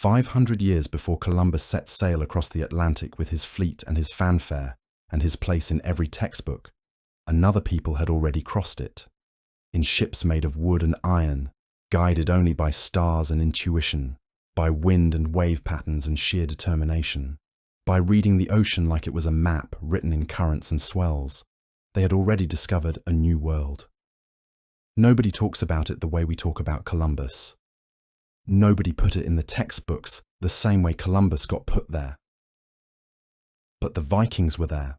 500 years before Columbus set sail across the Atlantic with his fleet and his fanfare and his place in every textbook, another people had already crossed it, in ships made of wood and iron, guided only by stars and intuition, by wind and wave patterns and sheer determination, by reading the ocean like it was a map written in currents and swells. They had already discovered a new world. Nobody talks about it the way we talk about Columbus. Nobody put it in the textbooks the same way Columbus got put there. But the Vikings were there.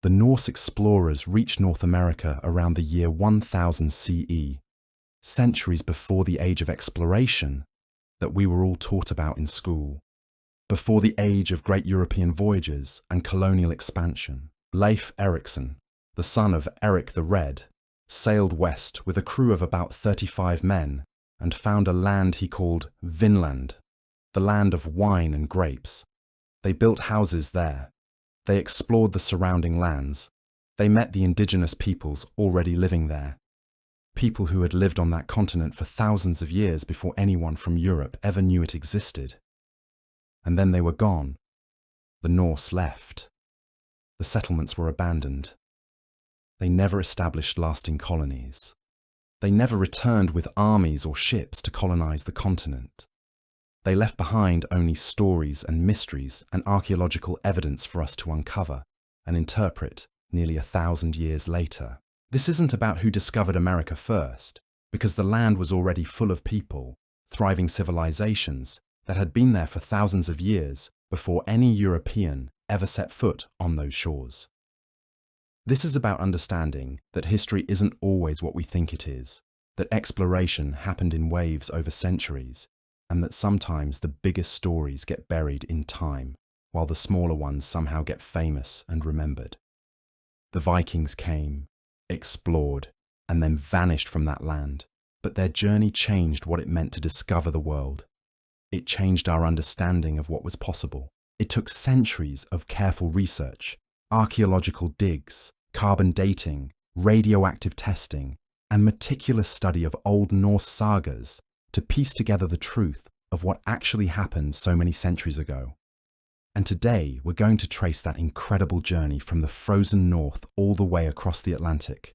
The Norse explorers reached North America around the year 1000 CE, centuries before the age of exploration that we were all taught about in school, before the age of great European voyages and colonial expansion. Leif Erikson, the son of Eric the Red, sailed west with a crew of about 35 men and found a land he called Vinland, the land of wine and grapes. They built houses there. They explored the surrounding lands. They met the indigenous peoples already living there, people who had lived on that continent for thousands of years before anyone from Europe ever knew it existed. And then they were gone. The Norse left. The settlements were abandoned. They never established lasting colonies. They never returned with armies or ships to colonize the continent. They left behind only stories and mysteries and archaeological evidence for us to uncover and interpret nearly 1,000 years later. This isn't about who discovered America first, because the land was already full of people, thriving civilizations that had been there for thousands of years before any European ever set foot on those shores. This is about understanding that history isn't always what we think it is, that exploration happened in waves over centuries, and that sometimes the biggest stories get buried in time, while the smaller ones somehow get famous and remembered. The Vikings came, explored, and then vanished from that land, but their journey changed what it meant to discover the world. It changed our understanding of what was possible. It took centuries of careful research, archaeological digs, carbon dating, radioactive testing, and meticulous study of Old Norse sagas to piece together the truth of what actually happened so many centuries ago. And today we're going to trace that incredible journey from the frozen north all the way across the Atlantic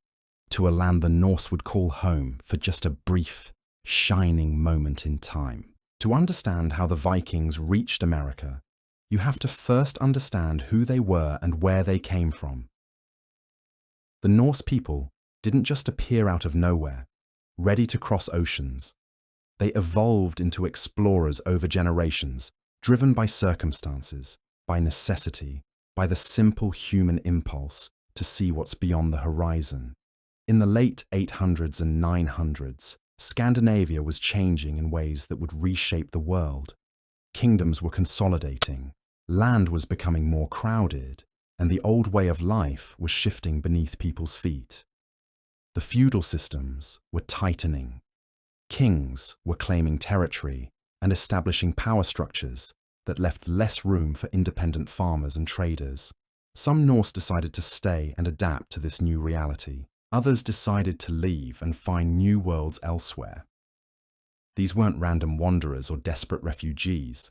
to a land the Norse would call home for just a brief, shining moment in time. To understand how the Vikings reached America, you have to first understand who they were and where they came from. The Norse people didn't just appear out of nowhere, ready to cross oceans. They evolved into explorers over generations, driven by circumstances, by necessity, by the simple human impulse to see what's beyond the horizon. In the late 800s and 900s, Scandinavia was changing in ways that would reshape the world. Kingdoms were consolidating, land was becoming more crowded, and the old way of life was shifting beneath people's feet. The feudal systems were tightening. Kings were claiming territory and establishing power structures that left less room for independent farmers and traders. Some Norse decided to stay and adapt to this new reality. Others decided to leave and find new worlds elsewhere. These weren't random wanderers or desperate refugees.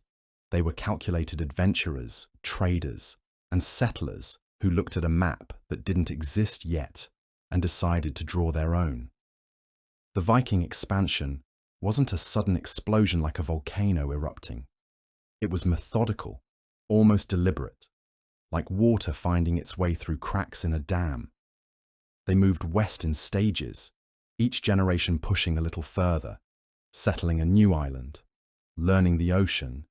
They were calculated adventurers, traders, and settlers who looked at a map that didn't exist yet and decided to draw their own. The Viking expansion wasn't a sudden explosion like a volcano erupting. It was methodical, almost deliberate, like water finding its way through cracks in a dam. They moved west in stages, each generation pushing a little further, settling a new island, learning the ocean,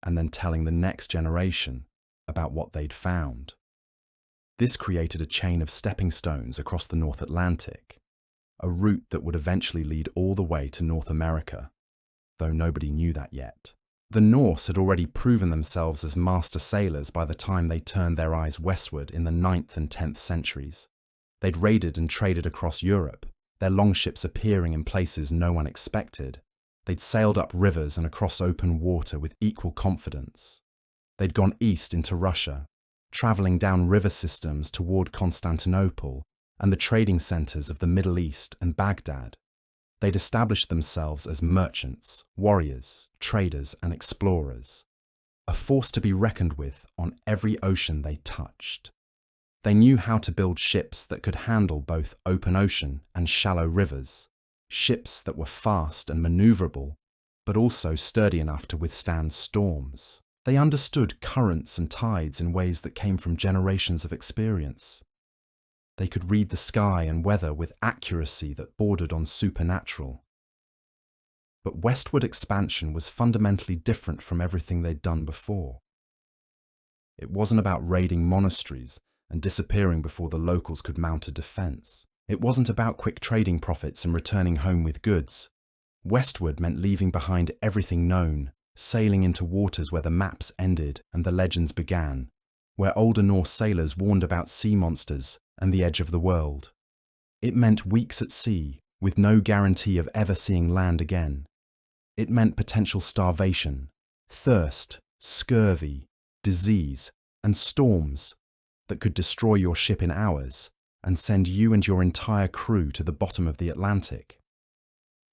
and then telling the next generation about what they'd found. This created a chain of stepping stones across the North Atlantic, a route that would eventually lead all the way to North America, though nobody knew that yet. The Norse had already proven themselves as master sailors by the time they turned their eyes westward in the 9th and 10th centuries. They'd raided and traded across Europe, their longships appearing in places no one expected. They'd sailed up rivers and across open water with equal confidence. They'd gone east into Russia, traveling down river systems toward Constantinople and the trading centers of the Middle East and Baghdad. They'd established themselves as merchants, warriors, traders, and explorers, a force to be reckoned with on every ocean they touched. They knew how to build ships that could handle both open ocean and shallow rivers, ships that were fast and maneuverable, but also sturdy enough to withstand storms. They understood currents and tides in ways that came from generations of experience. They could read the sky and weather with accuracy that bordered on supernatural. But westward expansion was fundamentally different from everything they'd done before. It wasn't about raiding monasteries and disappearing before the locals could mount a defense. It wasn't about quick trading profits and returning home with goods. Westward meant leaving behind everything known, sailing into waters where the maps ended and the legends began, where older Norse sailors warned about sea monsters and the edge of the world. It meant weeks at sea, with no guarantee of ever seeing land again. It meant potential starvation, thirst, scurvy, disease, and storms that could destroy your ship in hours and send you and your entire crew to the bottom of the Atlantic.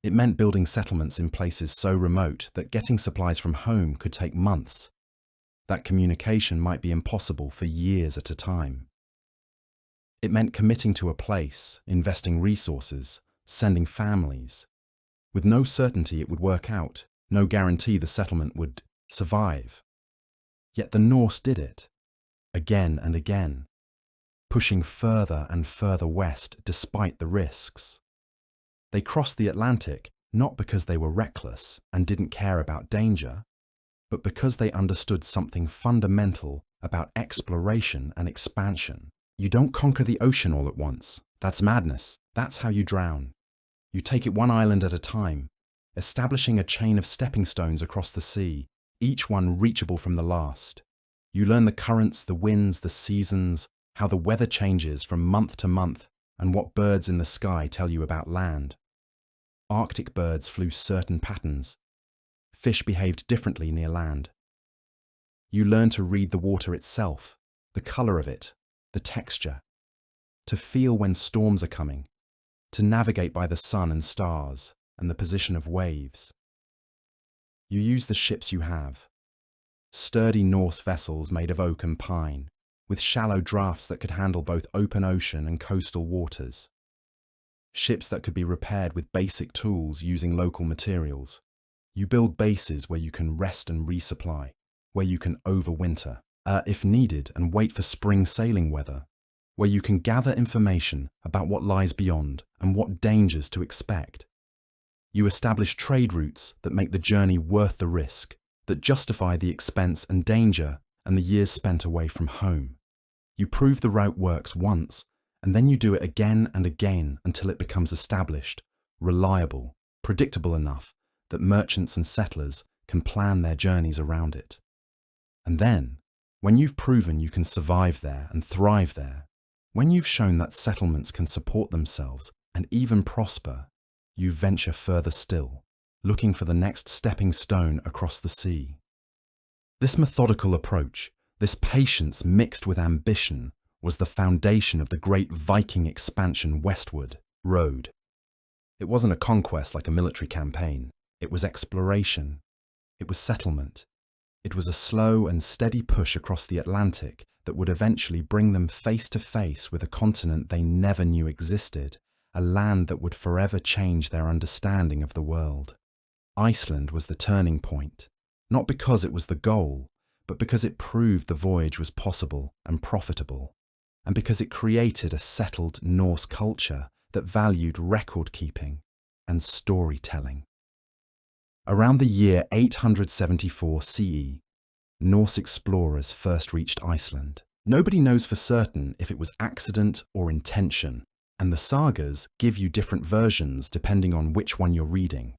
It meant building settlements in places so remote that getting supplies from home could take months, that communication might be impossible for years at a time. It meant committing to a place, investing resources, sending families, with no certainty it would work out, no guarantee the settlement would survive. Yet the Norse did it, again and again, pushing further and further west despite the risks. They crossed the Atlantic not because they were reckless and didn't care about danger, but because they understood something fundamental about exploration and expansion. You don't conquer the ocean all at once. That's madness. That's how you drown. You take it one island at a time, establishing a chain of stepping stones across the sea, each one reachable from the last. You learn the currents, the winds, the seasons, how the weather changes from month to month, and what birds in the sky tell you about land. Arctic birds flew certain patterns. Fish behaved differently near land. You learn to read the water itself, the color of it, the texture, to feel when storms are coming, to navigate by the sun and stars and the position of waves. You use the ships you have, sturdy Norse vessels made of oak and pine, with shallow drafts that could handle both open ocean and coastal waters. Ships that could be repaired with basic tools using local materials. You build bases where you can rest and resupply, where you can overwinter, if needed, and wait for spring sailing weather, where you can gather information about what lies beyond and what dangers to expect. You establish trade routes that make the journey worth the risk, that justify the expense and danger and the years spent away from home. You prove the route works once, and then you do it again and again until it becomes established, reliable, predictable enough that merchants and settlers can plan their journeys around it. And then, when you've proven you can survive there and thrive there, when you've shown that settlements can support themselves and even prosper, you venture further still, looking for the next stepping stone across the sea. This methodical approach, this patience mixed with ambition, was the foundation of the great Viking expansion westward, road. It wasn't a conquest like a military campaign. It was exploration. It was settlement. It was a slow and steady push across the Atlantic that would eventually bring them face to face with a continent they never knew existed, a land that would forever change their understanding of the world. Iceland was the turning point, not because it was the goal, but because it proved the voyage was possible and profitable, and because it created a settled Norse culture that valued record-keeping and storytelling. Around the year 874 CE, Norse explorers first reached Iceland. Nobody knows for certain if it was accident or intention, and the sagas give you different versions depending on which one you're reading.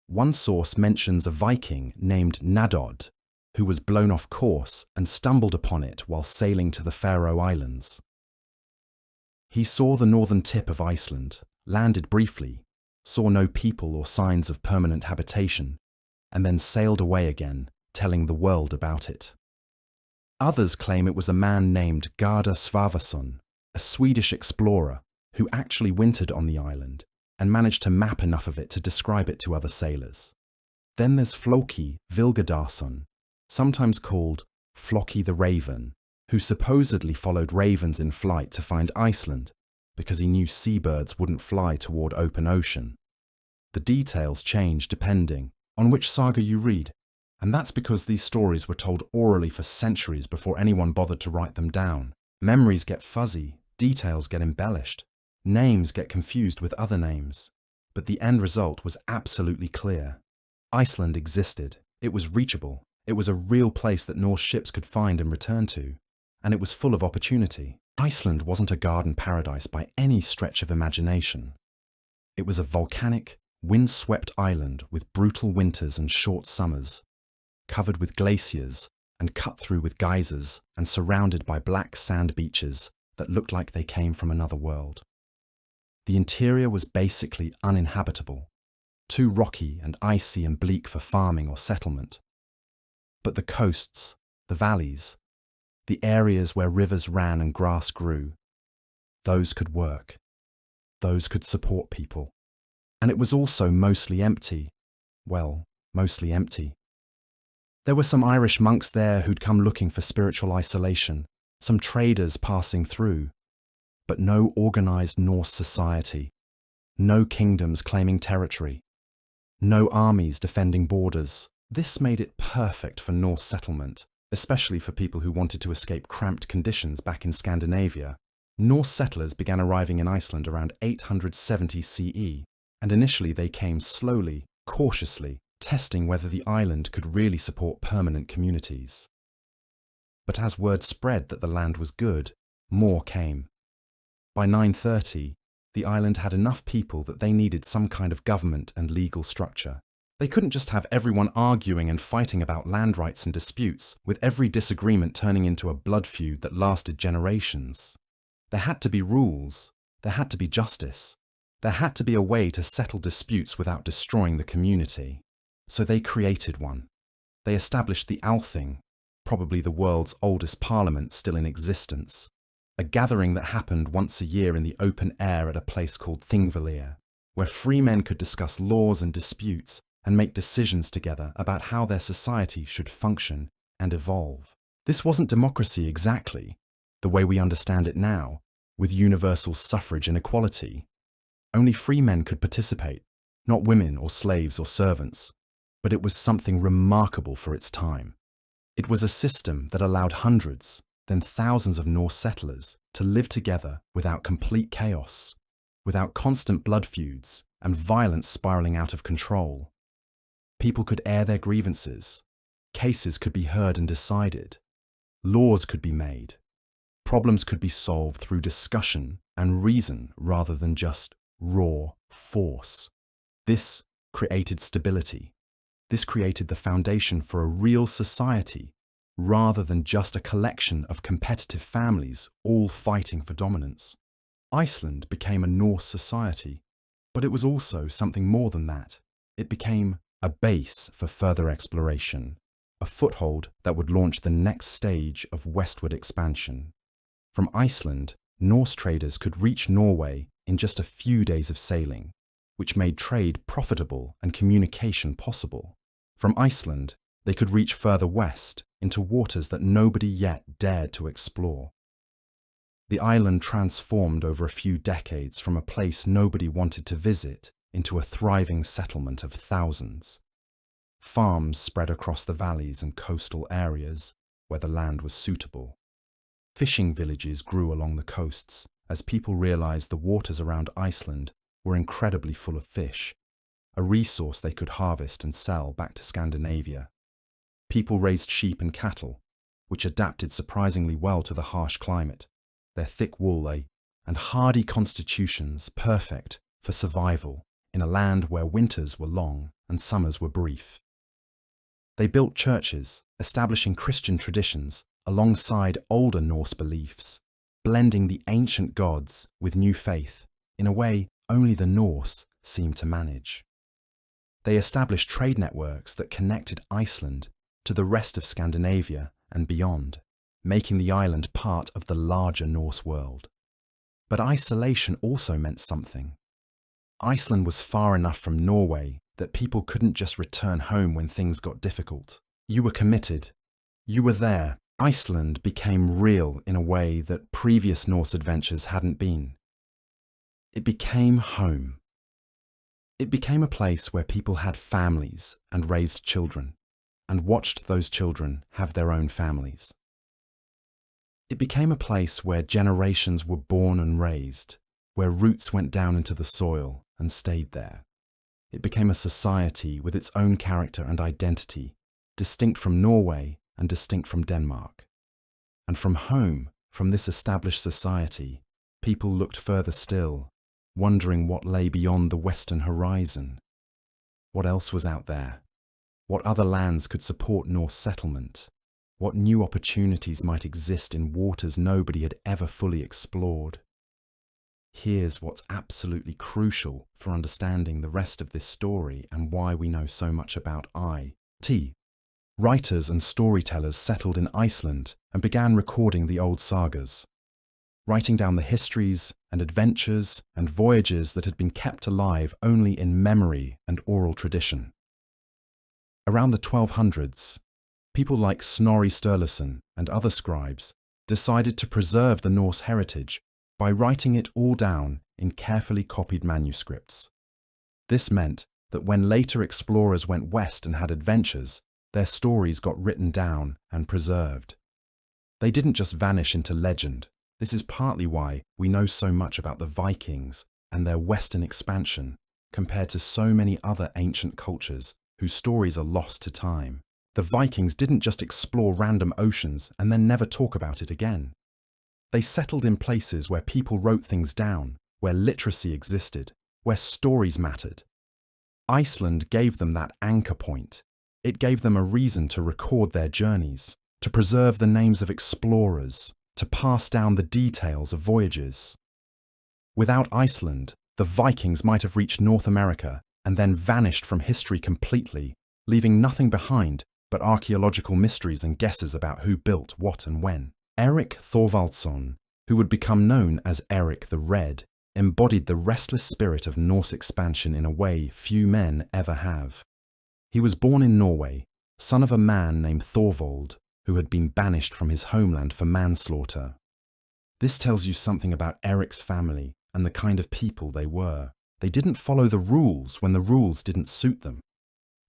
One source mentions a Viking named Nadod, who was blown off course and stumbled upon it while sailing to the Faroe Islands. He saw the northern tip of Iceland, landed briefly, saw no people or signs of permanent habitation, and then sailed away again, telling the world about it. Others claim it was a man named Garda Svavason, a Swedish explorer, who actually wintered on the island, and managed to map enough of it to describe it to other sailors. Then there's Floki Vilgedarson, sometimes called Floki the Raven, who supposedly followed ravens in flight to find Iceland because he knew seabirds wouldn't fly toward open ocean. The details change depending on which saga you read, and that's because these stories were told orally for centuries before anyone bothered to write them down. Memories get fuzzy, details get embellished, names get confused with other names, but the end result was absolutely clear. Iceland existed, it was reachable, it was a real place that Norse ships could find and return to, and it was full of opportunity. Iceland wasn't a garden paradise by any stretch of imagination. It was a volcanic, wind-swept island with brutal winters and short summers, covered with glaciers and cut through with geysers and surrounded by black sand beaches that looked like they came from another world. The interior was basically uninhabitable, too rocky and icy and bleak for farming or settlement. But the coasts, the valleys, the areas where rivers ran and grass grew, those could work. Those could support people. And it was also mostly empty. Well, mostly empty. There were some Irish monks there who'd come looking for spiritual isolation, some traders passing through, but no organized Norse society, no kingdoms claiming territory, no armies defending borders. This made it perfect for Norse settlement, especially for people who wanted to escape cramped conditions back in Scandinavia. Norse settlers began arriving in Iceland around 870 CE, and initially they came slowly, cautiously, testing whether the island could really support permanent communities. But as word spread that the land was good, more came. By 930, the island had enough people that they needed some kind of government and legal structure. They couldn't just have everyone arguing and fighting about land rights and disputes, with every disagreement turning into a blood feud that lasted generations. There had to be rules, there had to be justice, there had to be a way to settle disputes without destroying the community. So they created one. They established the Althing, probably the world's oldest parliament still in existence, a gathering that happened once a year in the open air at a place called Thingvellir, where free men could discuss laws and disputes and make decisions together about how their society should function and evolve. This wasn't democracy exactly, the way we understand it now, with universal suffrage and equality. Only free men could participate, not women or slaves or servants, but it was something remarkable for its time. It was a system that allowed hundreds, then thousands of Norse settlers to live together without complete chaos, without constant blood feuds and violence spiraling out of control. People could air their grievances, cases could be heard and decided, laws could be made, problems could be solved through discussion and reason rather than just raw force. This created stability. This created the foundation for a real society rather than just a collection of competitive families all fighting for dominance. Iceland became a Norse society, but it was also something more than that. It became a base for further exploration, a foothold that would launch the next stage of westward expansion. From Iceland, Norse traders could reach Norway in just a few days of sailing, which made trade profitable and communication possible. From Iceland, they could reach further west into waters that nobody yet dared to explore. The island transformed over a few decades from a place nobody wanted to visit into a thriving settlement of thousands. Farms spread across the valleys and coastal areas where the land was suitable. Fishing villages grew along the coasts as people realized the waters around Iceland were incredibly full of fish, a resource they could harvest and sell back to Scandinavia. People raised sheep and cattle, which adapted surprisingly well to the harsh climate, their thick wool and hardy constitutions perfect for survival in a land where winters were long and summers were brief. They built churches, establishing Christian traditions alongside older Norse beliefs, blending the ancient gods with new faith in a way only the Norse seemed to manage. They established trade networks that connected Iceland to the rest of Scandinavia and beyond, making the island part of the larger Norse world. But isolation also meant something. Iceland was far enough from Norway that people couldn't just return home when things got difficult. You were committed. You were there. Iceland became real in a way that previous Norse adventures hadn't been. It became home. It became a place where people had families and raised children, and watched those children have their own families. It became a place where generations were born and raised, where roots went down into the soil and stayed there. It became a society with its own character and identity, distinct from Norway and distinct from Denmark. And from home, from this established society, people looked further still, wondering what lay beyond the western horizon. What else was out there? What other lands could support Norse settlement? What new opportunities might exist in waters nobody had ever fully explored? Here's what's absolutely crucial for understanding the rest of this story and why we know so much about it. Writers and storytellers settled in Iceland and began recording the old sagas, writing down the histories and adventures and voyages that had been kept alive only in memory and oral tradition. Around the 1200s, people like Snorri Sturluson and other scribes decided to preserve the Norse heritage by writing it all down in carefully copied manuscripts. This meant that when later explorers went west and had adventures, their stories got written down and preserved. They didn't just vanish into legend. This is partly why we know so much about the Vikings and their western expansion compared to so many other ancient cultures whose stories are lost to time. The Vikings didn't just explore random oceans and then never talk about it again. They settled in places where people wrote things down, where literacy existed, where stories mattered. Iceland gave them that anchor point. It gave them a reason to record their journeys, to preserve the names of explorers, to pass down the details of voyages. Without Iceland, the Vikings might have reached North America and then vanished from history completely, leaving nothing behind but archaeological mysteries and guesses about who built what and when. Eric Thorvaldsson, who would become known as Eric the Red, embodied the restless spirit of Norse expansion in a way few men ever have. He was born in Norway, son of a man named Thorvald, who had been banished from his homeland for manslaughter. This tells you something about Eric's family and the kind of people they were. They didn't follow the rules when the rules didn't suit them.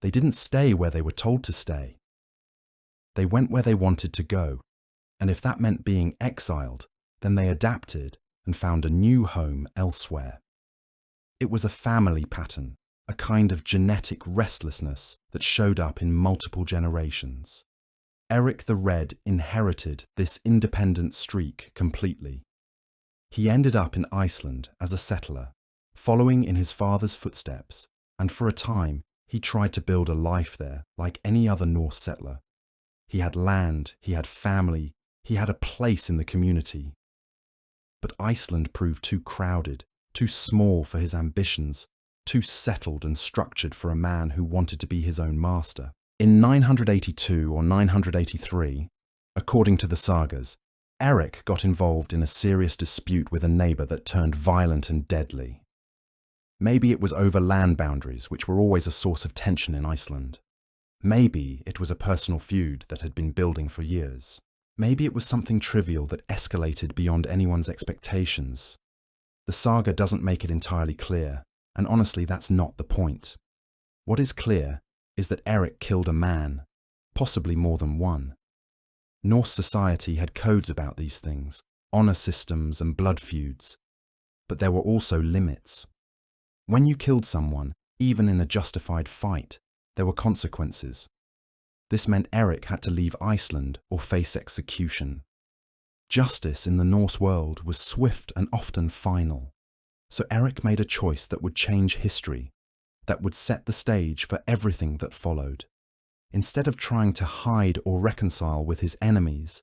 They didn't stay where they were told to stay. They went where they wanted to go, and if that meant being exiled, then they adapted and found a new home elsewhere. It was a family pattern, a kind of genetic restlessness that showed up in multiple generations. Eric the Red inherited this independent streak completely. He ended up in Iceland as a settler, following in his father's footsteps, and for a time he tried to build a life there like any other Norse settler. He had land, he had family, he had a place in the community. But Iceland proved too crowded, too small for his ambitions, too settled and structured for a man who wanted to be his own master. In 982 or 983, according to the sagas, Eric got involved in a serious dispute with a neighbour that turned violent and deadly. Maybe it was over land boundaries, which were always a source of tension in Iceland. Maybe it was a personal feud that had been building for years. Maybe it was something trivial that escalated beyond anyone's expectations. The saga doesn't make it entirely clear, and honestly that's not the point. What is clear is that Eric killed a man, possibly more than one. Norse society had codes about these things, honour systems and blood feuds, but there were also limits. When you killed someone, even in a justified fight, there were consequences. This meant Eric had to leave Iceland or face execution. Justice in the Norse world was swift and often final, so Eric made a choice that would change history, that would set the stage for everything that followed. Instead of trying to hide or reconcile with his enemies,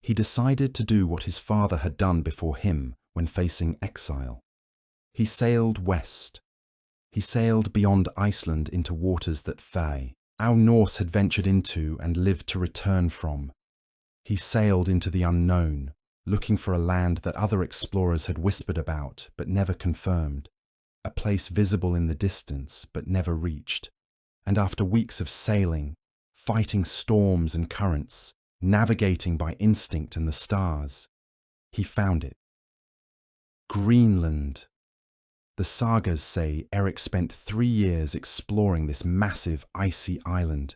he decided to do what his father had done before him when facing exile. He sailed west. He sailed beyond Iceland into waters that our Norse had ventured into and lived to return from. He sailed into the unknown, looking for a land that other explorers had whispered about but never confirmed, a place visible in the distance but never reached. And after weeks of sailing, fighting storms and currents, navigating by instinct and the stars, he found it. Greenland. The sagas say Eric spent 3 years exploring this massive icy island.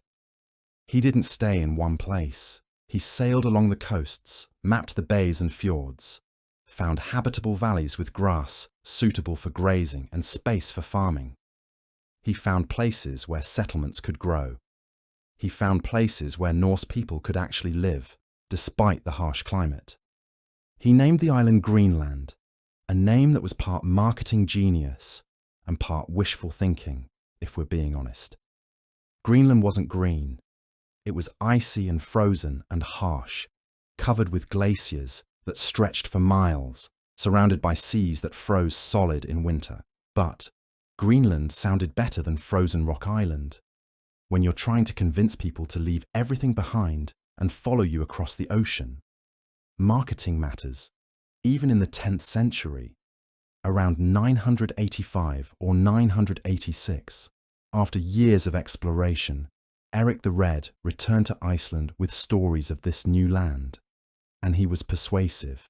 He didn't stay in one place. He sailed along the coasts, mapped the bays and fjords, found habitable valleys with grass suitable for grazing and space for farming. He found places where settlements could grow. He found places where Norse people could actually live, despite the harsh climate. He named the island Greenland, a name that was part marketing genius and part wishful thinking, if we're being honest. Greenland wasn't green. It was icy and frozen and harsh, covered with glaciers that stretched for miles, surrounded by seas that froze solid in winter. But Greenland sounded better than Frozen Rock Island. When you're trying to convince people to leave everything behind and follow you across the ocean. Marketing matters, even in the 10th century. Around 985 or 986, after years of exploration, Eric the Red returned to Iceland with stories of this new land. And he was persuasive,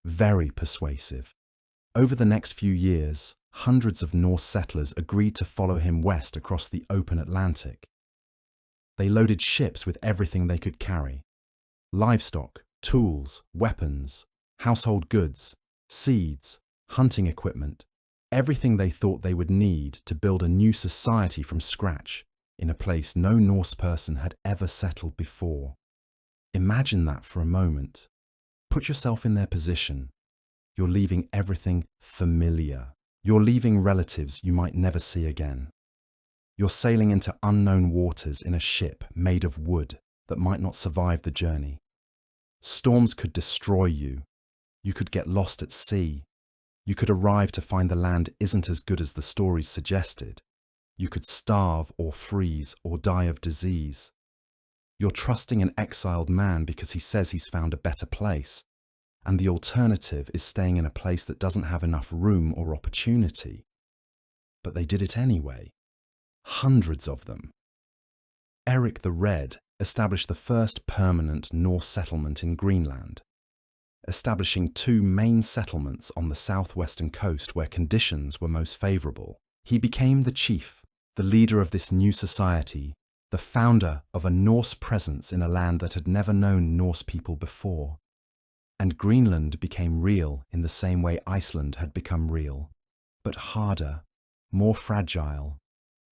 very persuasive. Over the next few years, hundreds of Norse settlers agreed to follow him west across the open Atlantic. They loaded ships with everything they could carry: livestock, tools, weapons, household goods, seeds, hunting equipment, everything they thought they would need to build a new society from scratch in a place no Norse person had ever settled before. Imagine that for a moment. Put yourself in their position. You're leaving everything familiar. You're leaving relatives you might never see again. You're sailing into unknown waters in a ship made of wood that might not survive the journey. Storms could destroy you. You could get lost at sea. You could arrive to find the land isn't as good as the stories suggested. You could starve or freeze or die of disease. You're trusting an exiled man because he says he's found a better place, and the alternative is staying in a place that doesn't have enough room or opportunity. But they did it anyway. Hundreds of them. Eric the Red established the first permanent Norse settlement in Greenland, establishing 2 main settlements on the southwestern coast where conditions were most favourable. He became the chief, the leader of this new society, the founder of a Norse presence in a land that had never known Norse people before. And Greenland became real in the same way Iceland had become real, but harder, more fragile,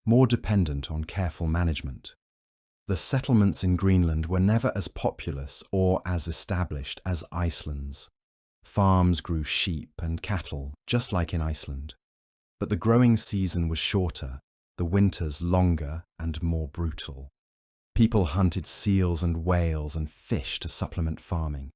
more dependent on careful management. The settlements in Greenland were never as populous or as established as Iceland's. Farms grew sheep and cattle, just like in Iceland. But the growing season was shorter, the winters longer and more brutal. People hunted seals and whales and fish to supplement farming.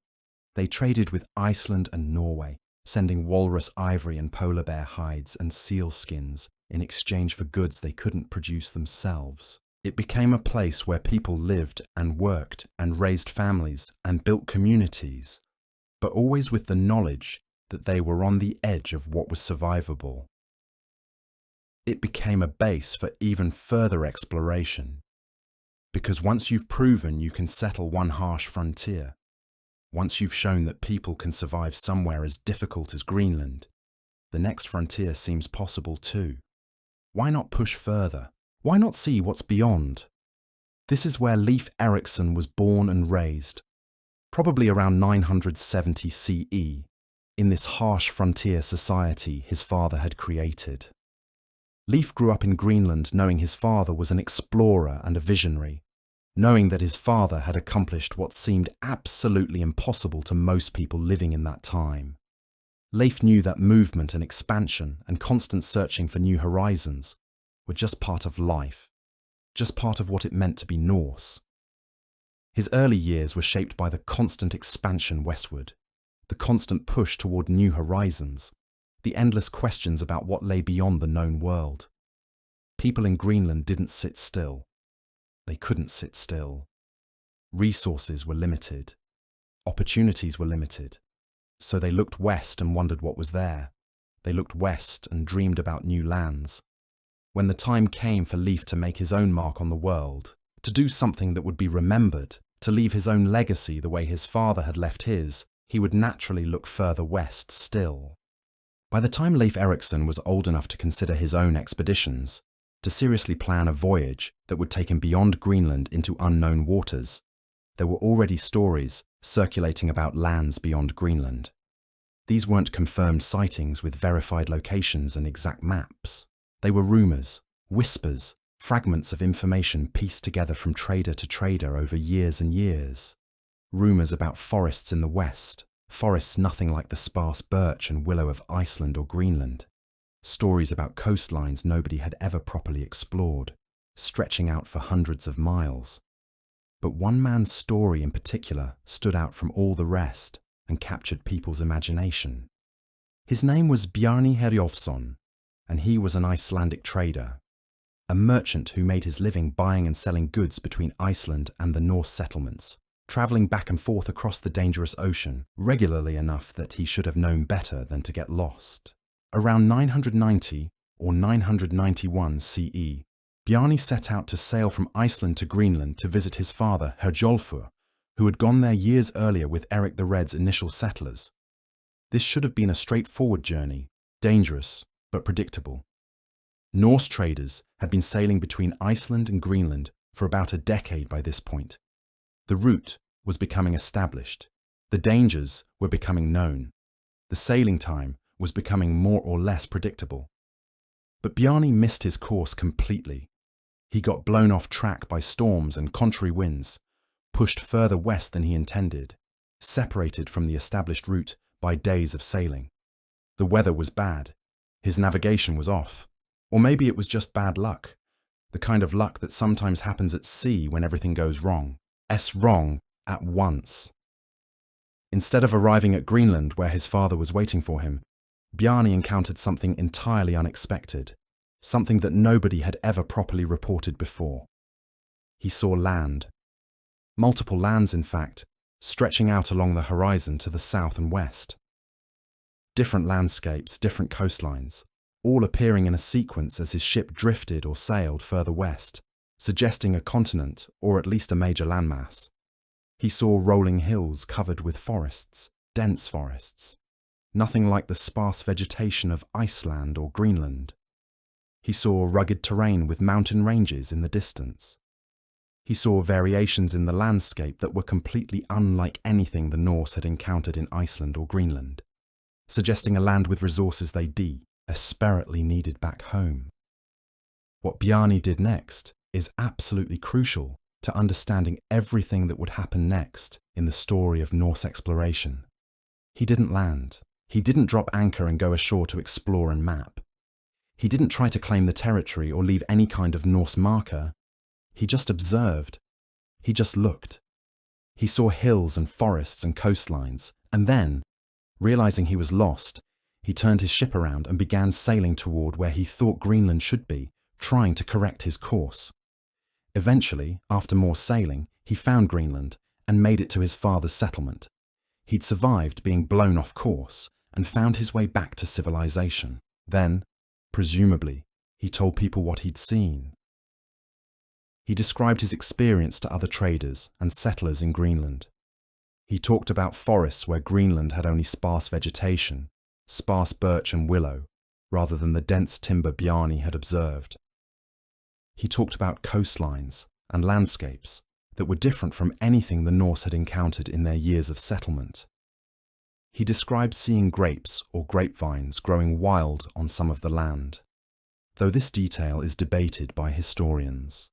They traded with Iceland and Norway, sending walrus ivory and polar bear hides and seal skins in exchange for goods they couldn't produce themselves. It became a place where people lived and worked and raised families and built communities, but always with the knowledge that they were on the edge of what was survivable. It became a base for even further exploration, because once you've proven you can settle one harsh frontier, once you've shown that people can survive somewhere as difficult as Greenland, the next frontier seems possible too. Why not push further? Why not see what's beyond? This is where Leif Erikson was born and raised, probably around 970 CE, in this harsh frontier society his father had created. Leif grew up in Greenland knowing his father was an explorer and a visionary, knowing that his father had accomplished what seemed absolutely impossible to most people living in that time. Leif knew that movement and expansion and constant searching for new horizons were just part of life, just part of what it meant to be Norse. His early years were shaped by the constant expansion westward, the constant push toward new horizons, the endless questions about what lay beyond the known world. People in Greenland didn't sit still. They couldn't sit still. Resources were limited. Opportunities were limited. So they looked west and wondered what was there. They looked west and dreamed about new lands. When the time came for Leif to make his own mark on the world, to do something that would be remembered, to leave his own legacy the way his father had left his, he would naturally look further west still. By the time Leif Erikson was old enough to consider his own expeditions, to seriously plan a voyage that would take him beyond Greenland into unknown waters, there were already stories circulating about lands beyond Greenland. These weren't confirmed sightings with verified locations and exact maps. They were rumours, whispers, fragments of information pieced together from trader to trader over years and years. Rumours about forests in the west, forests nothing like the sparse birch and willow of Iceland or Greenland. Stories about coastlines nobody had ever properly explored, stretching out for hundreds of miles. But one man's story in particular stood out from all the rest and captured people's imagination. His name was Bjarni Herjolfsson, and he was an Icelandic trader, a merchant who made his living buying and selling goods between Iceland and the Norse settlements, travelling back and forth across the dangerous ocean regularly enough that he should have known better than to get lost. Around 990 or 991 CE, Bjarni set out to sail from Iceland to Greenland to visit his father, Herjolfur, who had gone there years earlier with Eric the Red's initial settlers. This should have been a straightforward journey, dangerous but predictable. Norse traders had been sailing between Iceland and Greenland for about a decade by this point. The route was becoming established. The dangers were becoming known. The sailing time was becoming more or less predictable. But Bjarni missed his course completely. He got blown off track by storms and contrary winds, pushed further west than he intended, separated from the established route by days of sailing. The weather was bad. His navigation was off. Or maybe it was just bad luck. The kind of luck that sometimes happens at sea when everything goes wrong. Wrong at once. Instead of arriving at Greenland where his father was waiting for him, Bjarni encountered something entirely unexpected, something that nobody had ever properly reported before. He saw land. Multiple lands, in fact, stretching out along the horizon to the south and west. Different landscapes, different coastlines, all appearing in a sequence as his ship drifted or sailed further west, suggesting a continent or at least a major landmass. He saw rolling hills covered with forests, dense forests, nothing like the sparse vegetation of Iceland or Greenland. He saw rugged terrain with mountain ranges in the distance. He saw variations in the landscape that were completely unlike anything the Norse had encountered in Iceland or Greenland, suggesting a land with resources they desperately needed back home. What Bjarni did next is absolutely crucial to understanding everything that would happen next in the story of Norse exploration. He didn't land. He didn't drop anchor and go ashore to explore and map. He didn't try to claim the territory or leave any kind of Norse marker. He just observed. He just looked. He saw hills and forests and coastlines, and then, realizing he was lost, he turned his ship around and began sailing toward where he thought Greenland should be, trying to correct his course. Eventually, after more sailing, he found Greenland and made it to his father's settlement. He'd survived being blown off course and found his way back to civilization. Then, presumably, he told people what he'd seen. He described his experience to other traders and settlers in Greenland. He talked about forests where Greenland had only sparse vegetation, sparse birch and willow, rather than the dense timber Bjarni had observed. He talked about coastlines and landscapes that were different from anything the Norse had encountered in their years of settlement. He described seeing grapes or grapevines growing wild on some of the land, though this detail is debated by historians.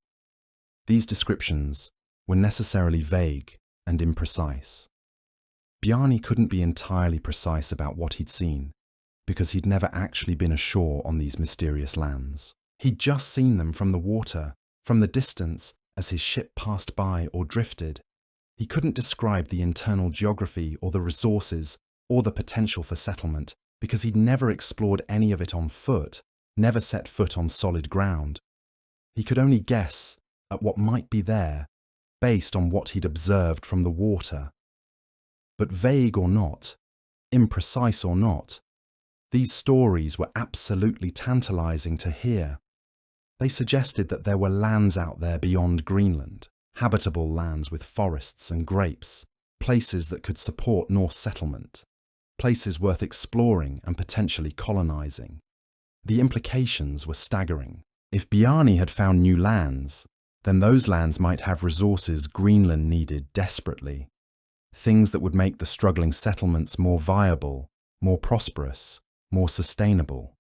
These descriptions were necessarily vague and imprecise. Bjarni couldn't be entirely precise about what he'd seen, because he'd never actually been ashore on these mysterious lands. He'd just seen them from the water, from the distance, as his ship passed by or drifted. He couldn't describe the internal geography or the resources or the potential for settlement, because he'd never explored any of it on foot, never set foot on solid ground. He could only guess at what might be there, based on what he'd observed from the water. But vague or not, imprecise or not, These stories were absolutely tantalizing to hear. They suggested that there were lands out there beyond Greenland, habitable lands with forests and grapes, places that could support Norse settlement, places worth exploring and potentially colonizing. The implications were staggering. If Bjarni had found new lands, then those lands might have resources Greenland needed desperately, things that would make the struggling settlements more viable, more prosperous, more sustainable.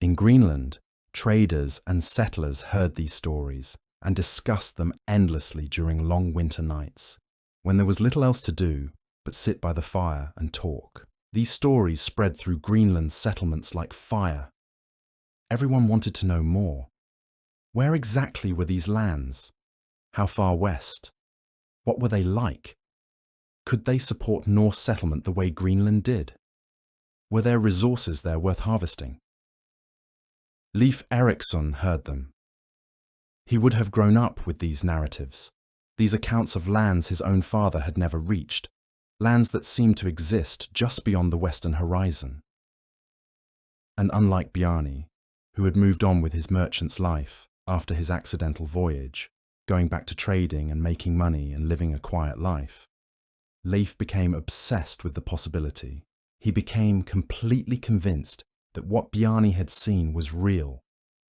In Greenland, traders and settlers heard these stories and discussed them endlessly during long winter nights, when there was little else to do but sit by the fire and talk. These stories spread through Greenland's settlements like fire. Everyone wanted to know more. Where exactly were these lands? How far west? What were they like? Could they support Norse settlement the way Greenland did? Were there resources there worth harvesting? Leif Erikson heard them. He would have grown up with these narratives, these accounts of lands his own father had never reached, lands that seemed to exist just beyond the western horizon. And unlike Bjarni, who had moved on with his merchant's life after his accidental voyage, going back to trading and making money and living a quiet life, Leif became obsessed with the possibility. He became completely convinced that what Bjarni had seen was real,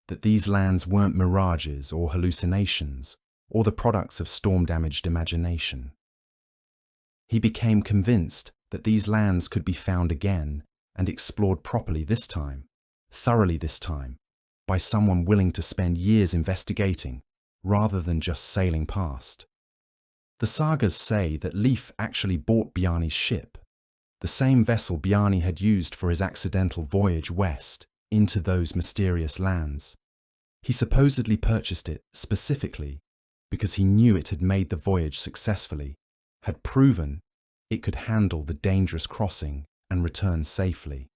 that these lands weren't mirages or hallucinations or the products of storm-damaged imagination. He became convinced that these lands could be found again and explored properly this time, thoroughly this time, by someone willing to spend years investigating rather than just sailing past. The sagas say that Leif actually bought Bjarni's ship, the same vessel Bjarni had used for his accidental voyage west into those mysterious lands. He supposedly purchased it specifically because he knew it had made the voyage successfully, had proven it could handle the dangerous crossing and return safely.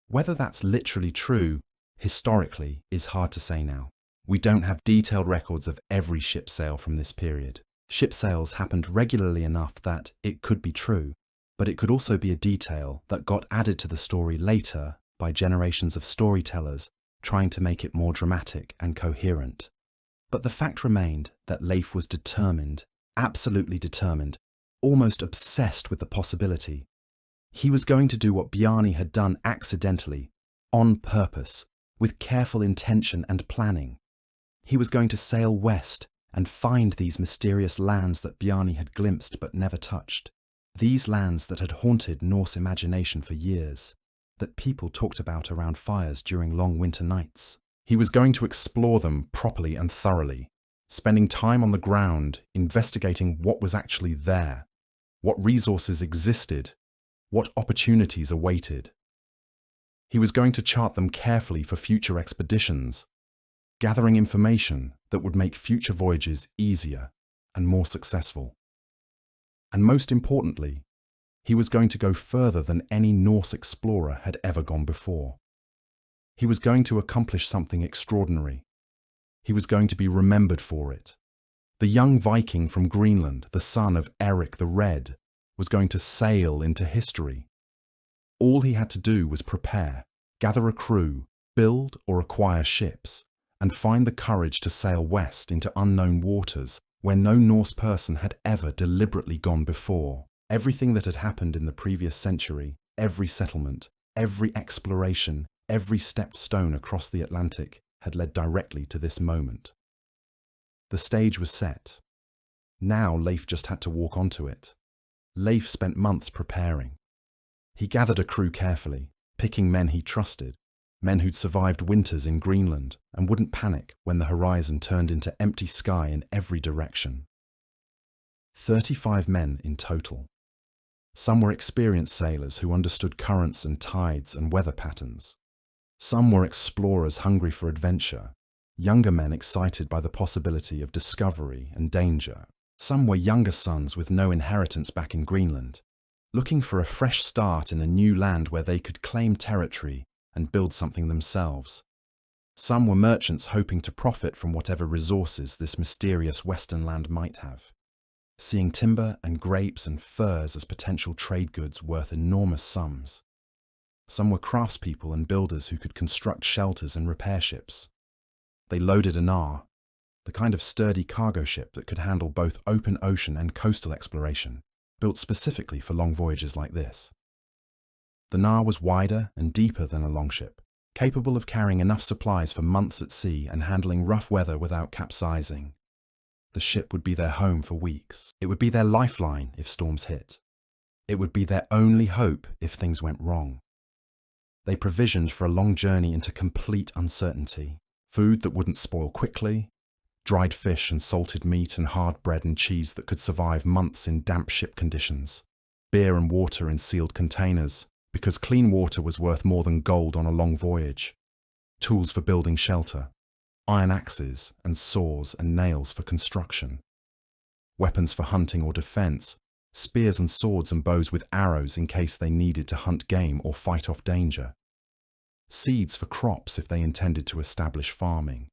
Whether that's literally true, historically, is hard to say now. We don't have detailed records of every ship sale from this period. Ship sales happened regularly enough that it could be true, but it could also be a detail that got added to the story later by generations of storytellers trying to make it more dramatic and coherent. But the fact remained that Leif was determined, absolutely determined, almost obsessed with the possibility. He was going to do what Bjarni had done accidentally, on purpose, with careful intention and planning. He was going to sail west and find these mysterious lands that Bjarni had glimpsed but never touched. These lands that had haunted Norse imagination for years, that people talked about around fires during long winter nights. He was going to explore them properly and thoroughly, spending time on the ground investigating what was actually there, what resources existed, what opportunities awaited. He was going to chart them carefully for future expeditions, gathering information that would make future voyages easier and more successful. And most importantly, he was going to go further than any Norse explorer had ever gone before. He was going to accomplish something extraordinary. He was going to be remembered for it. The young Viking from Greenland, the son of Eric the Red, was going to sail into history. All he had to do was prepare, gather a crew, build or acquire ships, and find the courage to sail west into unknown waters where no Norse person had ever deliberately gone before. Everything that had happened in the previous century, every settlement, every exploration, every stepped stone across the Atlantic had led directly to this moment. The stage was set. Now Leif just had to walk onto it. Leif spent months preparing. He gathered a crew carefully, picking men he trusted, men who'd survived winters in Greenland and wouldn't panic when the horizon turned into empty sky in every direction. 35 men in total. Some were experienced sailors who understood currents and tides and weather patterns. Some were explorers hungry for adventure, younger men excited by the possibility of discovery and danger. Some were younger sons with no inheritance back in Greenland, looking for a fresh start in a new land where they could claim territory and build something themselves. Some were merchants hoping to profit from whatever resources this mysterious western land might have, seeing timber and grapes and furs as potential trade goods worth enormous sums. Some were craftspeople and builders who could construct shelters and repair ships. They loaded a nar, the kind of sturdy cargo ship that could handle both open ocean and coastal exploration, built specifically for long voyages like this. The nar was wider and deeper than a longship, capable of carrying enough supplies for months at sea and handling rough weather without capsizing. The ship would be their home for weeks. It would be their lifeline if storms hit. It would be their only hope if things went wrong. They provisioned for a long journey into complete uncertainty. Food that wouldn't spoil quickly, dried fish and salted meat and hard bread and cheese that could survive months in damp ship conditions, beer and water in sealed containers, because clean water was worth more than gold on a long voyage, tools for building shelter, iron axes and saws and nails for construction, weapons for hunting or defense, spears and swords and bows with arrows in case they needed to hunt game or fight off danger, seeds for crops if they intended to establish farming,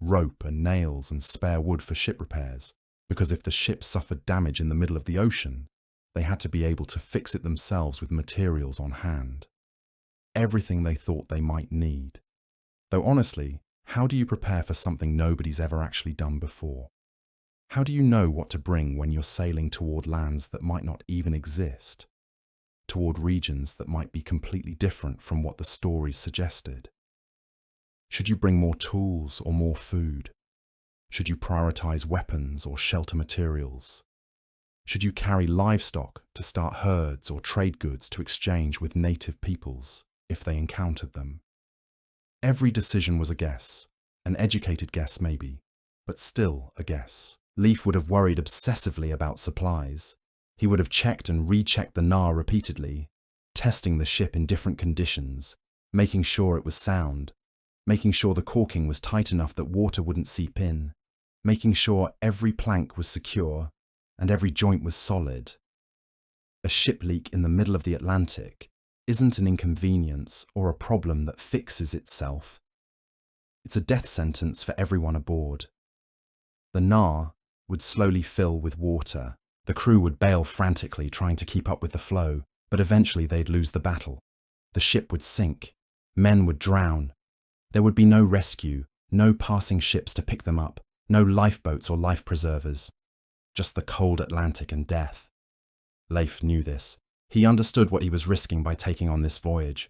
rope and nails and spare wood for ship repairs, because if the ship suffered damage in the middle of the ocean, they had to be able to fix it themselves with materials on hand. Everything they thought they might need. Though honestly, how do you prepare for something nobody's ever actually done before? How do you know what to bring when you're sailing toward lands that might not even exist? Toward regions that might be completely different from what the stories suggested? Should you bring more tools or more food? Should you prioritize weapons or shelter materials? Should you carry livestock to start herds or trade goods to exchange with native peoples if they encountered them? Every decision was a guess, an educated guess maybe, but still a guess. Leif would have worried obsessively about supplies. He would have checked and rechecked the nar repeatedly, testing the ship in different conditions, making sure it was sound, making sure the caulking was tight enough that water wouldn't seep in, making sure every plank was secure and every joint was solid. A ship leak in the middle of the Atlantic isn't an inconvenience or a problem that fixes itself. It's a death sentence for everyone aboard. The nar would slowly fill with water. The crew would bail frantically, trying to keep up with the flow, but eventually they'd lose the battle. The ship would sink. Men would drown. There would be no rescue, no passing ships to pick them up, no lifeboats or life preservers. Just the cold Atlantic and death. Leif knew this. He understood what he was risking by taking on this voyage.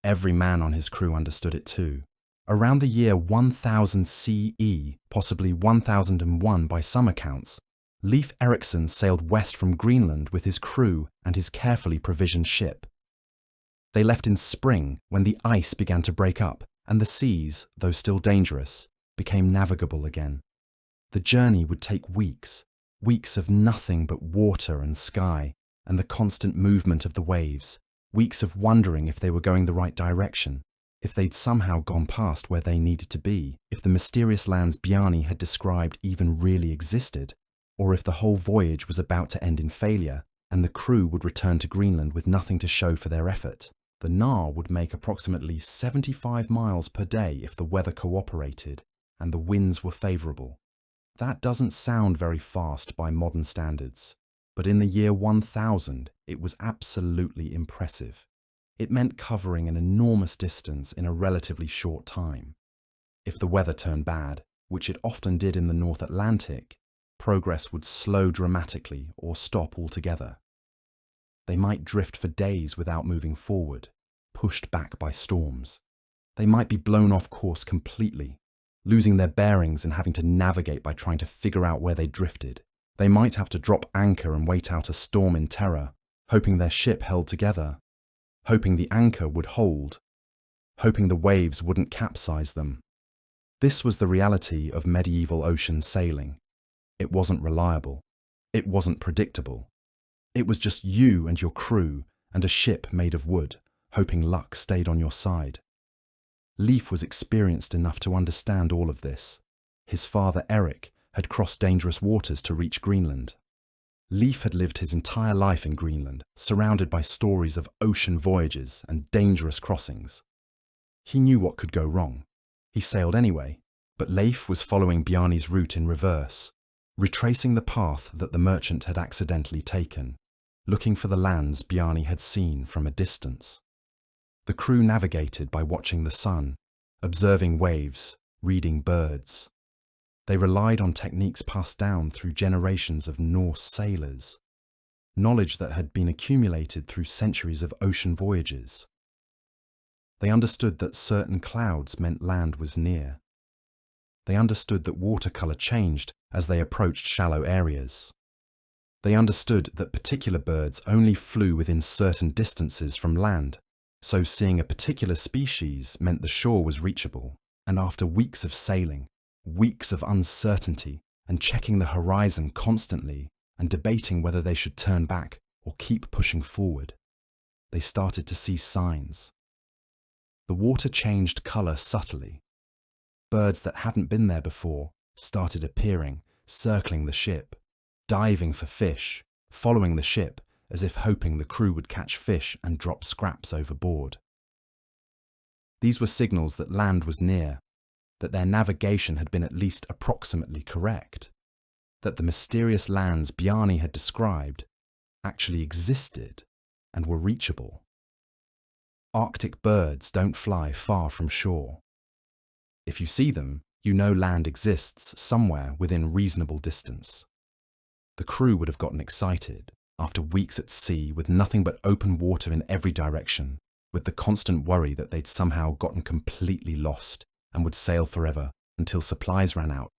Every man on his crew understood it too. Around the year 1000 CE, possibly 1001 by some accounts, Leif Erikson sailed west from Greenland with his crew and his carefully provisioned ship. They left in spring when the ice began to break up and the seas, though still dangerous, became navigable again. The journey would take weeks, weeks of nothing but water and sky and the constant movement of the waves, weeks of wondering if they were going the right direction, if they'd somehow gone past where they needed to be, if the mysterious lands Bjarni had described even really existed, or if the whole voyage was about to end in failure and the crew would return to Greenland with nothing to show for their effort. The nar would make approximately 75 miles per day if the weather cooperated and the winds were favourable. That doesn't sound very fast by modern standards, but in the year 1000 it was absolutely impressive. It meant covering an enormous distance in a relatively short time. If the weather turned bad, which it often did in the North Atlantic, progress would slow dramatically or stop altogether. They might drift for days without moving forward, pushed back by storms. They might be blown off course completely, losing their bearings and having to navigate by trying to figure out where they drifted. They might have to drop anchor and wait out a storm in terror, hoping their ship held together, hoping the anchor would hold, hoping the waves wouldn't capsize them. This was the reality of medieval ocean sailing. It wasn't reliable. It wasn't predictable. It was just you and your crew and a ship made of wood, hoping luck stayed on your side. Leif was experienced enough to understand all of this. His father, Eric, had crossed dangerous waters to reach Greenland. Leif had lived his entire life in Greenland, surrounded by stories of ocean voyages and dangerous crossings. He knew what could go wrong. He sailed anyway, but Leif was following Bjarni's route in reverse, retracing the path that the merchant had accidentally taken, looking for the lands Bjarni had seen from a distance. The crew navigated by watching the sun, observing waves, reading birds. They relied on techniques passed down through generations of Norse sailors, knowledge that had been accumulated through centuries of ocean voyages. They understood that certain clouds meant land was near. They understood that watercolor changed as they approached shallow areas. They understood that particular birds only flew within certain distances from land, so seeing a particular species meant the shore was reachable. And after weeks of sailing, weeks of uncertainty, and checking the horizon constantly and debating whether they should turn back or keep pushing forward, they started to see signs. The water changed color subtly. Birds that hadn't been there before started appearing, circling the ship, diving for fish, following the ship as if hoping the crew would catch fish and drop scraps overboard. These were signals that land was near, that their navigation had been at least approximately correct, that the mysterious lands Bjarni had described actually existed and were reachable. Arctic birds don't fly far from shore. If you see them, you know land exists somewhere within reasonable distance. The crew would have gotten excited after weeks at sea with nothing but open water in every direction, with the constant worry that they'd somehow gotten completely lost and would sail forever until supplies ran out.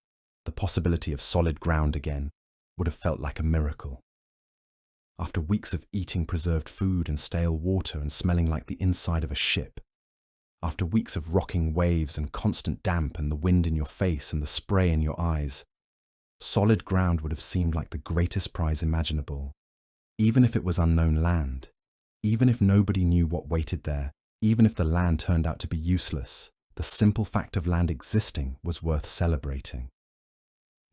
The possibility of solid ground again would have felt like a miracle. After weeks of eating preserved food and stale water and smelling like the inside of a ship, after weeks of rocking waves and constant damp and the wind in your face and the spray in your eyes, solid ground would have seemed like the greatest prize imaginable. Even if it was unknown land, even if nobody knew what waited there, even if the land turned out to be useless, the simple fact of land existing was worth celebrating.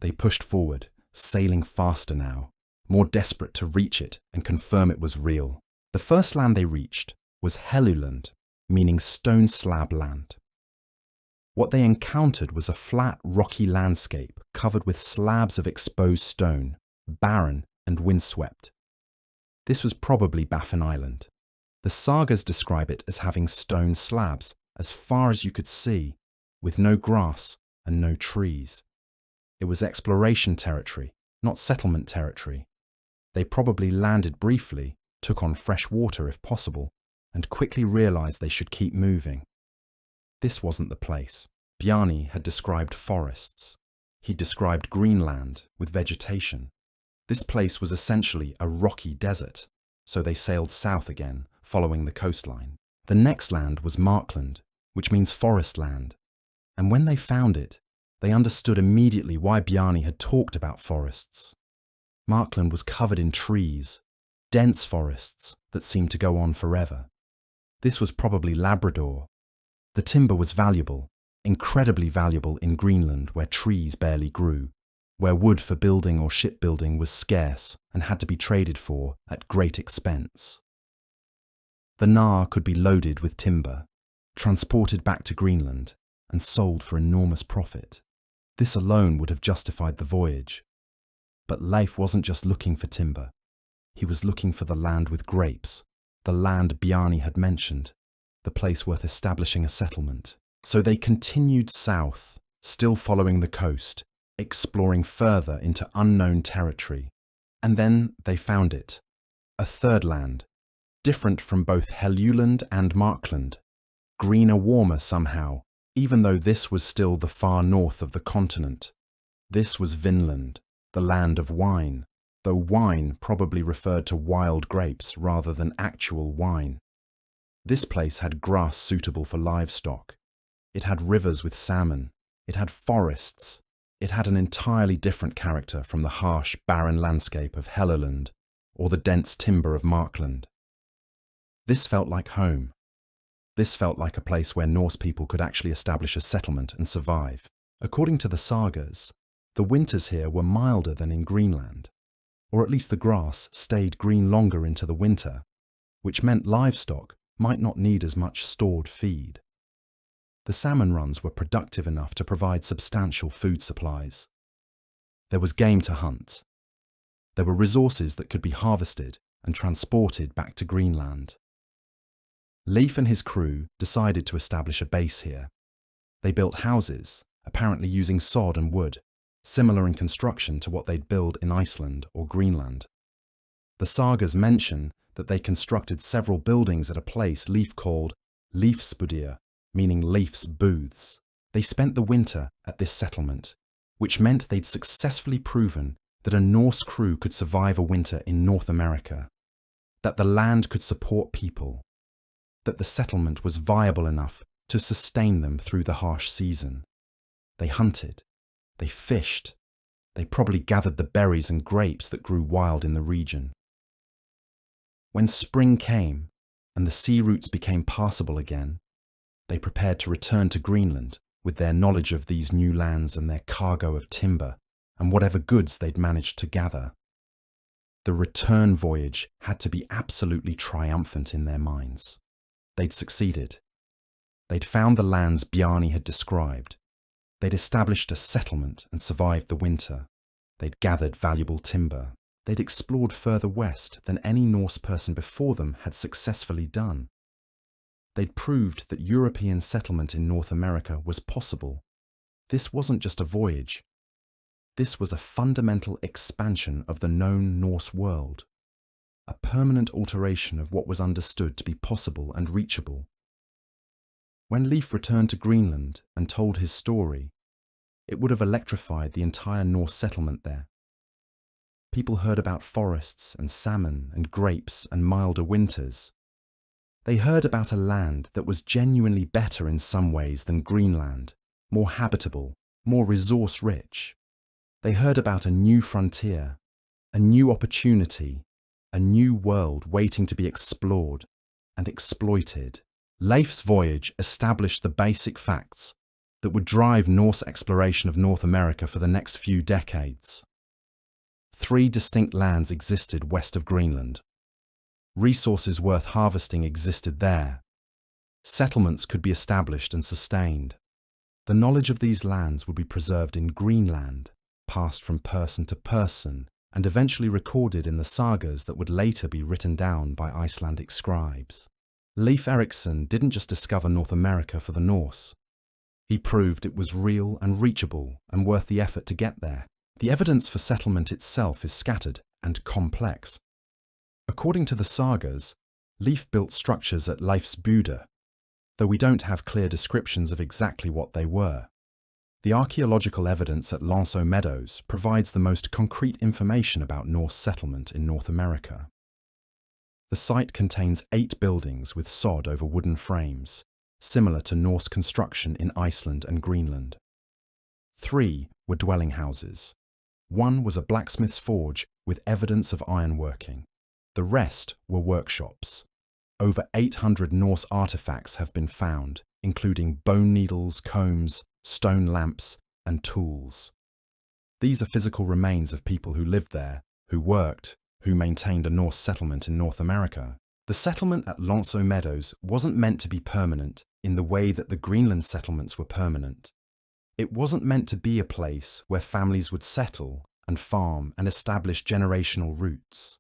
They pushed forward, sailing faster now, more desperate to reach it and confirm it was real. The first land they reached was Helluland, meaning stone slab land. What they encountered was a flat, rocky landscape covered with slabs of exposed stone, barren and windswept. This was probably Baffin Island. The sagas describe it as having stone slabs as far as you could see, with no grass and no trees. It was exploration territory, not settlement territory. They probably landed briefly, took on fresh water if possible, and quickly realized they should keep moving. This wasn't the place. Bjarni had described forests. He described Greenland with vegetation. This place was essentially a rocky desert, so they sailed south again, following the coastline. The next land was Markland, which means forest land, and when they found it, they understood immediately why Bjarni had talked about forests. Markland was covered in trees, dense forests that seemed to go on forever. This was probably Labrador. The timber was valuable, incredibly valuable in Greenland where trees barely grew, where wood for building or shipbuilding was scarce and had to be traded for at great expense. The Nar could be loaded with timber, transported back to Greenland, and sold for enormous profit. This alone would have justified the voyage. But Leif wasn't just looking for timber. He was looking for the land with grapes, the land Bjarni had mentioned, the place worth establishing a settlement. So they continued south, still following the coast, exploring further into unknown territory. And then they found it. A third land, different from both Helluland and Markland. Greener, warmer somehow, even though this was still the far north of the continent. This was Vinland, the land of wine, though wine probably referred to wild grapes rather than actual wine. This place had grass suitable for livestock. It had rivers with salmon. It had forests. It had an entirely different character from the harsh, barren landscape of Helluland or the dense timber of Markland. This felt like home. This felt like a place where Norse people could actually establish a settlement and survive. According to the sagas, the winters here were milder than in Greenland, or at least the grass stayed green longer into the winter, which meant livestock might not need as much stored feed. The salmon runs were productive enough to provide substantial food supplies. There was game to hunt. There were resources that could be harvested and transported back to Greenland. Leif and his crew decided to establish a base here. They built houses, apparently using sod and wood, similar in construction to what they'd build in Iceland or Greenland. The sagas mention that they constructed several buildings at a place Leif called Leifsbudir, meaning Leif's booths. They spent the winter at this settlement, which meant they'd successfully proven that a Norse crew could survive a winter in North America, that the land could support people, that the settlement was viable enough to sustain them through the harsh season. They hunted, they fished, they probably gathered the berries and grapes that grew wild in the region. When spring came and the sea routes became passable again, they prepared to return to Greenland with their knowledge of these new lands and their cargo of timber and whatever goods they'd managed to gather. The return voyage had to be absolutely triumphant in their minds. They'd succeeded. They'd found the lands Bjarni had described. They'd established a settlement and survived the winter. They'd gathered valuable timber. They'd explored further west than any Norse person before them had successfully done. They'd proved that European settlement in North America was possible. This wasn't just a voyage. This was a fundamental expansion of the known Norse world, a permanent alteration of what was understood to be possible and reachable. When Leif returned to Greenland and told his story, it would have electrified the entire Norse settlement there. People heard about forests and salmon and grapes and milder winters. They heard about a land that was genuinely better in some ways than Greenland, more habitable, more resource-rich. They heard about a new frontier, a new opportunity, a new world waiting to be explored and exploited. Leif's voyage established the basic facts that would drive Norse exploration of North America for the next few decades. 3 distinct lands existed west of Greenland. Resources worth harvesting existed there. Settlements could be established and sustained. The knowledge of these lands would be preserved in Greenland, passed from person to person, and eventually recorded in the sagas that would later be written down by Icelandic scribes. Leif Erikson didn't just discover North America for the Norse. He proved it was real and reachable and worth the effort to get there. The evidence for settlement itself is scattered and complex. According to the sagas, Leif built structures at Leifsbudir, though we don't have clear descriptions of exactly what they were. The archaeological evidence at Lanceau Meadows provides the most concrete information about Norse settlement in North America. The site contains 8 buildings with sod over wooden frames, similar to Norse construction in Iceland and Greenland. 3 were dwelling houses. 1 was a blacksmith's forge with evidence of ironworking. The rest were workshops. Over 800 Norse artifacts have been found, including bone needles, combs, stone lamps, and tools. These are physical remains of people who lived there, who worked, who maintained a Norse settlement in North America. The settlement at Lanceau Meadows wasn't meant to be permanent in the way that the Greenland settlements were permanent. It wasn't meant to be a place where families would settle and farm and establish generational roots.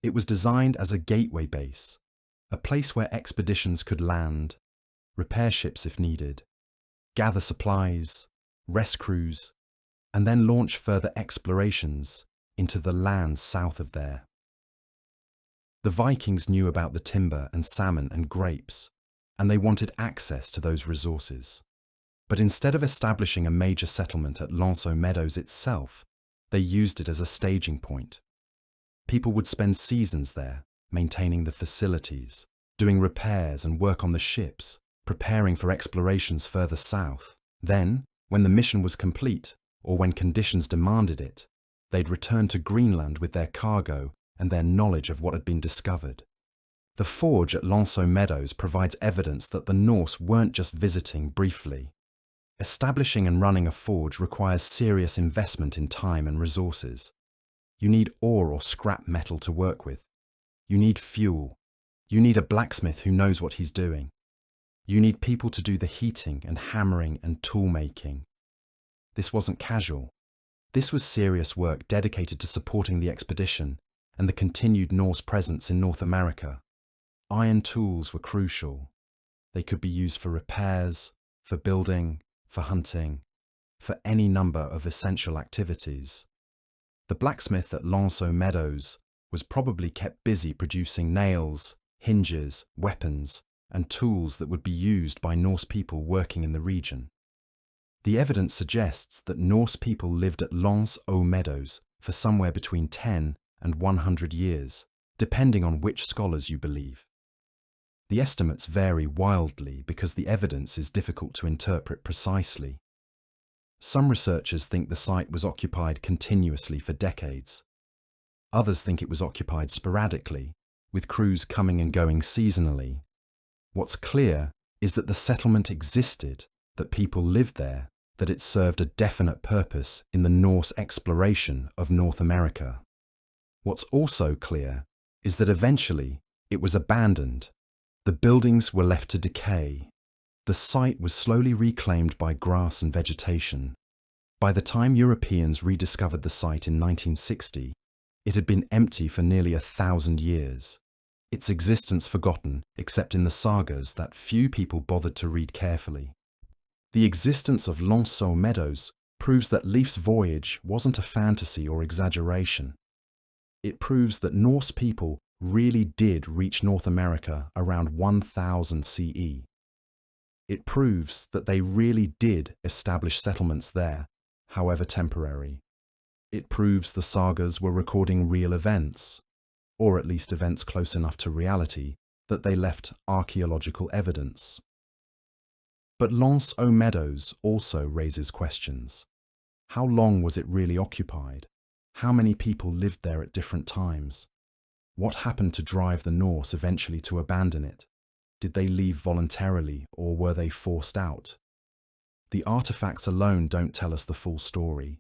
It was designed as a gateway base, a place where expeditions could land, repair ships if needed, gather supplies, rest crews, and then launch further explorations into the lands south of there. The Vikings knew about the timber and salmon and grapes, and they wanted access to those resources. But instead of establishing a major settlement at Lanceau Meadows itself, they used it as a staging point. People would spend seasons there, maintaining the facilities, doing repairs and work on the ships, preparing for explorations further south. Then, when the mission was complete, or when conditions demanded it, they'd return to Greenland with their cargo and their knowledge of what had been discovered. The forge at Lanceau Meadows provides evidence that the Norse weren't just visiting briefly. Establishing and running a forge requires serious investment in time and resources. You need ore or scrap metal to work with. You need fuel. You need a blacksmith who knows what he's doing. You need people to do the heating and hammering and tool making. This wasn't casual. This was serious work dedicated to supporting the expedition and the continued Norse presence in North America. iron tools were crucial. They could be used for repairs, for building, for hunting, for any number of essential activities. The blacksmith at Lanceau Meadows was probably kept busy producing nails, hinges, weapons, and tools that would be used by Norse people working in the region. The evidence suggests that Norse people lived at Lanceau Meadows for somewhere between 10 and 100 years, depending on which scholars you believe. The estimates vary wildly because the evidence is difficult to interpret precisely. Some researchers think the site was occupied continuously for decades. Others think it was occupied sporadically, with crews coming and going seasonally. What's clear is that the settlement existed, that people lived there, that it served a definite purpose in the Norse exploration of North America. What's also clear is that eventually it was abandoned. The buildings were left to decay. The site was slowly reclaimed by grass and vegetation. By the time Europeans rediscovered the site in 1960, it had been empty for nearly 1,000 years, its existence forgotten except in the sagas that few people bothered to read carefully. The existence of Lanceau Meadows proves that Leif's voyage wasn't a fantasy or exaggeration. It proves that Norse people really did reach North America around 1000 CE. It proves that they really did establish settlements there, however temporary. It proves the sagas were recording real events, or at least events close enough to reality that they left archaeological evidence. But Lanceau Meadows also raises questions. How long was it really occupied? How many people lived there at different times? What happened to drive the Norse eventually to abandon it? Did they leave voluntarily or were they forced out? The artifacts alone don't tell us the full story.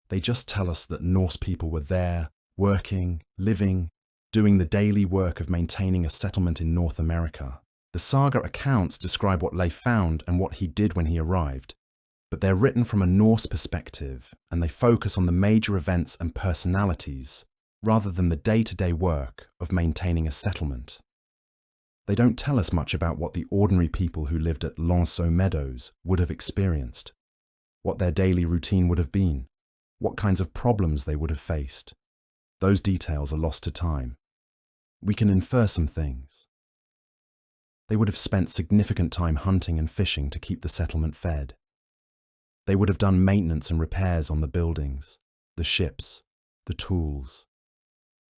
They just tell us that Norse people were there, working, living, doing the daily work of maintaining a settlement in North America. The saga accounts describe what Leif found and what he did when he arrived, but they're written from a Norse perspective and they focus on the major events and personalities rather than the day-to-day work of maintaining a settlement. They don't tell us much about what the ordinary people who lived at Lanceau Meadows would have experienced, what their daily routine would have been, what kinds of problems they would have faced. Those details are lost to time. We can infer some things. They would have spent significant time hunting and fishing to keep the settlement fed. They would have done maintenance and repairs on the buildings, the ships, the tools.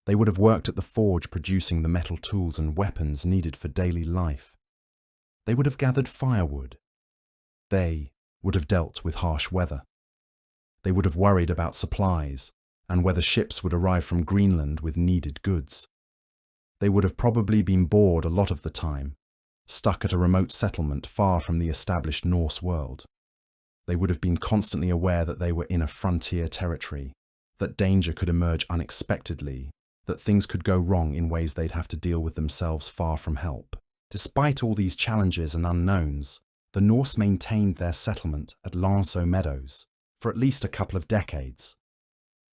They would have worked at the forge producing the metal tools and weapons needed for daily life. They would have gathered firewood. They would have dealt with harsh weather. They would have worried about supplies and whether ships would arrive from Greenland with needed goods. They would have probably been bored a lot of the time, stuck at a remote settlement far from the established Norse world. They would have been constantly aware that they were in a frontier territory, that danger could emerge unexpectedly, that things could go wrong in ways they'd have to deal with themselves far from help. Despite all these challenges and unknowns, the Norse maintained their settlement at Lanceau Meadows for at least a couple of decades.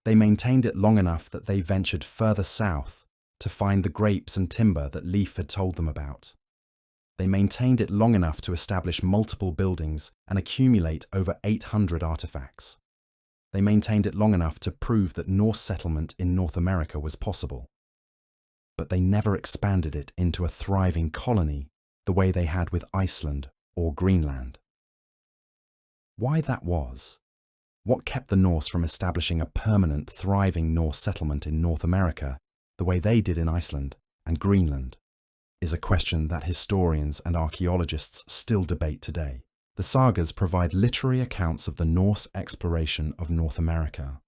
They maintained it long enough that they ventured further south to find the grapes and timber that Leif had told them about. They maintained it long enough to establish multiple buildings and accumulate over 800 artifacts. They maintained it long enough to prove that Norse settlement in North America was possible. But they never expanded it into a thriving colony the way they had with Iceland or Greenland. Why that was? What kept the Norse from establishing a permanent, thriving Norse settlement in North America the way they did in Iceland and Greenland? Is a question that historians and archaeologists still debate today. The sagas provide literary accounts of the Norse exploration of North America.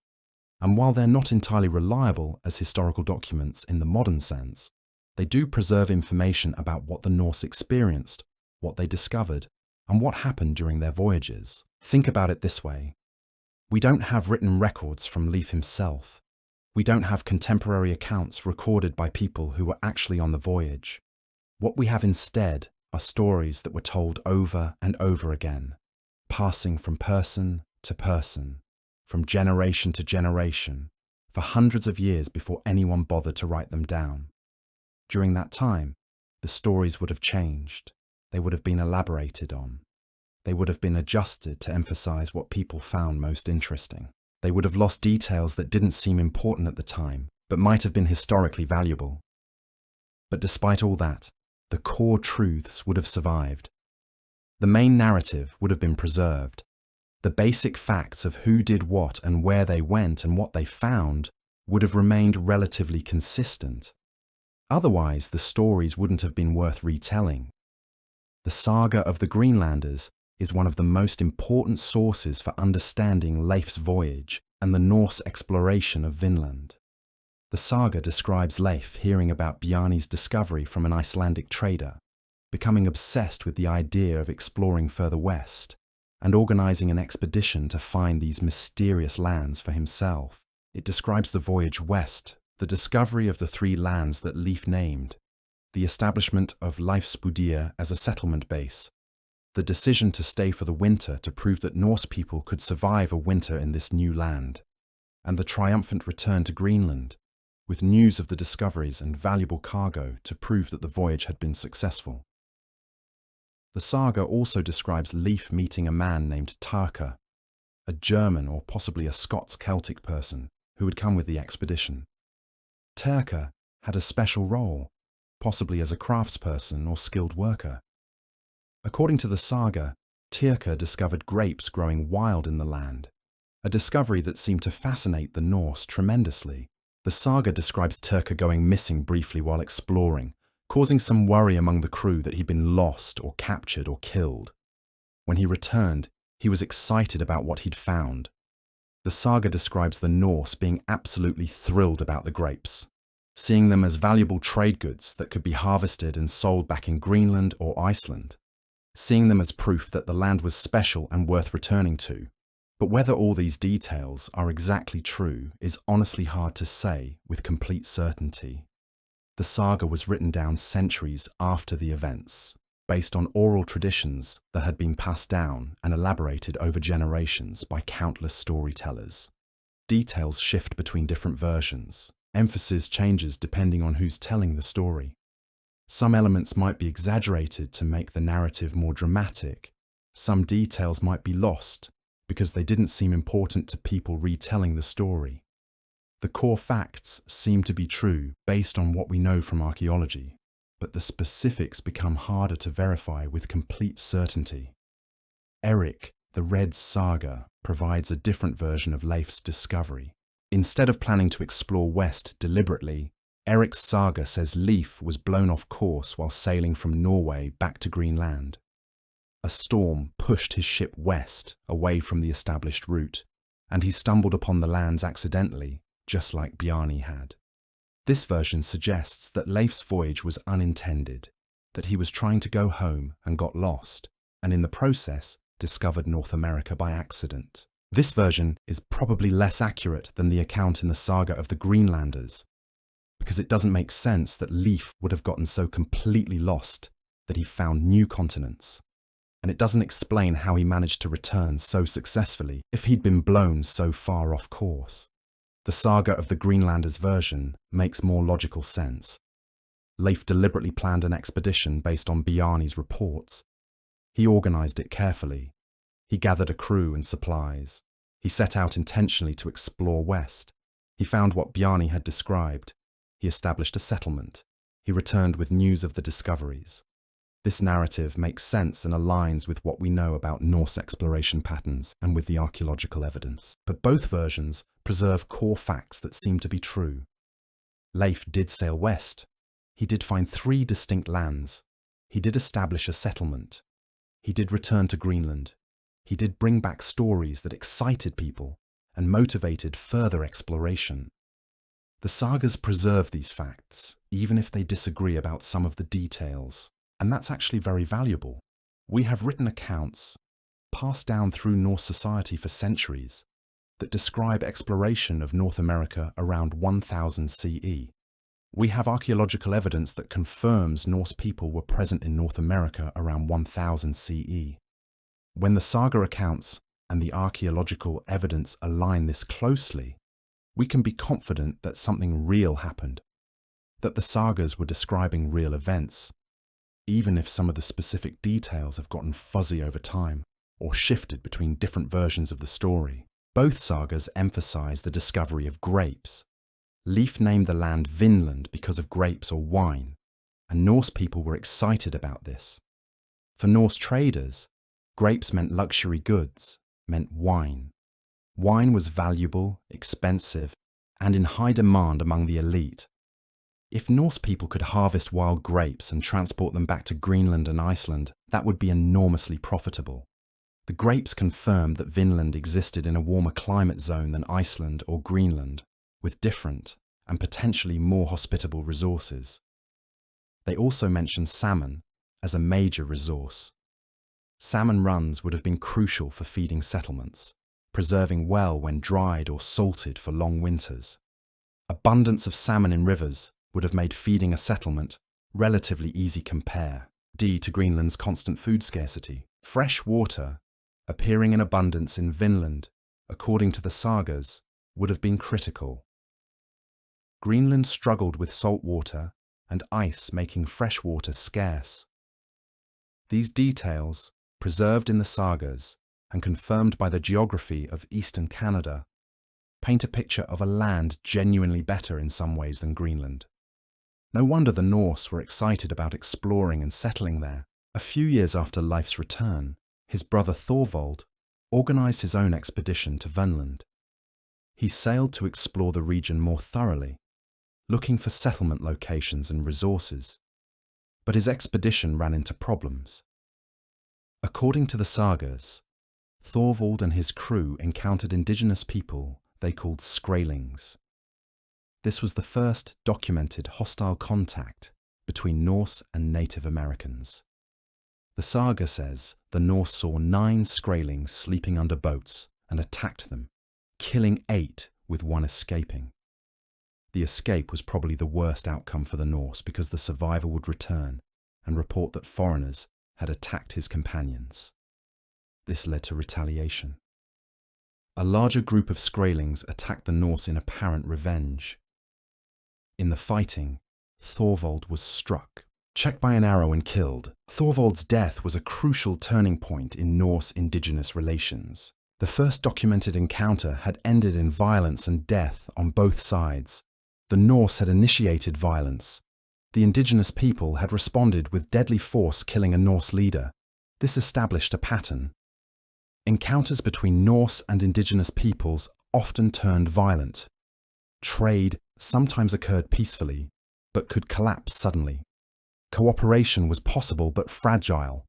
And while they're not entirely reliable as historical documents in the modern sense, they do preserve information about what the Norse experienced, what they discovered, and what happened during their voyages. Think about it this way. We don't have written records from Leif himself. We don't have contemporary accounts recorded by people who were actually on the voyage. What we have instead are stories that were told over and over again, passing from person to person, from generation to generation, for hundreds of years before anyone bothered to write them down. During that time, the stories would have changed. They would have been elaborated on. They would have been adjusted to emphasize what people found most interesting. They would have lost details that didn't seem important at the time, but might have been historically valuable. But despite all that, the core truths would have survived. The main narrative would have been preserved. The basic facts of who did what and where they went and what they found would have remained relatively consistent. Otherwise, the stories wouldn't have been worth retelling. The saga of the Greenlanders is one of the most important sources for understanding Leif's voyage and the Norse exploration of Vinland. The saga describes Leif hearing about Bjarni's discovery from an Icelandic trader, becoming obsessed with the idea of exploring further west, and organizing an expedition to find these mysterious lands for himself. It describes the voyage west, the discovery of the 3 lands that Leif named, the establishment of Leifsbudir as a settlement base, the decision to stay for the winter to prove that Norse people could survive a winter in this new land, and the triumphant return to Greenland, with news of the discoveries and valuable cargo to prove that the voyage had been successful. The saga also describes Leif meeting a man named Tarka, a German or possibly a Scots-Celtic person who had come with the expedition. Tarka had a special role, possibly as a craftsperson or skilled worker. According to the saga, Tarka discovered grapes growing wild in the land, a discovery that seemed to fascinate the Norse tremendously. The saga describes Tarka going missing briefly while exploring, causing some worry among the crew that he'd been lost or captured or killed. When he returned, he was excited about what he'd found. The saga describes the Norse being absolutely thrilled about the grapes, seeing them as valuable trade goods that could be harvested and sold back in Greenland or Iceland, seeing them as proof that the land was special and worth returning to. But whether all these details are exactly true is honestly hard to say with complete certainty. The saga was written down centuries after the events, based on oral traditions that had been passed down and elaborated over generations by countless storytellers. Details shift between different versions. Emphasis changes depending on who's telling the story. Some elements might be exaggerated to make the narrative more dramatic. Some details might be lost because they didn't seem important to people retelling the story. The core facts seem to be true based on what we know from archaeology, but the specifics become harder to verify with complete certainty. Eric, the Red Saga, provides a different version of Leif's discovery. Instead of planning to explore west deliberately, Eric's saga says Leif was blown off course while sailing from Norway back to Greenland. A storm pushed his ship west, away from the established route, and he stumbled upon the lands accidentally, just like Bjarni had. This version suggests that Leif's voyage was unintended, that he was trying to go home and got lost, and in the process discovered North America by accident. This version is probably less accurate than the account in the saga of the Greenlanders, because it doesn't make sense that Leif would have gotten so completely lost that he found new continents. And it doesn't explain how he managed to return so successfully if he'd been blown so far off course. The saga of the Greenlanders version makes more logical sense. Leif deliberately planned an expedition based on Bjarni's reports. He organized it carefully. He gathered a crew and supplies. He set out intentionally to explore west. He found what Bjarni had described. He established a settlement. He returned with news of the discoveries. This narrative makes sense and aligns with what we know about Norse exploration patterns and with the archaeological evidence. But both versions preserve core facts that seem to be true. Leif did sail west. He did find 3 distinct lands. He did establish a settlement. He did return to Greenland. He did bring back stories that excited people and motivated further exploration. The sagas preserve these facts, even if they disagree about some of the details. And that's actually very valuable. We have written accounts, passed down through Norse society for centuries, that describe exploration of North America around 1000 CE. We have archaeological evidence that confirms Norse people were present in North America around 1000 CE. When the saga accounts and the archaeological evidence align this closely, we can be confident that something real happened, that the sagas were describing real events, even if some of the specific details have gotten fuzzy over time or shifted between different versions of the story. Both sagas emphasize the discovery of grapes. Leif named the land Vinland because of grapes or wine, and Norse people were excited about this. For Norse traders, grapes meant luxury goods, meant wine. Wine was valuable, expensive, and in high demand among the elite. If Norse people could harvest wild grapes and transport them back to Greenland and Iceland, that would be enormously profitable. The grapes confirmed that Vinland existed in a warmer climate zone than Iceland or Greenland, with different and potentially more hospitable resources. They also mentioned salmon as a major resource. Salmon runs would have been crucial for feeding settlements, preserving well when dried or salted for long winters. Abundance of salmon in rivers would have made feeding a settlement relatively easy compare to Greenland's constant food scarcity. Fresh water, appearing in abundance in Vinland, according to the sagas, would have been critical. Greenland struggled with salt water and ice making fresh water scarce. These details, preserved in the sagas and confirmed by the geography of eastern Canada, paint a picture of a land genuinely better in some ways than Greenland. No wonder the Norse were excited about exploring and settling there. A few years after Leif's return, his brother Thorvald organised his own expedition to Vinland. He sailed to explore the region more thoroughly, looking for settlement locations and resources. But his expedition ran into problems. According to the sagas, Thorvald and his crew encountered indigenous people they called Skraelings. This was the first documented hostile contact between Norse and Native Americans. The saga says the Norse saw 9 Skraelings sleeping under boats and attacked them, killing 8 with one escaping. The escape was probably the worst outcome for the Norse because the survivor would return and report that foreigners had attacked his companions. This led to retaliation. A larger group of Skraelings attacked the Norse in apparent revenge. In the fighting, Thorvald was struck, checked by an arrow and killed. Thorvald's death was a crucial turning point in Norse indigenous relations. The first documented encounter had ended in violence and death on both sides. The Norse had initiated violence. The indigenous people had responded with deadly force, killing a Norse leader. This established a pattern. Encounters between Norse and indigenous peoples often turned violent. Trade sometimes occurred peacefully, but could collapse suddenly. Cooperation was possible but fragile.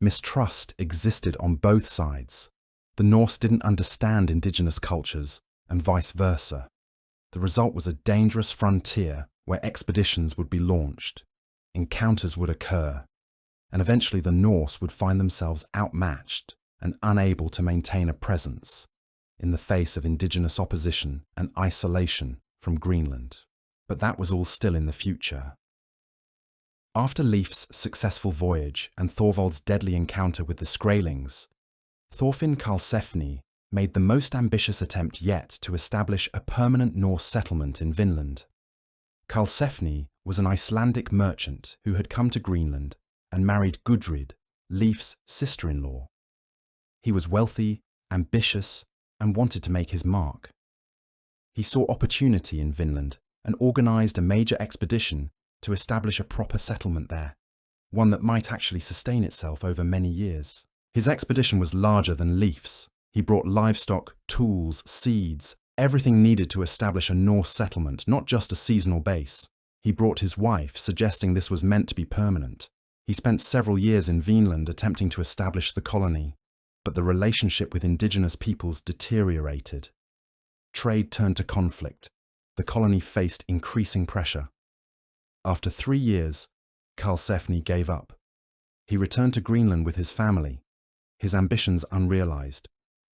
Mistrust existed on both sides. The Norse didn't understand indigenous cultures, and vice versa. The result was a dangerous frontier where expeditions would be launched, encounters would occur, and eventually the Norse would find themselves outmatched and unable to maintain a presence in the face of indigenous opposition and isolation from Greenland. But that was all still in the future. After Leif's successful voyage and Thorvald's deadly encounter with the Skraelings, Thorfinn Karlsefni made the most ambitious attempt yet to establish a permanent Norse settlement in Vinland. Karlsefni was an Icelandic merchant who had come to Greenland and married Gudrid, Leif's sister-in-law. He was wealthy, ambitious, and wanted to make his mark. He saw opportunity in Vinland and organised a major expedition to establish a proper settlement there, one that might actually sustain itself over many years. His expedition was larger than Leif's. He brought livestock, tools, seeds, everything needed to establish a Norse settlement, not just a seasonal base. He brought his wife, suggesting this was meant to be permanent. He spent several years in Vinland attempting to establish the colony, but the relationship with indigenous peoples deteriorated. Trade turned to conflict. The colony faced increasing pressure. After 3 years, Karlsefni gave up. He returned to Greenland with his family, his ambitions unrealized.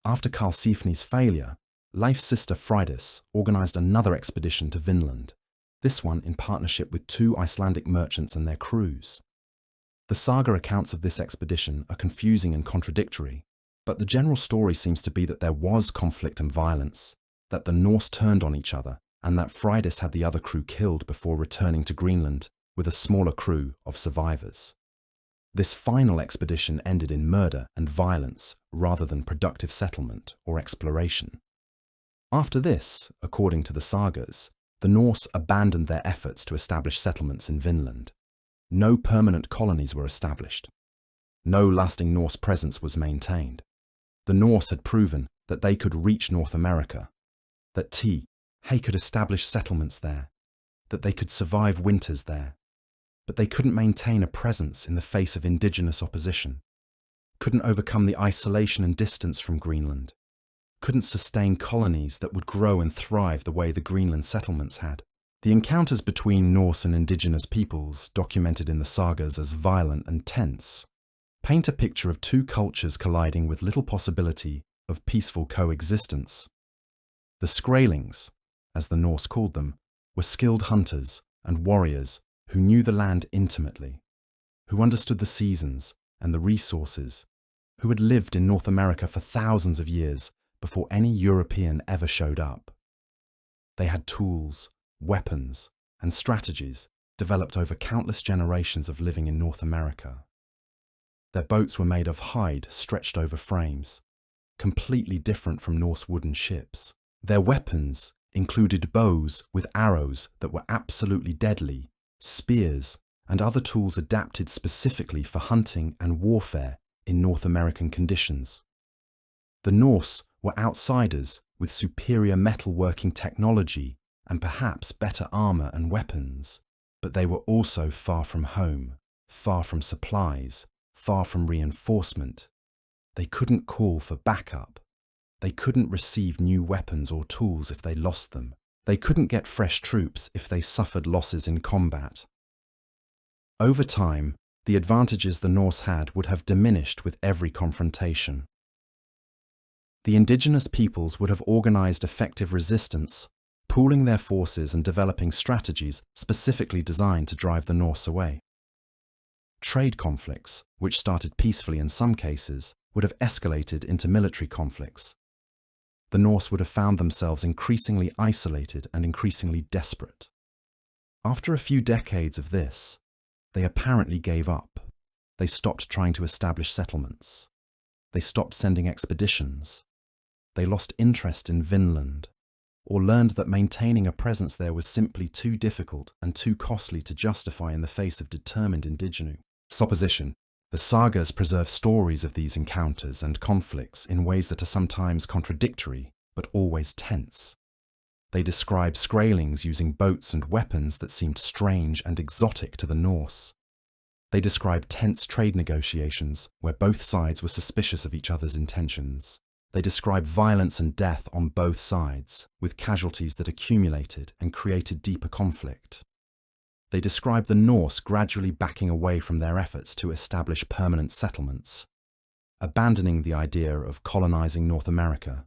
After Karlsefni's failure, Leif's sister Freydis organised another expedition to Vinland, this one in partnership with 2 Icelandic merchants and their crews. The saga accounts of this expedition are confusing and contradictory, but the general story seems to be that there was conflict and violence, that the Norse turned on each other, and that Freydis had the other crew killed before returning to Greenland with a smaller crew of survivors. This final expedition ended in murder and violence rather than productive settlement or exploration. After this, according to the sagas, the Norse abandoned their efforts to establish settlements in Vinland. No permanent colonies were established. No lasting Norse presence was maintained. The Norse had proven that they could reach North America, that they could establish settlements there, that they could survive winters there. But they couldn't maintain a presence in the face of indigenous opposition, couldn't overcome the isolation and distance from Greenland, couldn't sustain colonies that would grow and thrive the way the Greenland settlements had. The encounters between Norse and indigenous peoples, documented in the sagas as violent and tense, paint a picture of two cultures colliding with little possibility of peaceful coexistence. The Skraelings, as the Norse called them, were skilled hunters and warriors who knew the land intimately, who understood the seasons and the resources, who had lived in North America for thousands of years before any European ever showed up. They had tools, weapons, and strategies developed over countless generations of living in North America. Their boats were made of hide stretched over frames, completely different from Norse wooden ships. Their weapons included bows with arrows that were absolutely deadly, spears, and other tools adapted specifically for hunting and warfare in North American conditions. The Norse were outsiders with superior metalworking technology and perhaps better armor and weapons, but they were also far from home, far from supplies, far from reinforcement. They couldn't call for backup. They couldn't receive new weapons or tools if they lost them. They couldn't get fresh troops if they suffered losses in combat. Over time, the advantages the Norse had would have diminished with every confrontation. The indigenous peoples would have organized effective resistance, pooling their forces and developing strategies specifically designed to drive the Norse away. Trade conflicts, which started peacefully in some cases, would have escalated into military conflicts. The Norse would have found themselves increasingly isolated and increasingly desperate. After a few decades of this, they apparently gave up. They stopped trying to establish settlements. They stopped sending expeditions. They lost interest in Vinland, or learned that maintaining a presence there was simply too difficult and too costly to justify in the face of determined indigenous opposition. The sagas preserve stories of these encounters and conflicts in ways that are sometimes contradictory, but always tense. They describe Skraelings using boats and weapons that seemed strange and exotic to the Norse. They describe tense trade negotiations where both sides were suspicious of each other's intentions. They describe violence and death on both sides, with casualties that accumulated and created deeper conflict. They describe the Norse gradually backing away from their efforts to establish permanent settlements, abandoning the idea of colonizing North America,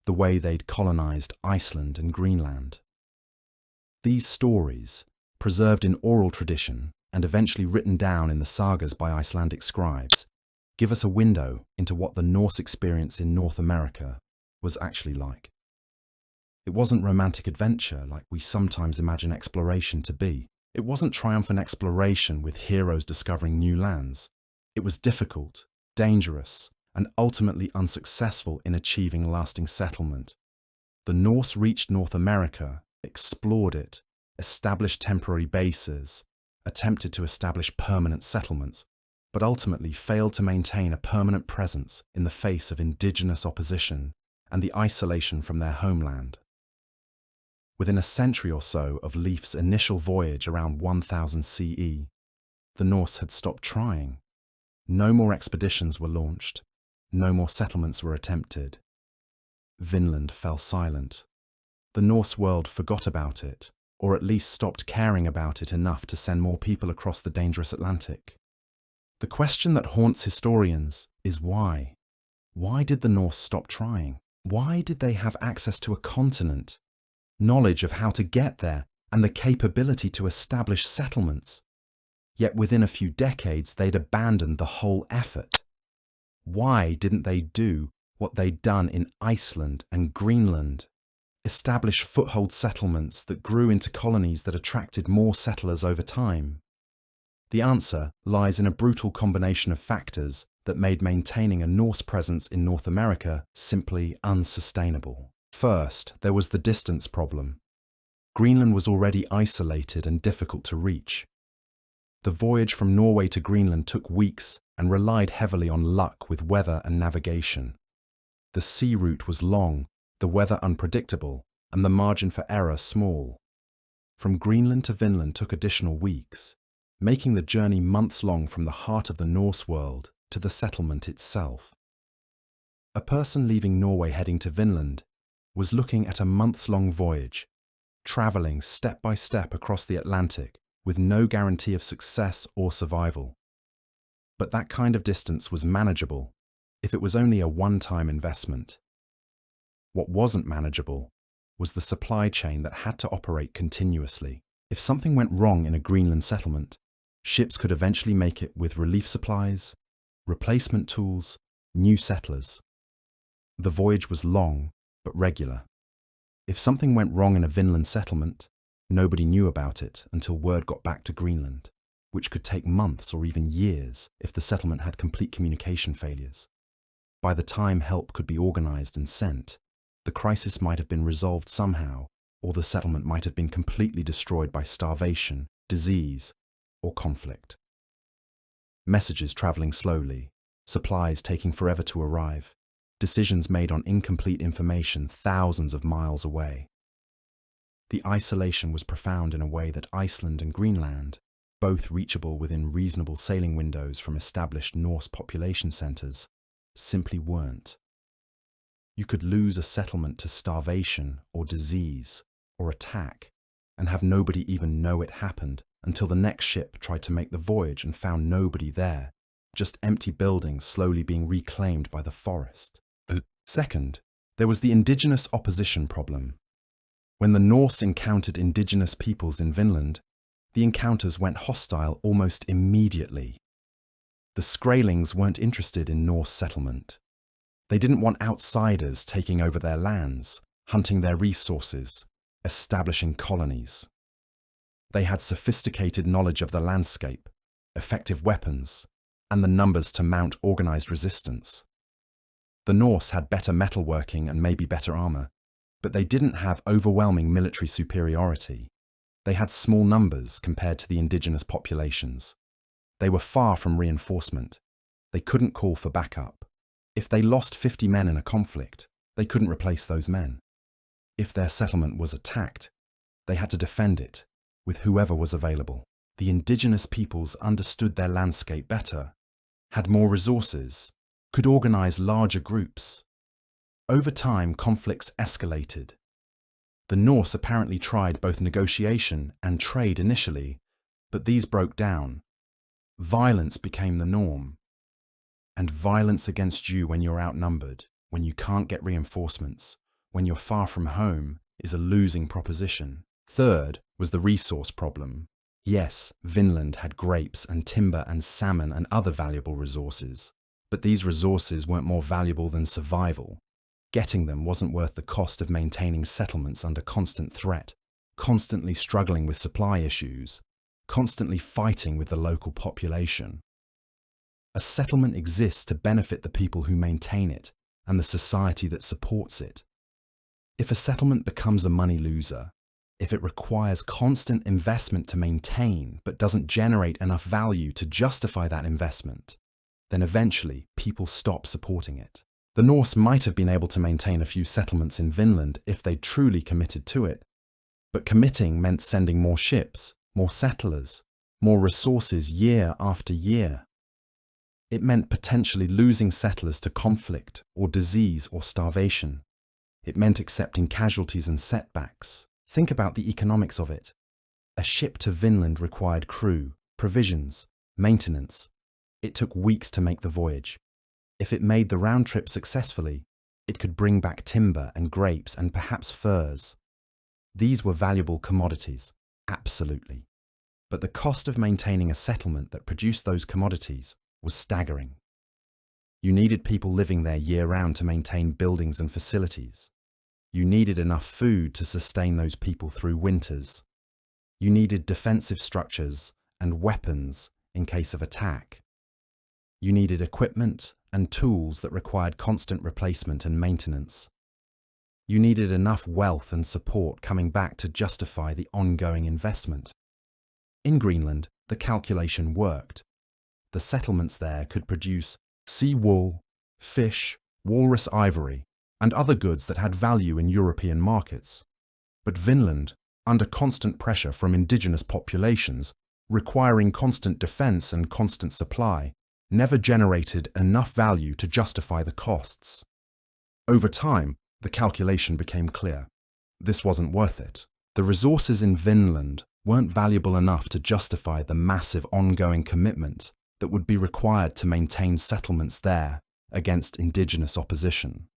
the way they'd colonized Iceland and Greenland. These stories, preserved in oral tradition and eventually written down in the sagas by Icelandic scribes, give us a window into what the Norse experience in North America was actually like. It wasn't romantic adventure like we sometimes imagine exploration to be. It wasn't triumphant exploration with heroes discovering new lands. It was difficult, dangerous, and ultimately unsuccessful in achieving lasting settlement. The Norse reached North America, explored it, established temporary bases, attempted to establish permanent settlements, but ultimately failed to maintain a permanent presence in the face of indigenous opposition and the isolation from their homeland. Within a century or so of Leif's initial voyage around 1000 CE, the Norse had stopped trying. No more expeditions were launched. No more settlements were attempted. Vinland fell silent. The Norse world forgot about it, or at least stopped caring about it enough to send more people across the dangerous Atlantic. The question that haunts historians is why? Why did the Norse stop trying? Why did they have access to a continent, knowledge of how to get there, and the capability to establish settlements? Yet within a few decades, they'd abandoned the whole effort. Why didn't they do what they'd done in Iceland and Greenland? Establish foothold settlements that grew into colonies that attracted more settlers over time? The answer lies in a brutal combination of factors that made maintaining a Norse presence in North America simply unsustainable. First, there was the distance problem. Greenland was already isolated and difficult to reach. The voyage from Norway to Greenland took weeks and relied heavily on luck with weather and navigation. The sea route was long, the weather unpredictable, and the margin for error small. From Greenland to Vinland took additional weeks, making the journey months long from the heart of the Norse world to the settlement itself. A person leaving Norway heading to Vinland was looking at a months-long voyage, travelling step by step across the Atlantic with no guarantee of success or survival. But that kind of distance was manageable if it was only a one-time investment. What wasn't manageable was the supply chain that had to operate continuously. If something went wrong in a Greenland settlement, ships could eventually make it with relief supplies, replacement tools, new settlers. The voyage was long, but regular. If something went wrong in a Vinland settlement, nobody knew about it until word got back to Greenland, which could take months or even years if the settlement had complete communication failures. By the time help could be organized and sent, the crisis might have been resolved somehow, or the settlement might have been completely destroyed by starvation, disease, or conflict. Messages traveling slowly, supplies taking forever to arrive, decisions made on incomplete information thousands of miles away. The isolation was profound in a way that Iceland and Greenland, both reachable within reasonable sailing windows from established Norse population centres, simply weren't. You could lose a settlement to starvation or disease or attack and have nobody even know it happened until the next ship tried to make the voyage and found nobody there, just empty buildings slowly being reclaimed by the forest. Second, there was the indigenous opposition problem. When the Norse encountered indigenous peoples in Vinland, the encounters went hostile almost immediately. The Skrælings weren't interested in Norse settlement. They didn't want outsiders taking over their lands, hunting their resources, establishing colonies. They had sophisticated knowledge of the landscape, effective weapons, and the numbers to mount organized resistance. The Norse had better metalworking and maybe better armor, but they didn't have overwhelming military superiority. They had small numbers compared to the indigenous populations. They were far from reinforcement. They couldn't call for backup. If they lost 50 men in a conflict, they couldn't replace those men. If their settlement was attacked, they had to defend it with whoever was available. The indigenous peoples understood their landscape better, had more resources, could organize larger groups. Over time, conflicts escalated. The Norse apparently tried both negotiation and trade initially, but these broke down. Violence became the norm. And violence against you when you're outnumbered, when you can't get reinforcements, when you're far from home, is a losing proposition. Third was the resource problem. Yes, Vinland had grapes and timber and salmon and other valuable resources, but these resources weren't more valuable than survival. Getting them wasn't worth the cost of maintaining settlements under constant threat, constantly struggling with supply issues, constantly fighting with the local population. A settlement exists to benefit the people who maintain it and the society that supports it. If a settlement becomes a money loser, if it requires constant investment to maintain but doesn't generate enough value to justify that investment, then eventually people stop supporting it. The Norse might have been able to maintain a few settlements in Vinland if they truly committed to it, but committing meant sending more ships, more settlers, more resources year after year. It meant potentially losing settlers to conflict or disease or starvation. It meant accepting casualties and setbacks. Think about the economics of it. A ship to Vinland required crew, provisions, maintenance. It took weeks to make the voyage. If it made the round trip successfully, it could bring back timber and grapes and perhaps furs. These were valuable commodities, absolutely. But the cost of maintaining a settlement that produced those commodities was staggering. You needed people living there year-round to maintain buildings and facilities. You needed enough food to sustain those people through winters. You needed defensive structures and weapons in case of attack. You needed equipment and tools that required constant replacement and maintenance. You needed enough wealth and support coming back to justify the ongoing investment. In Greenland, the calculation worked. The settlements there could produce sea wool, fish, walrus ivory, and other goods that had value in European markets. But Vinland, under constant pressure from indigenous populations, requiring constant defense and constant supply, never generated enough value to justify the costs. Over time, the calculation became clear. This wasn't worth it. The resources in Vinland weren't valuable enough to justify the massive ongoing commitment that would be required to maintain settlements there against indigenous opposition.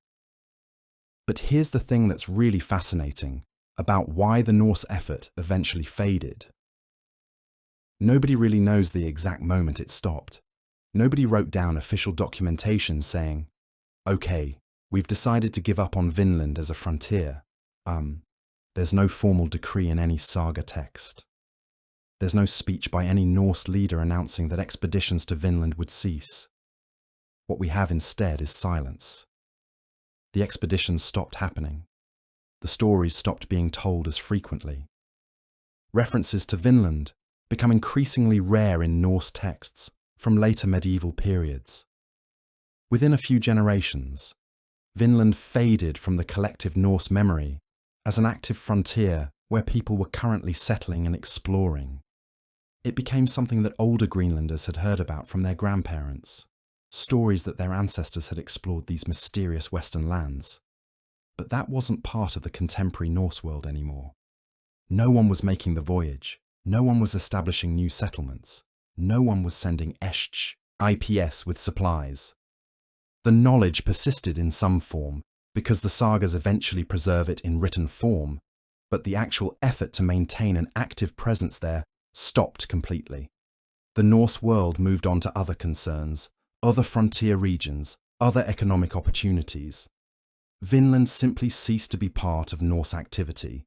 But here's the thing that's really fascinating about why the Norse effort eventually faded. Nobody really knows the exact moment it stopped. Nobody wrote down official documentation saying, "Okay, we've decided to give up on Vinland as a frontier." There's no formal decree in any saga text. There's no speech by any Norse leader announcing that expeditions to Vinland would cease. What we have instead is silence. The expeditions stopped happening. The stories stopped being told as frequently. References to Vinland become increasingly rare in Norse texts from later medieval periods. Within a few generations, Vinland faded from the collective Norse memory as an active frontier where people were currently settling and exploring. It became something that older Greenlanders had heard about from their grandparents, stories that their ancestors had explored these mysterious western lands. But that wasn't part of the contemporary Norse world anymore. No one was making the voyage. No one was establishing new settlements. No one was sending IPS with supplies. The knowledge persisted in some form because the sagas eventually preserve it in written form, but the actual effort to maintain an active presence there stopped completely. The Norse world moved on to other concerns, other frontier regions, other economic opportunities. Vinland simply ceased to be part of Norse activity.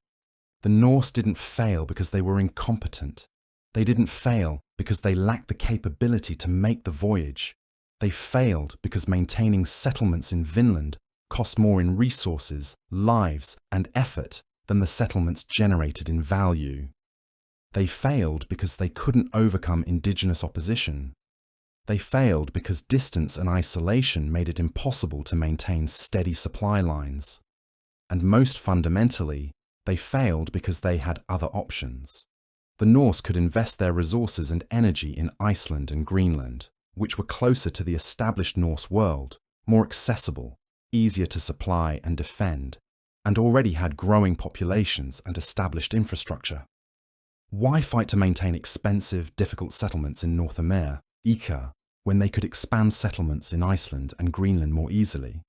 The Norse didn't fail because they were incompetent. They didn't fail because they lacked the capability to make the voyage. They failed because maintaining settlements in Vinland cost more in resources, lives, and effort than the settlements generated in value. They failed because they couldn't overcome indigenous opposition. They failed because distance and isolation made it impossible to maintain steady supply lines. And most fundamentally, they failed because they had other options. The Norse could invest their resources and energy in Iceland and Greenland, which were closer to the established Norse world, more accessible, easier to supply and defend, and already had growing populations and established infrastructure. Why fight to maintain expensive, difficult settlements in North America when they could expand settlements in Iceland and Greenland more easily?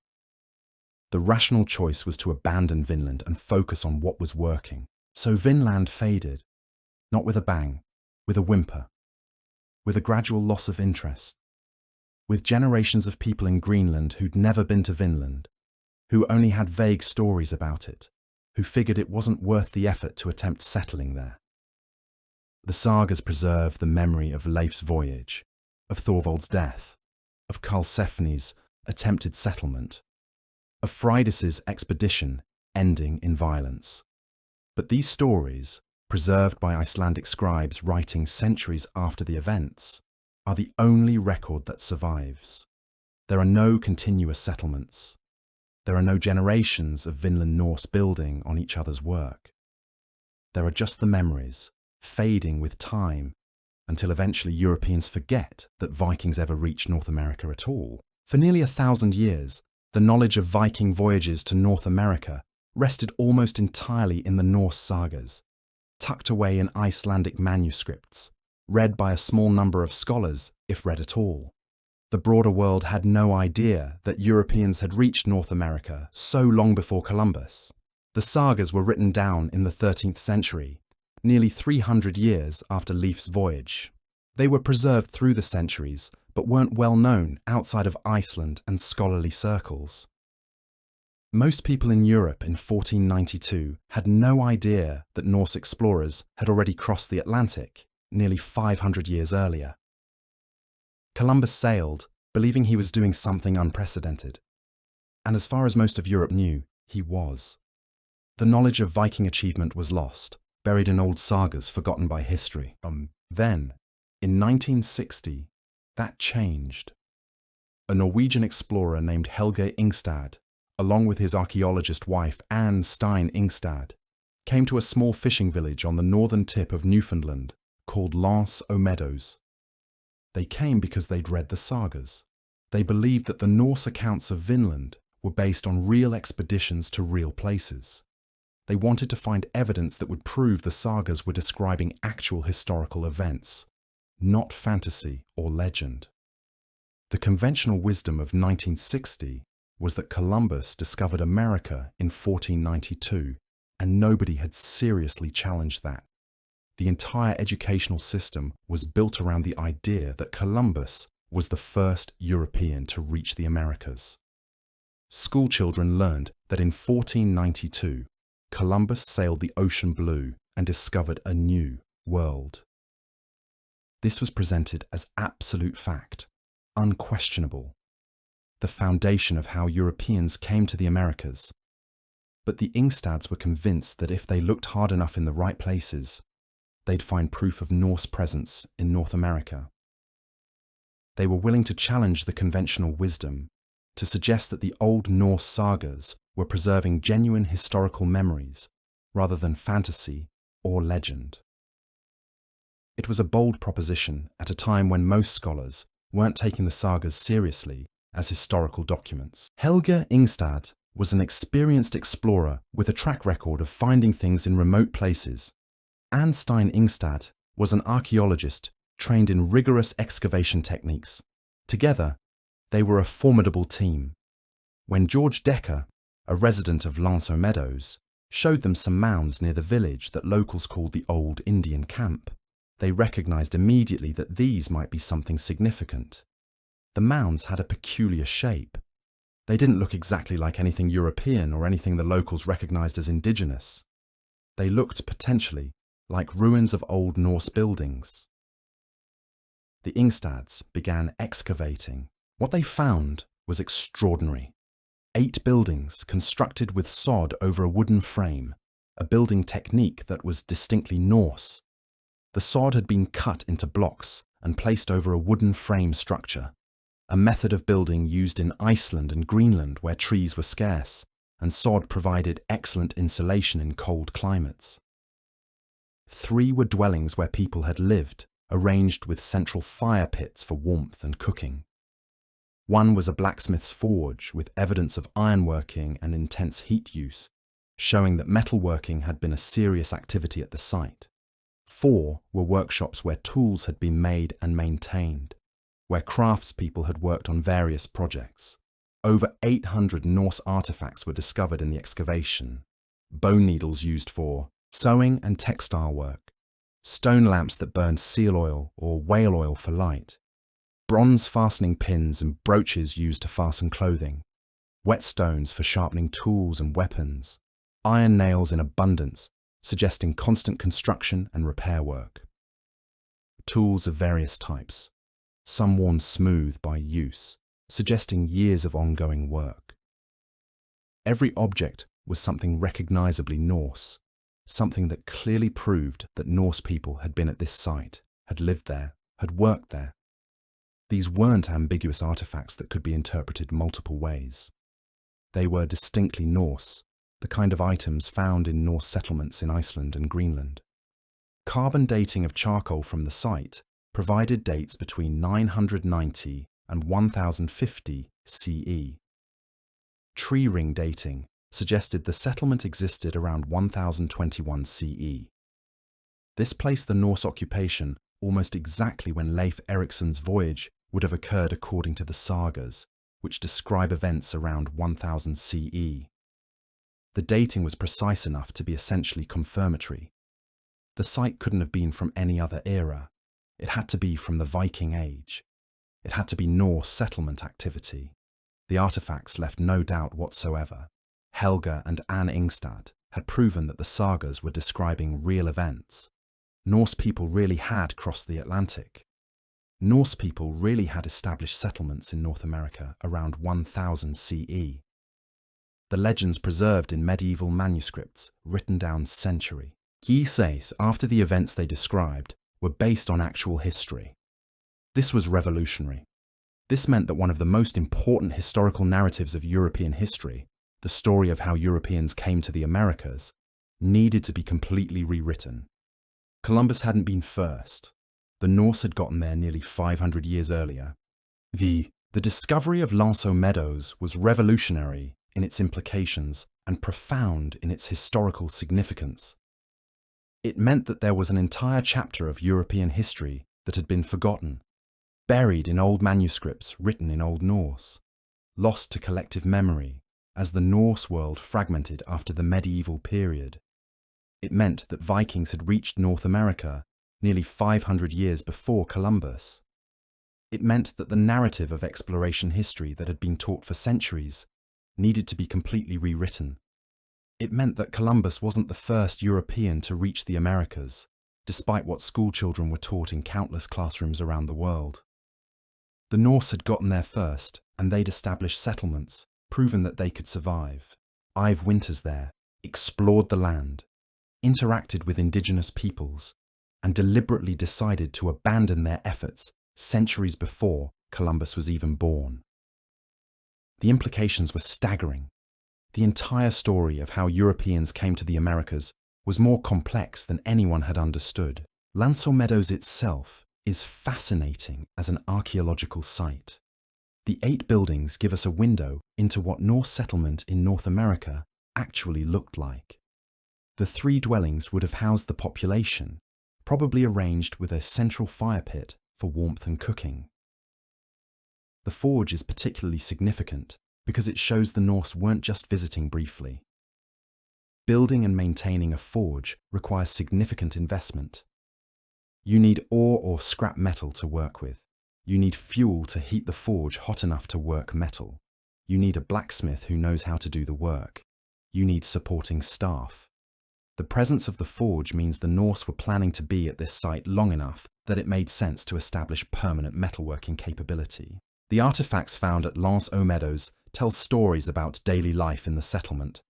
The rational choice was to abandon Vinland and focus on what was working. So Vinland faded, not with a bang, with a whimper, with a gradual loss of interest, with generations of people in Greenland who'd never been to Vinland, who only had vague stories about it, who figured it wasn't worth the effort to attempt settling there. The sagas preserve the memory of Leif's voyage, of Thorvald's death, of Karlsefni's attempted settlement, of Freydis's expedition ending in violence. But these stories, preserved by Icelandic scribes writing centuries after the events, are the only record that survives. There are no continuous settlements. There are no generations of Vinland Norse building on each other's work. There are just the memories, fading with time, until eventually Europeans forget that Vikings ever reached North America at all. For nearly 1,000 years, the knowledge of Viking voyages to North America rested almost entirely in the Norse sagas, tucked away in Icelandic manuscripts, read by a small number of scholars, if read at all. The broader world had no idea that Europeans had reached North America so long before Columbus. The sagas were written down in the 13th century, nearly 300 years after Leif's voyage. They were preserved through the centuries, but weren't well known outside of Iceland and scholarly circles. Most people in Europe in 1492 had no idea that Norse explorers had already crossed the Atlantic nearly 500 years earlier. Columbus sailed, believing he was doing something unprecedented. And as far as most of Europe knew, he was. The knowledge of Viking achievement was lost, buried in old sagas forgotten by history. Then, in 1960, that changed. A Norwegian explorer named Helge Ingstad, along with his archaeologist wife Anne Stein Ingstad, came to a small fishing village on the northern tip of Newfoundland called Lance aux Meadows. They came because they'd read the sagas. They believed that the Norse accounts of Vinland were based on real expeditions to real places. They wanted to find evidence that would prove the sagas were describing actual historical events, not fantasy or legend. The conventional wisdom of 1960 was that Columbus discovered America in 1492, and nobody had seriously challenged that. The entire educational system was built around the idea that Columbus was the first European to reach the Americas. School children learned that in 1492, Columbus sailed the ocean blue and discovered a new world. This was presented as absolute fact, unquestionable, the foundation of how Europeans came to the Americas. But the Ingstads were convinced that if they looked hard enough in the right places, they'd find proof of Norse presence in North America. They were willing to challenge the conventional wisdom, to suggest that the old Norse sagas were preserving genuine historical memories rather than fantasy or legend. It was a bold proposition at a time when most scholars weren't taking the sagas seriously as historical documents. Helge Ingstad was an experienced explorer with a track record of finding things in remote places. Anne Stein Ingstad was an archaeologist trained in rigorous excavation techniques. Together, they were a formidable team. When George Decker, a resident of Lance aux Meadows, showed them some mounds near the village that locals called the Old Indian Camp, they recognized immediately that these might be something significant. The mounds had a peculiar shape. They didn't look exactly like anything European or anything the locals recognized as indigenous. They looked potentially like ruins of old Norse buildings. The Ingstads began excavating. What they found was extraordinary. 8 buildings constructed with sod over a wooden frame, a building technique that was distinctly Norse. The sod had been cut into blocks and placed over a wooden frame structure, a method of building used in Iceland and Greenland where trees were scarce, and sod provided excellent insulation in cold climates. 3 were dwellings where people had lived, arranged with central fire pits for warmth and cooking. 1 was a blacksmith's forge with evidence of ironworking and intense heat use, showing that metalworking had been a serious activity at the site. 4 were workshops where tools had been made and maintained, where craftspeople had worked on various projects. Over 800 Norse artifacts were discovered in the excavation. Bone needles used for sewing and textile work, stone lamps that burned seal oil or whale oil for light, bronze fastening pins and brooches used to fasten clothing, whetstones for sharpening tools and weapons, iron nails in abundance, suggesting constant construction and repair work. Tools of various types, some worn smooth by use, suggesting years of ongoing work. Every object was something recognizably Norse, something that clearly proved that Norse people had been at this site, had lived there, had worked there. These weren't ambiguous artifacts that could be interpreted multiple ways. They were distinctly Norse, the kind of items found in Norse settlements in Iceland and Greenland. Carbon dating of charcoal from the site provided dates between 990 and 1050 CE. Tree ring dating suggested the settlement existed around 1021 CE. This placed the Norse occupation almost exactly when Leif Eriksson's voyage would have occurred according to the sagas, which describe events around 1000 CE. The dating was precise enough to be essentially confirmatory. The site couldn't have been from any other era. It had to be from the Viking Age. It had to be Norse settlement activity. The artifacts left no doubt whatsoever. Helga and Anne Ingstad had proven that the sagas were describing real events. Norse people really had crossed the Atlantic. Norse people really had established settlements in North America around 1000 CE. The legends preserved in medieval manuscripts, written down century. Says after the events they described were based on actual history. This was revolutionary. This meant that one of the most important historical narratives of European history, the story of how Europeans came to the Americas, needed to be completely rewritten. Columbus hadn't been first. The Norse had gotten there nearly 500 years earlier. The discovery of Lanceau Meadows was revolutionary in its implications and profound in its historical significance. It meant that there was an entire chapter of European history that had been forgotten, buried in old manuscripts written in Old Norse, lost to collective memory as the Norse world fragmented after the medieval period. It meant that Vikings had reached North America nearly 500 years before Columbus. It meant that the narrative of exploration history that had been taught for centuries needed to be completely rewritten. It meant that Columbus wasn't the first European to reach the Americas, despite what schoolchildren were taught in countless classrooms around the world. The Norse had gotten there first, and they'd established settlements, proven that they could survive. I've winters there, explored the land, interacted with indigenous peoples, and deliberately decided to abandon their efforts centuries before Columbus was even born. The implications were staggering. The entire story of how Europeans came to the Americas was more complex than anyone had understood. Lanceau Meadows itself is fascinating as an archaeological site. The 8 buildings give us a window into what Norse settlement in North America actually looked like. The 3 dwellings would have housed the population, probably arranged with a central fire pit for warmth and cooking. The forge is particularly significant because it shows the Norse weren't just visiting briefly. Building and maintaining a forge requires significant investment. You need ore or scrap metal to work with. You need fuel to heat the forge hot enough to work metal. You need a blacksmith who knows how to do the work. You need supporting staff. The presence of the forge means the Norse were planning to be at this site long enough that it made sense to establish permanent metalworking capability. The artifacts found at Lanceau Meadows tell stories about daily life in the settlement.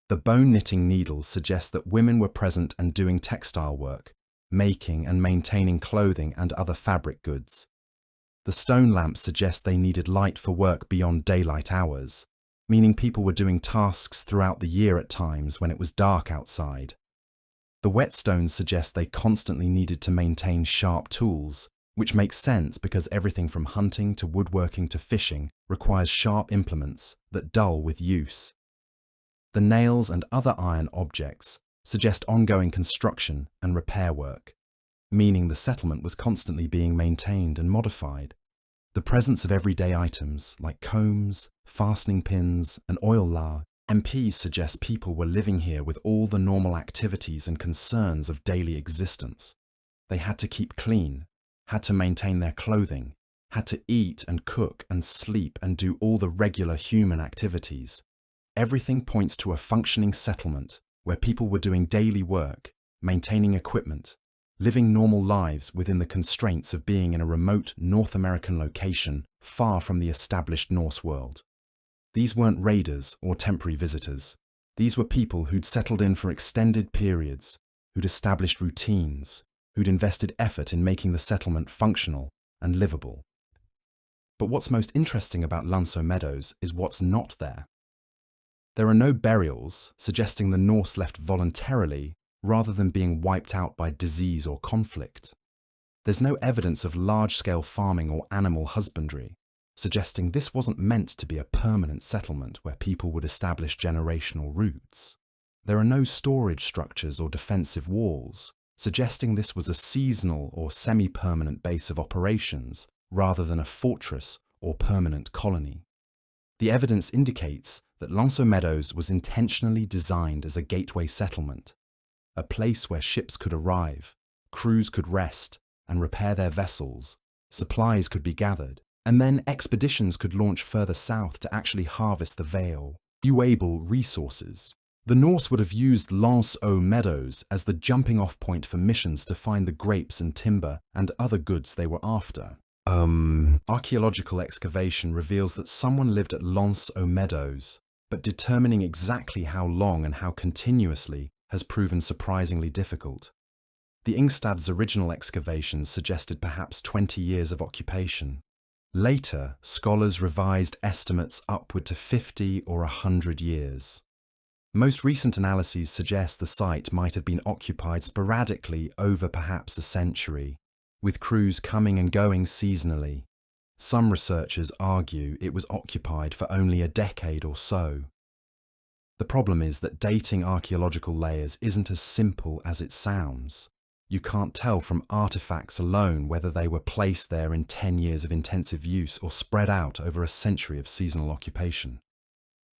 The bone knitting needles suggest that women were present and doing textile work, making and maintaining clothing and other fabric goods. The stone lamps suggest they needed light for work beyond daylight hours, meaning people were doing tasks throughout the year at times when it was dark outside. The whetstones suggest they constantly needed to maintain sharp tools, which makes sense because everything from hunting to woodworking to fishing requires sharp implements that dull with use. The nails and other iron objects suggest ongoing construction and repair work, meaning the settlement was constantly being maintained and modified. The presence of everyday items like combs, fastening pins, and oil lard MPs suggest people were living here with all the normal activities and concerns of daily existence. They had to keep clean, had to maintain their clothing, had to eat and cook and sleep and do all the regular human activities. Everything points to a functioning settlement where people were doing daily work, maintaining equipment, living normal lives within the constraints of being in a remote North American location far from the established Norse world. These weren't raiders or temporary visitors. These were people who'd settled in for extended periods, who'd established routines, who'd invested effort in making the settlement functional and livable. But what's most interesting about Lanceau Meadows is what's not there. There are no burials, suggesting the Norse left voluntarily rather than being wiped out by disease or conflict. There's no evidence of large-scale farming or animal husbandry, suggesting this wasn't meant to be a permanent settlement where people would establish generational roots. There are no storage structures or defensive walls, suggesting this was a seasonal or semi-permanent base of operations rather than a fortress or permanent colony. The evidence indicates that Lanceau Meadows was intentionally designed as a gateway settlement, a place where ships could arrive, crews could rest and repair their vessels, supplies could be gathered, and then expeditions could launch further south to actually harvest the valuable resources. The Norse would have used Lance aux meadows as the jumping-off point for missions to find the grapes and timber and other goods they were after. Archaeological excavation reveals that someone lived at Lance aux meadows, but determining exactly how long and how continuously has proven surprisingly difficult. The Ingstad's original excavations suggested perhaps 20 years of occupation. Later, scholars revised estimates upward to 50 or 100 years. Most recent analyses suggest the site might have been occupied sporadically over perhaps a century, with crews coming and going seasonally. Some researchers argue it was occupied for only a decade or so. The problem is that dating archaeological layers isn't as simple as it sounds. You can't tell from artifacts alone whether they were placed there in 10 years of intensive use or spread out over a century of seasonal occupation.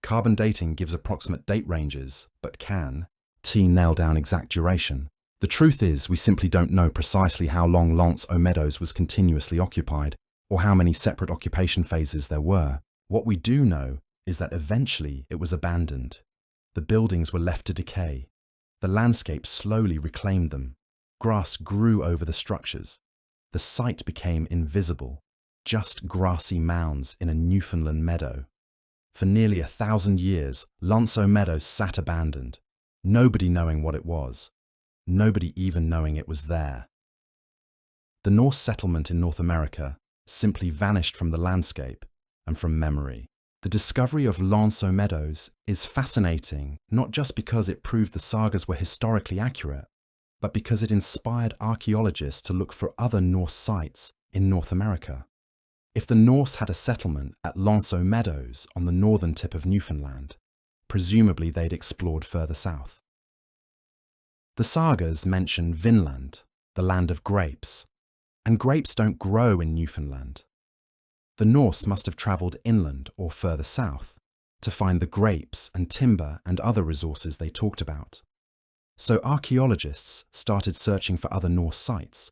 Carbon dating gives approximate date ranges, but can nail down exact duration. The truth is, we simply don't know precisely how long Lance aux meadows was continuously occupied, or how many separate occupation phases there were. What we do know is that eventually it was abandoned. The buildings were left to decay. The landscape slowly reclaimed them. Grass grew over the structures. The site became invisible, just grassy mounds in a Newfoundland meadow. For nearly 1,000 years, Lance aux meadows sat abandoned, nobody knowing what it was, nobody even knowing it was there. The Norse settlement in North America simply vanished from the landscape and from memory. The discovery of Lance aux meadows is fascinating, not just because it proved the sagas were historically accurate, but because it inspired archaeologists to look for other Norse sites in North America. If the Norse had a settlement at Lance aux meadows on the northern tip of Newfoundland, presumably they'd explored further south. The sagas mention Vinland, the land of grapes, and grapes don't grow in Newfoundland. The Norse must have travelled inland or further south to find the grapes and timber and other resources they talked about. So archaeologists started searching for other Norse sites,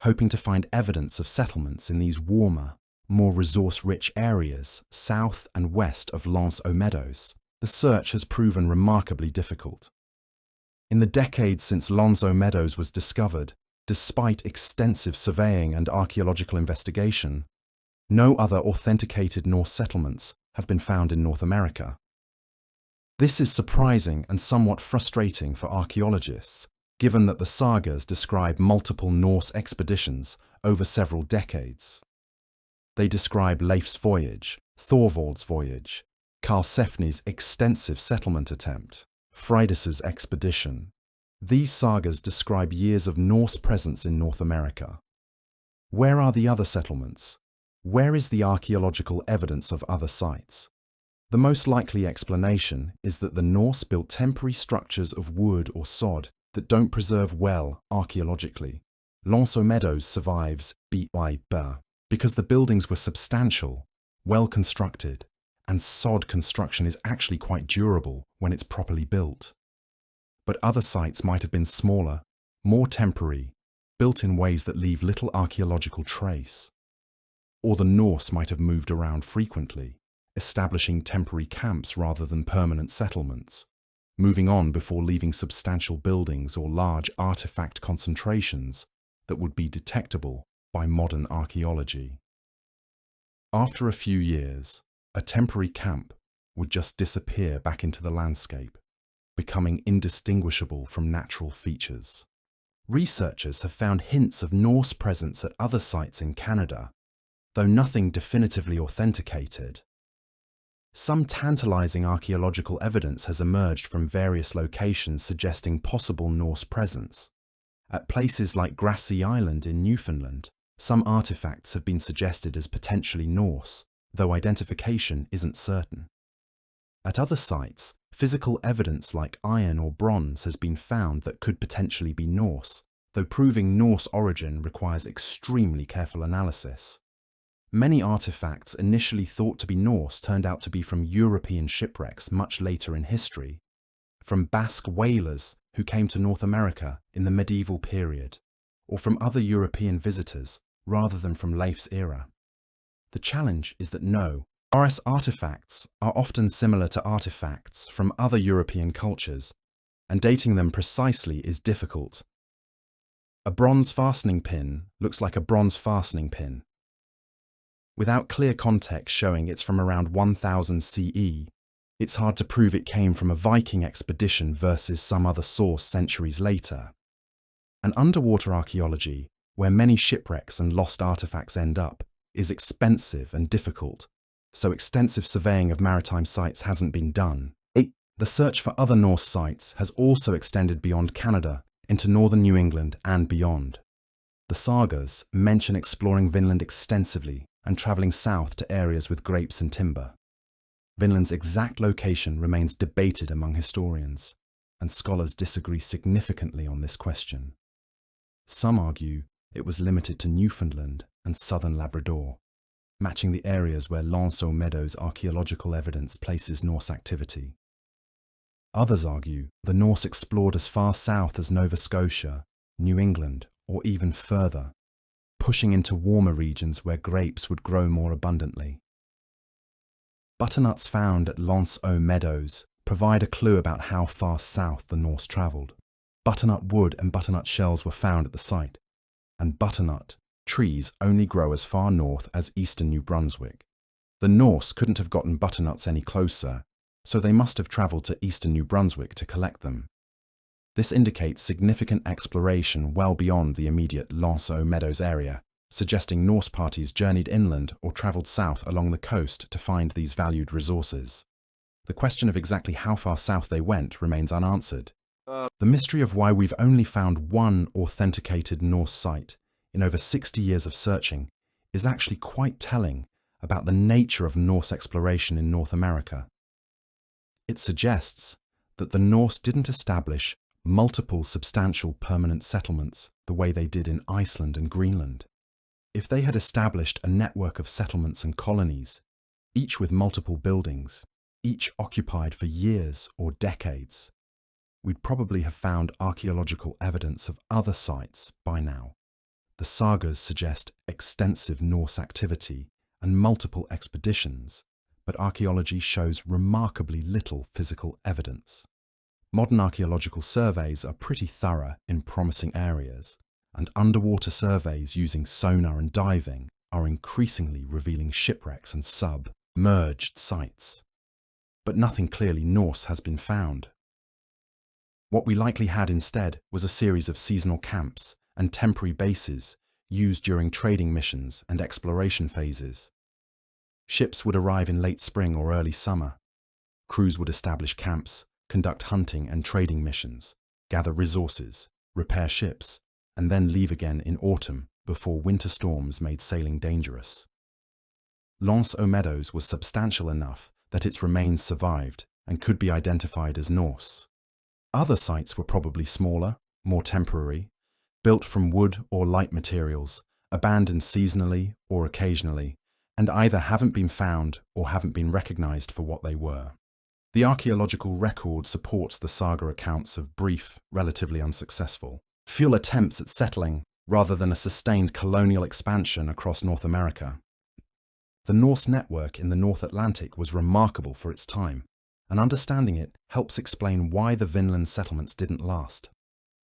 hoping to find evidence of settlements in these warmer, more resource-rich areas south and west of Lance aux meadows. The search has proven remarkably difficult. In the decades since Lance aux meadows was discovered, despite extensive surveying and archaeological investigation, no other authenticated Norse settlements have been found in North America. This is surprising and somewhat frustrating for archaeologists, given that the sagas describe multiple Norse expeditions over several decades. They describe Leif's voyage, Thorvald's voyage, Karlsefni's extensive settlement attempt, Freydis's expedition. These sagas describe years of Norse presence in North America. Where are the other settlements? Where is the archaeological evidence of other sites? The most likely explanation is that the Norse built temporary structures of wood or sod that don't preserve well archaeologically. Lance aux meadows survives because the buildings were substantial, well constructed, and sod construction is actually quite durable when it's properly built. But other sites might have been smaller, more temporary, built in ways that leave little archaeological trace. Or the Norse might have moved around frequently, establishing temporary camps rather than permanent settlements, moving on before leaving substantial buildings or large artifact concentrations that would be detectable by modern archaeology. After a few years, a temporary camp would just disappear back into the landscape, becoming indistinguishable from natural features. Researchers have found hints of Norse presence at other sites in Canada, though nothing definitively authenticated. Some tantalizing archaeological evidence has emerged from various locations suggesting possible Norse presence. At places like Grassy Island in Newfoundland, some artifacts have been suggested as potentially Norse, though identification isn't certain. At other sites, physical evidence like iron or bronze has been found that could potentially be Norse, though proving Norse origin requires extremely careful analysis. Many artifacts initially thought to be Norse turned out to be from European shipwrecks much later in history, from Basque whalers who came to North America in the medieval period, or from other European visitors rather than from Leif's era. The challenge is that no, BORIS artifacts are often similar to artifacts from other European cultures, and dating them precisely is difficult. A bronze fastening pin looks like a bronze fastening pin. Without clear context showing it's from around 1000 CE, it's hard to prove it came from a Viking expedition versus some other source centuries later. And underwater archaeology, where many shipwrecks and lost artifacts end up, is expensive and difficult, so extensive surveying of maritime sites hasn't been done. The search for other Norse sites has also extended beyond Canada into northern New England and beyond. The sagas mention exploring Vinland extensively and travelling south to areas with grapes and timber. Vinland's exact location remains debated among historians, and scholars disagree significantly on this question. Some argue it was limited to Newfoundland and southern Labrador, matching the areas where Lanceau Meadows archaeological evidence places Norse activity. Others argue the Norse explored as far south as Nova Scotia, New England, or even further, pushing into warmer regions where grapes would grow more abundantly. Butternuts found at Lanceau Meadows provide a clue about how far south the Norse travelled. Butternut wood and butternut shells were found at the site, and butternut trees only grow as far north as eastern New Brunswick. The Norse couldn't have gotten butternuts any closer, so they must have travelled to eastern New Brunswick to collect them. This indicates significant exploration well beyond the immediate Lanceau Meadows area, suggesting Norse parties journeyed inland or travelled south along the coast to find these valued resources. The question of exactly how far south they went remains unanswered. The mystery of why we've only found one authenticated Norse site in over 60 years of searching is actually quite telling about the nature of Norse exploration in North America. It suggests that the Norse didn't establish multiple substantial permanent settlements the way they did in Iceland and Greenland. If they had established a network of settlements and colonies, each with multiple buildings, each occupied for years or decades, we'd probably have found archaeological evidence of other sites by now. The sagas suggest extensive Norse activity and multiple expeditions, but archaeology shows remarkably little physical evidence. Modern archaeological surveys are pretty thorough in promising areas, and underwater surveys using sonar and diving are increasingly revealing shipwrecks and submerged sites. But nothing clearly Norse has been found. What we likely had instead was a series of seasonal camps and temporary bases used during trading missions and exploration phases. Ships would arrive in late spring or early summer. Crews would establish camps, conduct hunting and trading missions, gather resources, repair ships, and then leave again in autumn before winter storms made sailing dangerous. Lanceau Meadows was substantial enough that its remains survived and could be identified as Norse. Other sites were probably smaller, more temporary, built from wood or light materials, abandoned seasonally or occasionally, and either haven't been found or haven't been recognized for what they were. The archaeological record supports the saga accounts of brief, relatively unsuccessful, fuel attempts at settling rather than a sustained colonial expansion across North America. The Norse network in the North Atlantic was remarkable for its time, and understanding it helps explain why the Vinland settlements didn't last.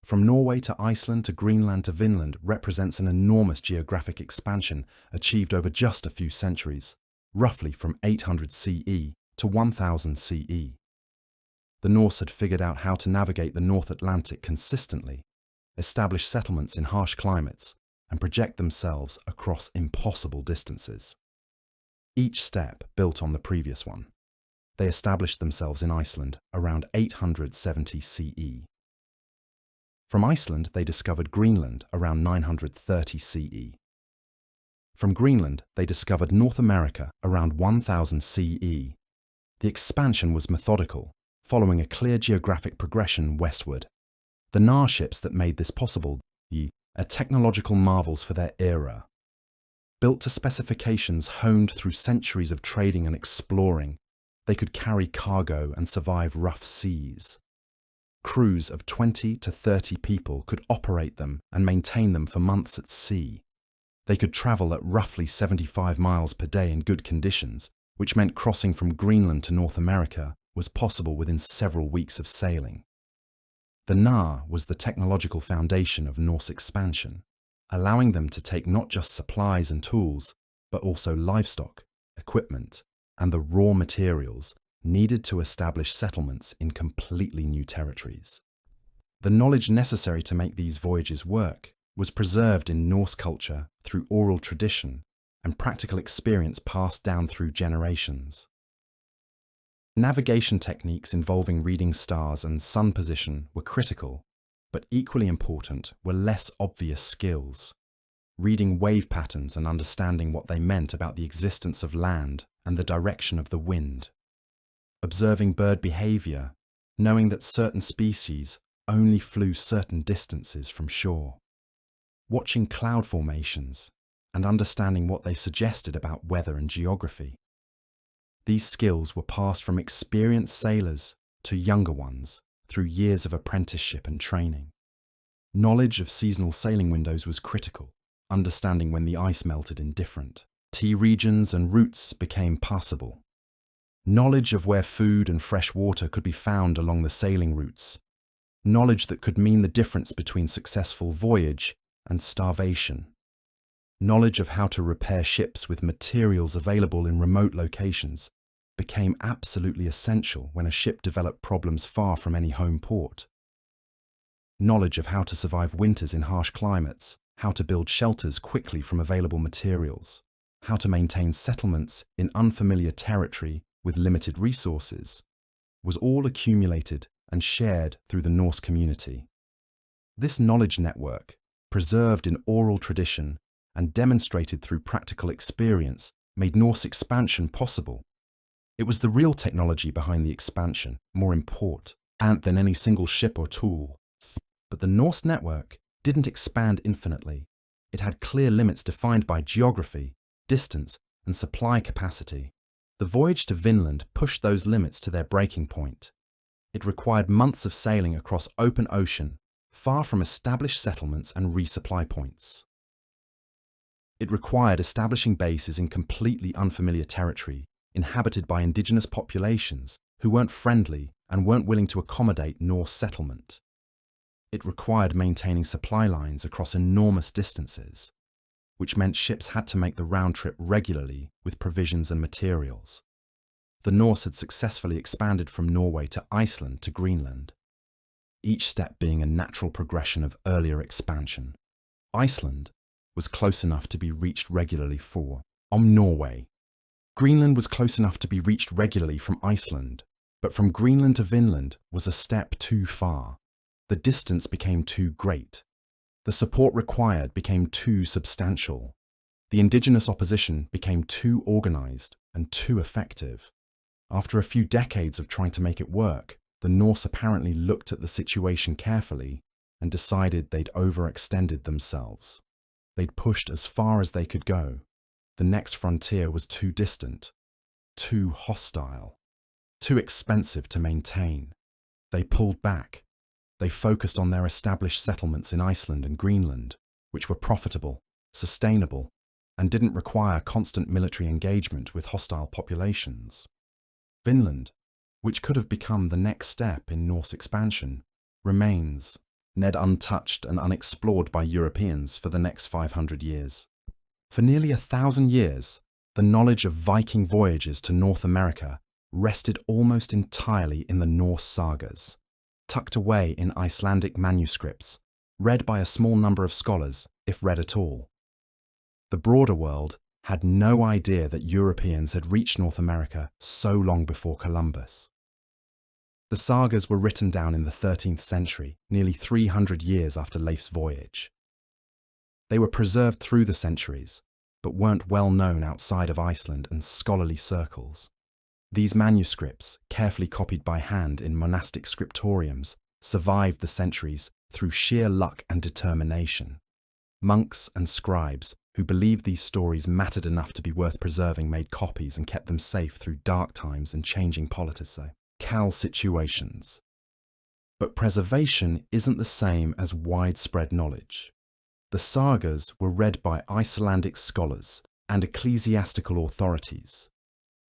From Norway to Iceland to Greenland to Vinland represents an enormous geographic expansion achieved over just a few centuries, roughly from 800 CE to 1000 CE. The Norse had figured out how to navigate the North Atlantic consistently, establish settlements in harsh climates, and project themselves across impossible distances. Each step built on the previous one. They established themselves in Iceland around 870 CE. From Iceland, they discovered Greenland around 930 CE. From Greenland, they discovered North America around 1000 CE. The expansion was methodical, following a clear geographic progression westward. The Nar ships that made this possible are technological marvels for their era. Built to specifications honed through centuries of trading and exploring, they could carry cargo and survive rough seas. Crews of 20 to 30 people could operate them and maintain them for months at sea. They could travel at roughly 75 miles per day in good conditions, which meant crossing from Greenland to North America was possible within several weeks of sailing. The Nar was the technological foundation of Norse expansion, allowing them to take not just supplies and tools, but also livestock, equipment, and the raw materials needed to establish settlements in completely new territories. The knowledge necessary to make these voyages work was preserved in Norse culture through oral tradition and practical experience passed down through generations. Navigation techniques involving reading stars and sun position were critical, but equally important were less obvious skills. Reading wave patterns and understanding what they meant about the existence of land and the direction of the wind. Observing bird behavior, knowing that certain species only flew certain distances from shore. Watching cloud formations and understanding what they suggested about weather and geography. These skills were passed from experienced sailors to younger ones through years of apprenticeship and training. Knowledge of seasonal sailing windows was critical, understanding when the ice melted in different T regions and routes became passable. Knowledge of where food and fresh water could be found along the sailing routes. Knowledge that could mean the difference between successful voyage and starvation. Knowledge of how to repair ships with materials available in remote locations became absolutely essential when a ship developed problems far from any home port. Knowledge of how to survive winters in harsh climates, how to build shelters quickly from available materials, how to maintain settlements in unfamiliar territory with limited resources, was all accumulated and shared through the Norse community. This knowledge network, preserved in oral tradition and demonstrated through practical experience, made Norse expansion possible. It was the real technology behind the expansion, more important than any single ship or tool. But the Norse network didn't expand infinitely. It had clear limits defined by geography, distance, and supply capacity. The voyage to Vinland pushed those limits to their breaking point. It required months of sailing across open ocean, far from established settlements and resupply points. It required establishing bases in completely unfamiliar territory, inhabited by indigenous populations who weren't friendly and weren't willing to accommodate Norse settlement. It required maintaining supply lines across enormous distances, which meant ships had to make the round trip regularly with provisions and materials. The Norse had successfully expanded from Norway to Iceland to Greenland, each step being a natural progression of earlier expansion. Iceland was close enough to be reached regularly from Norway. Greenland was close enough to be reached regularly from Iceland, but from Greenland to Vinland was a step too far. The distance became too great. The support required became too substantial. The indigenous opposition became too organized and too effective. After a few decades of trying to make it work, the Norse apparently looked at the situation carefully and decided they'd overextended themselves. They'd pushed as far as they could go. The next frontier was too distant, too hostile, too expensive to maintain. They pulled back. They focused on their established settlements in Iceland and Greenland, which were profitable, sustainable, and didn't require constant military engagement with hostile populations. Vinland, which could have become the next step in Norse expansion, remains untouched and unexplored by Europeans for the next 500 years. For nearly 1,000 years, the knowledge of Viking voyages to North America rested almost entirely in the Norse sagas, tucked away in Icelandic manuscripts, read by a small number of scholars, if read at all. The broader world had no idea that Europeans had reached North America so long before Columbus. The sagas were written down in the 13th century, nearly 300 years after Leif's voyage. They were preserved through the centuries, but weren't well known outside of Iceland and scholarly circles. These manuscripts, carefully copied by hand in monastic scriptoriums, survived the centuries through sheer luck and determination. Monks and scribes who believed these stories mattered enough to be worth preserving made copies and kept them safe through dark times and changing political situations. But preservation isn't the same as widespread knowledge. The sagas were read by Icelandic scholars and ecclesiastical authorities.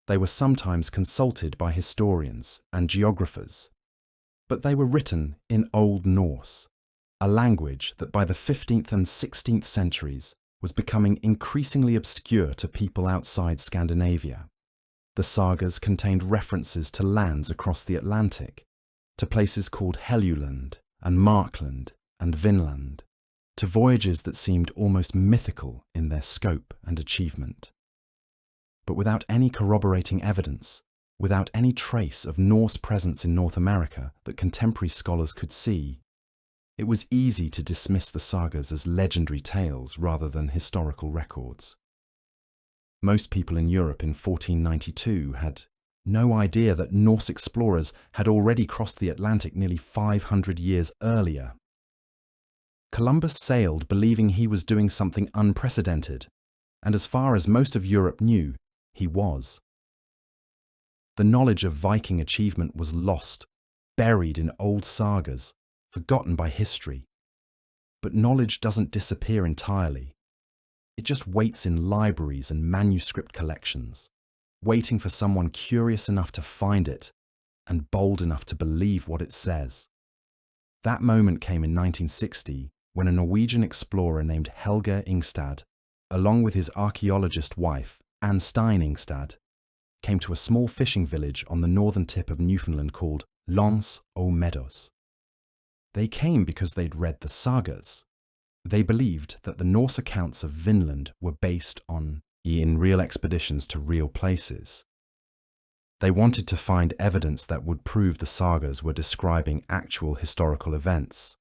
They were sometimes consulted by historians and geographers, but they were written in Old Norse, a language that by the 15th and 16th centuries was becoming increasingly obscure to people outside Scandinavia. The sagas contained references to lands across the Atlantic, to places called Helluland and Markland and Vinland, to voyages that seemed almost mythical in their scope and achievement. But without any corroborating evidence, without any trace of Norse presence in North America that contemporary scholars could see, it was easy to dismiss the sagas as legendary tales rather than historical records. Most people in Europe in 1492 had no idea that Norse explorers had already crossed the Atlantic nearly 500 years earlier. Columbus sailed believing he was doing something unprecedented, and as far as most of Europe knew, he was. The knowledge of Viking achievement was lost, buried in old sagas, forgotten by history. But knowledge doesn't disappear entirely. It just waits in libraries and manuscript collections, waiting for someone curious enough to find it and bold enough to believe what it says. That moment came in 1960 when a Norwegian explorer named Helge Ingstad, along with his archaeologist wife, Anne Stein Ingstad, came to a small fishing village on the northern tip of Newfoundland called Lons aux Meadows. They came because they'd read the sagas. They believed that the Norse accounts of Vinland were based on real expeditions to real places. They wanted to find evidence that would prove the sagas were describing actual historical events,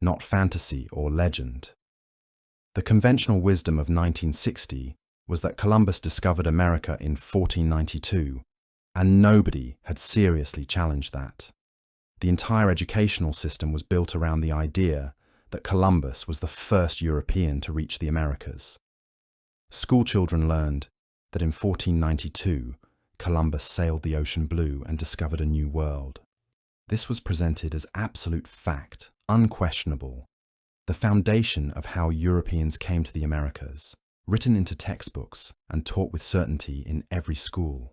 not fantasy or legend. The conventional wisdom of 1960 was that Columbus discovered America in 1492, and nobody had seriously challenged that. The entire educational system was built around the idea that Columbus was the first European to reach the Americas. School children learned that in 1492, Columbus sailed the ocean blue and discovered a new world. This was presented as absolute fact, unquestionable, the foundation of how Europeans came to the Americas, written into textbooks and taught with certainty in every school.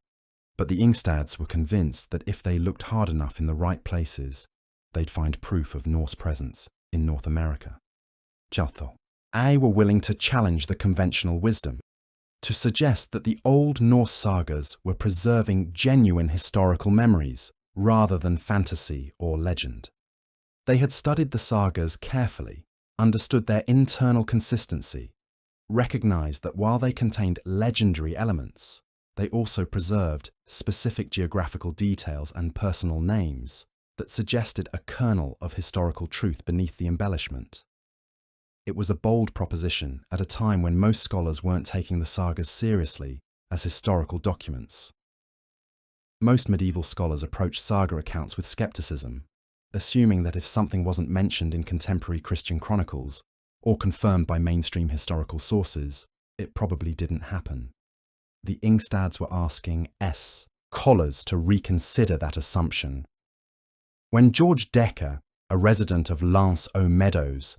But the Ingstads were convinced that if they looked hard enough in the right places, they'd find proof of Norse presence in North America. Chaltho. They were willing to challenge the conventional wisdom, to suggest that the old Norse sagas were preserving genuine historical memories rather than fantasy or legend. They had studied the sagas carefully, understood their internal consistency, recognized that while they contained legendary elements, they also preserved specific geographical details and personal names that suggested a kernel of historical truth beneath the embellishment. It was a bold proposition at a time when most scholars weren't taking the sagas seriously as historical documents. Most medieval scholars approached saga accounts with skepticism, assuming that if something wasn't mentioned in contemporary Christian chronicles or confirmed by mainstream historical sources, it probably didn't happen. The Ingstads were asking scholars to reconsider that assumption. When George Decker, a resident of Lons aux Meadows,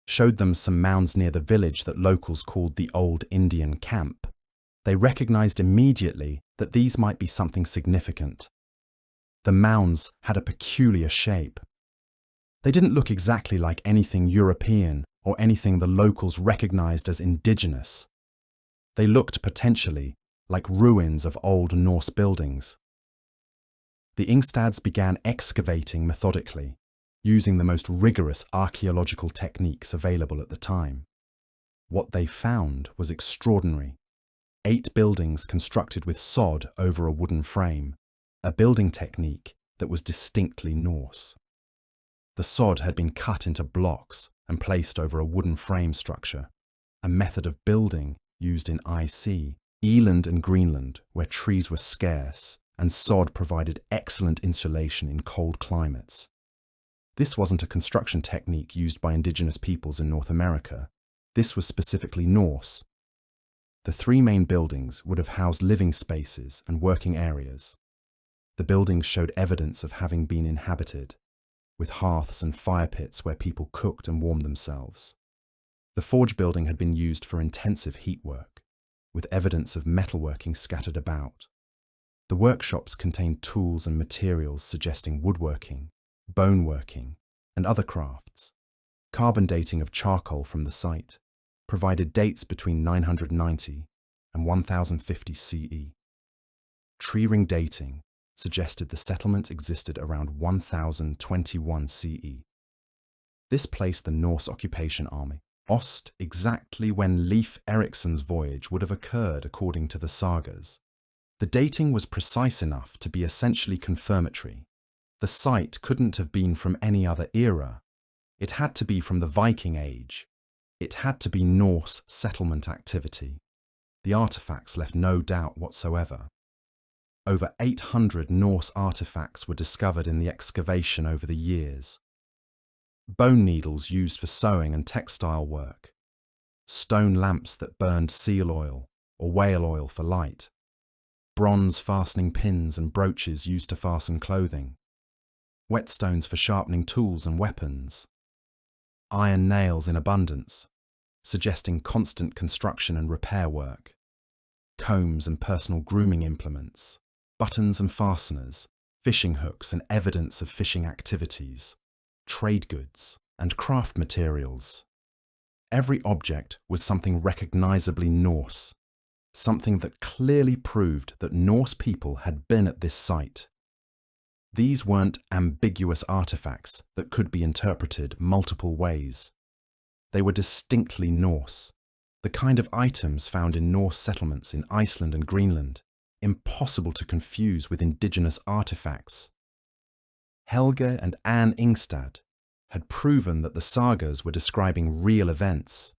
showed them some mounds near the village that locals called the Old Indian Camp, they recognized immediately that these might be something significant. The mounds had a peculiar shape. They didn't look exactly like anything European or anything the locals recognized as indigenous. They looked potentially like ruins of old Norse buildings. The Ingstads began excavating methodically, using the most rigorous archaeological techniques available at the time. What they found was extraordinary. 8 buildings constructed with sod over a wooden frame, a building technique that was distinctly Norse. The sod had been cut into blocks and placed over a wooden frame structure, a method of building used in Eland and Greenland, where trees were scarce and sod provided excellent insulation in cold climates. This wasn't a construction technique used by indigenous peoples in North America. This was specifically Norse. The 3 main buildings would have housed living spaces and working areas. The buildings showed evidence of having been inhabited, with hearths and fire pits where people cooked and warmed themselves. The forge building had been used for intensive heat work, with evidence of metalworking scattered about. The workshops contained tools and materials suggesting woodworking, boneworking, and other crafts. Carbon dating of charcoal from the site provided dates between 990 and 1050 CE. Tree ring dating suggested the settlement existed around 1021 CE. This placed the Norse occupation army Ost exactly when Leif Erikson's voyage would have occurred according to the sagas. The dating was precise enough to be essentially confirmatory. The site couldn't have been from any other era. It had to be from the Viking Age. It had to be Norse settlement activity. The artifacts left no doubt whatsoever. Over 800 Norse artifacts were discovered in the excavation over the years. Bone needles used for sewing and textile work. Stone lamps that burned seal oil or whale oil for light. Bronze fastening pins and brooches used to fasten clothing. Whetstones for sharpening tools and weapons. Iron nails in abundance, suggesting constant construction and repair work. Combs and personal grooming implements. Buttons and fasteners, fishing hooks and evidence of fishing activities, trade goods and craft materials. Every object was something recognizably Norse, something that clearly proved that Norse people had been at this site. These weren't ambiguous artifacts that could be interpreted multiple ways. They were distinctly Norse, the kind of items found in Norse settlements in Iceland and Greenland, impossible to confuse with indigenous artifacts. Helge and Anne Ingstad had proven that the sagas were describing real events.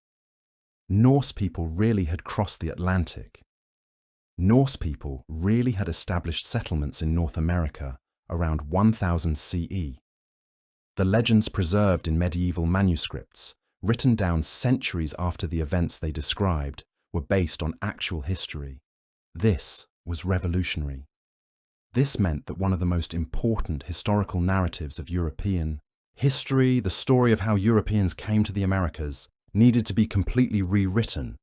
Norse people really had crossed the Atlantic. Norse people really had established settlements in North America around 1000 CE. The legends preserved in medieval manuscripts, written down centuries after the events they described, were based on actual history. This was revolutionary. This meant that one of the most important historical narratives of European history, the story of how Europeans came to the Americas, needed to be completely rewritten.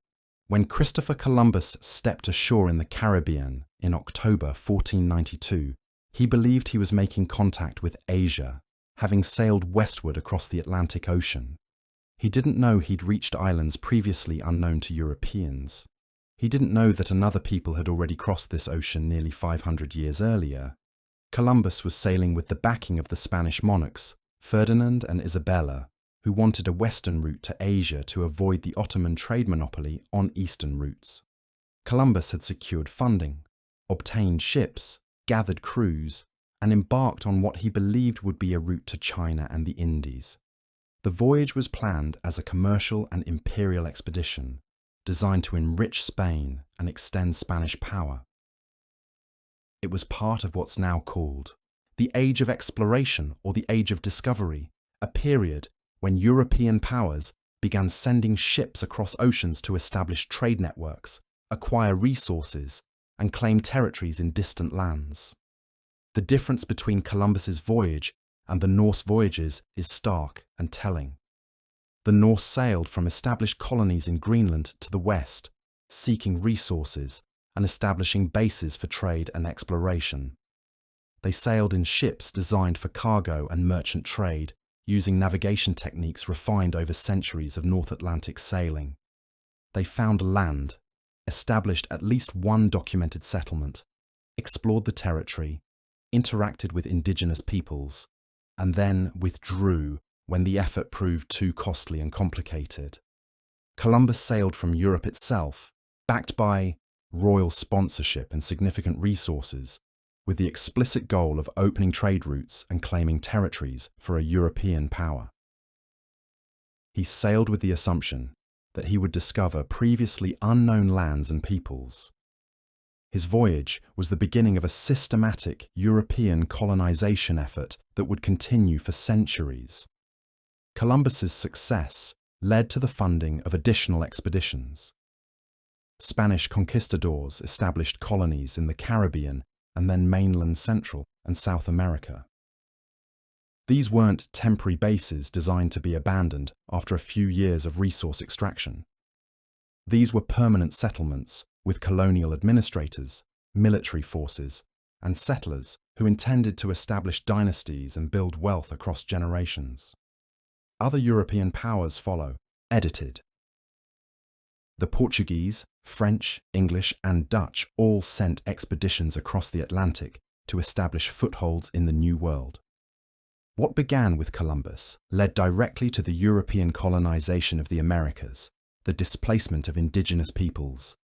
When Christopher Columbus stepped ashore in the Caribbean in October 1492, he believed he was making contact with Asia, having sailed westward across the Atlantic Ocean. He didn't know he'd reached islands previously unknown to Europeans. He didn't know that another people had already crossed this ocean nearly 500 years earlier. Columbus was sailing with the backing of the Spanish monarchs, Ferdinand and Isabella, who wanted a western route to Asia to avoid the Ottoman trade monopoly on eastern routes. Columbus had secured funding, obtained ships, gathered crews, and embarked on what he believed would be a route to China and the Indies. The voyage was planned as a commercial and imperial expedition, designed to enrich Spain and extend Spanish power. It was part of what's now called the Age of Exploration or the Age of Discovery, a period when European powers began sending ships across oceans to establish trade networks, acquire resources, and claim territories in distant lands. The difference between Columbus's voyage and the Norse voyages is stark and telling. The Norse sailed from established colonies in Greenland to the west, seeking resources and establishing bases for trade and exploration. They sailed in ships designed for cargo and merchant trade, using navigation techniques refined over centuries of North Atlantic sailing. They found land, established at least one documented settlement, explored the territory, interacted with indigenous peoples, and then withdrew when the effort proved too costly and complicated. Columbus sailed from Europe itself, backed by royal sponsorship and significant resources, with the explicit goal of opening trade routes and claiming territories for a European power. He sailed with the assumption that he would discover previously unknown lands and peoples. His voyage was the beginning of a systematic European colonization effort that would continue for centuries. Columbus's success led to the funding of additional expeditions. Spanish conquistadors established colonies in the Caribbean and then mainland Central and South America. These weren't temporary bases designed to be abandoned after a few years of resource extraction. These were permanent settlements with colonial administrators, military forces, and settlers who intended to establish dynasties and build wealth across generations. Other European powers follow, edited. The Portuguese, French, English, and Dutch all sent expeditions across the Atlantic to establish footholds in the New World. What began with Columbus led directly to the European colonization of the Americas, the displacement of indigenous peoples,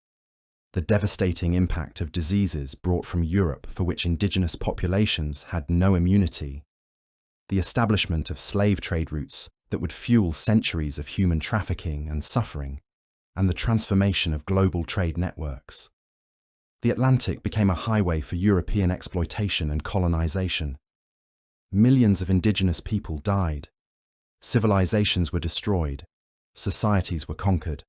the devastating impact of diseases brought from Europe for which indigenous populations had no immunity, the establishment of slave trade routes that would fuel centuries of human trafficking and suffering, and the transformation of global trade networks. The Atlantic became a highway for European exploitation and colonization. Millions of indigenous people died. Civilizations were destroyed. Societies were conquered.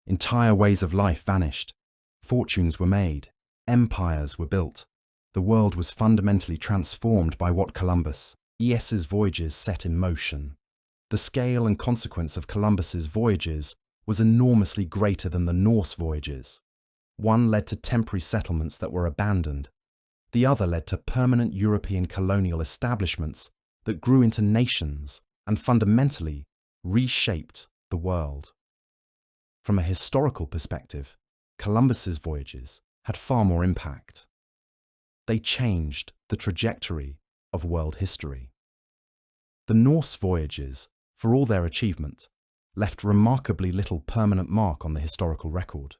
Entire ways of life vanished. Fortunes were made. Empires were built. The world was fundamentally transformed by what Columbus's voyages set in motion. The scale and consequence of Columbus's voyages was enormously greater than the Norse voyages. One led to temporary settlements that were abandoned. The other led to permanent European colonial establishments that grew into nations and fundamentally reshaped the world. From a historical perspective, Columbus's voyages had far more impact. They changed the trajectory of world history. The Norse voyages, for all their achievement, left remarkably little permanent mark on the historical record.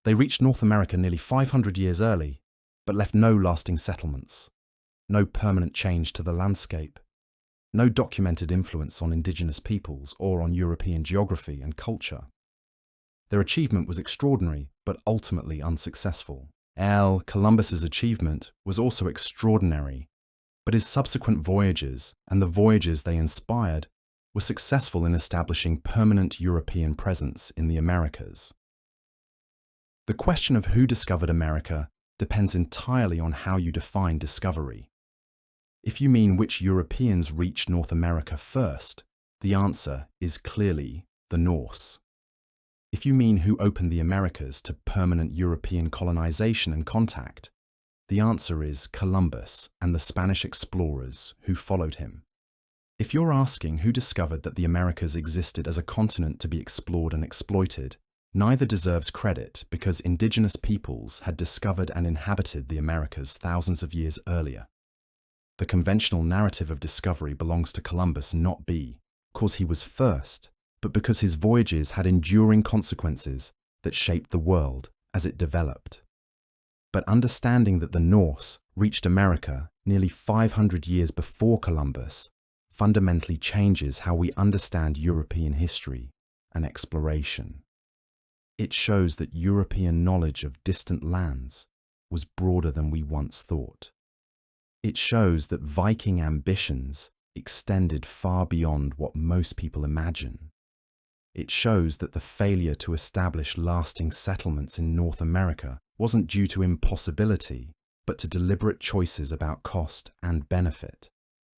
They reached North America nearly 500 years early, but left no lasting settlements, no permanent change to the landscape, no documented influence on indigenous peoples or on European geography and culture. Their achievement was extraordinary, but ultimately unsuccessful. Columbus's achievement was also extraordinary, but his subsequent voyages and the voyages they inspired were successful in establishing permanent European presence in the Americas. The question of who discovered America depends entirely on how you define discovery. If you mean which Europeans reached North America first, the answer is clearly the Norse. If you mean who opened the Americas to permanent European colonization and contact, the answer is Columbus and the Spanish explorers who followed him. If you're asking who discovered that the Americas existed as a continent to be explored and exploited, neither deserves credit because indigenous peoples had discovered and inhabited the Americas thousands of years earlier. The conventional narrative of discovery belongs to Columbus not because he was first, but because his voyages had enduring consequences that shaped the world as it developed. But understanding that the Norse reached America nearly 500 years before Columbus fundamentally changes how we understand European history and exploration. It shows that European knowledge of distant lands was broader than we once thought. It shows that Viking ambitions extended far beyond what most people imagine. It shows that the failure to establish lasting settlements in North America wasn't due to impossibility, but to deliberate choices about cost and benefit.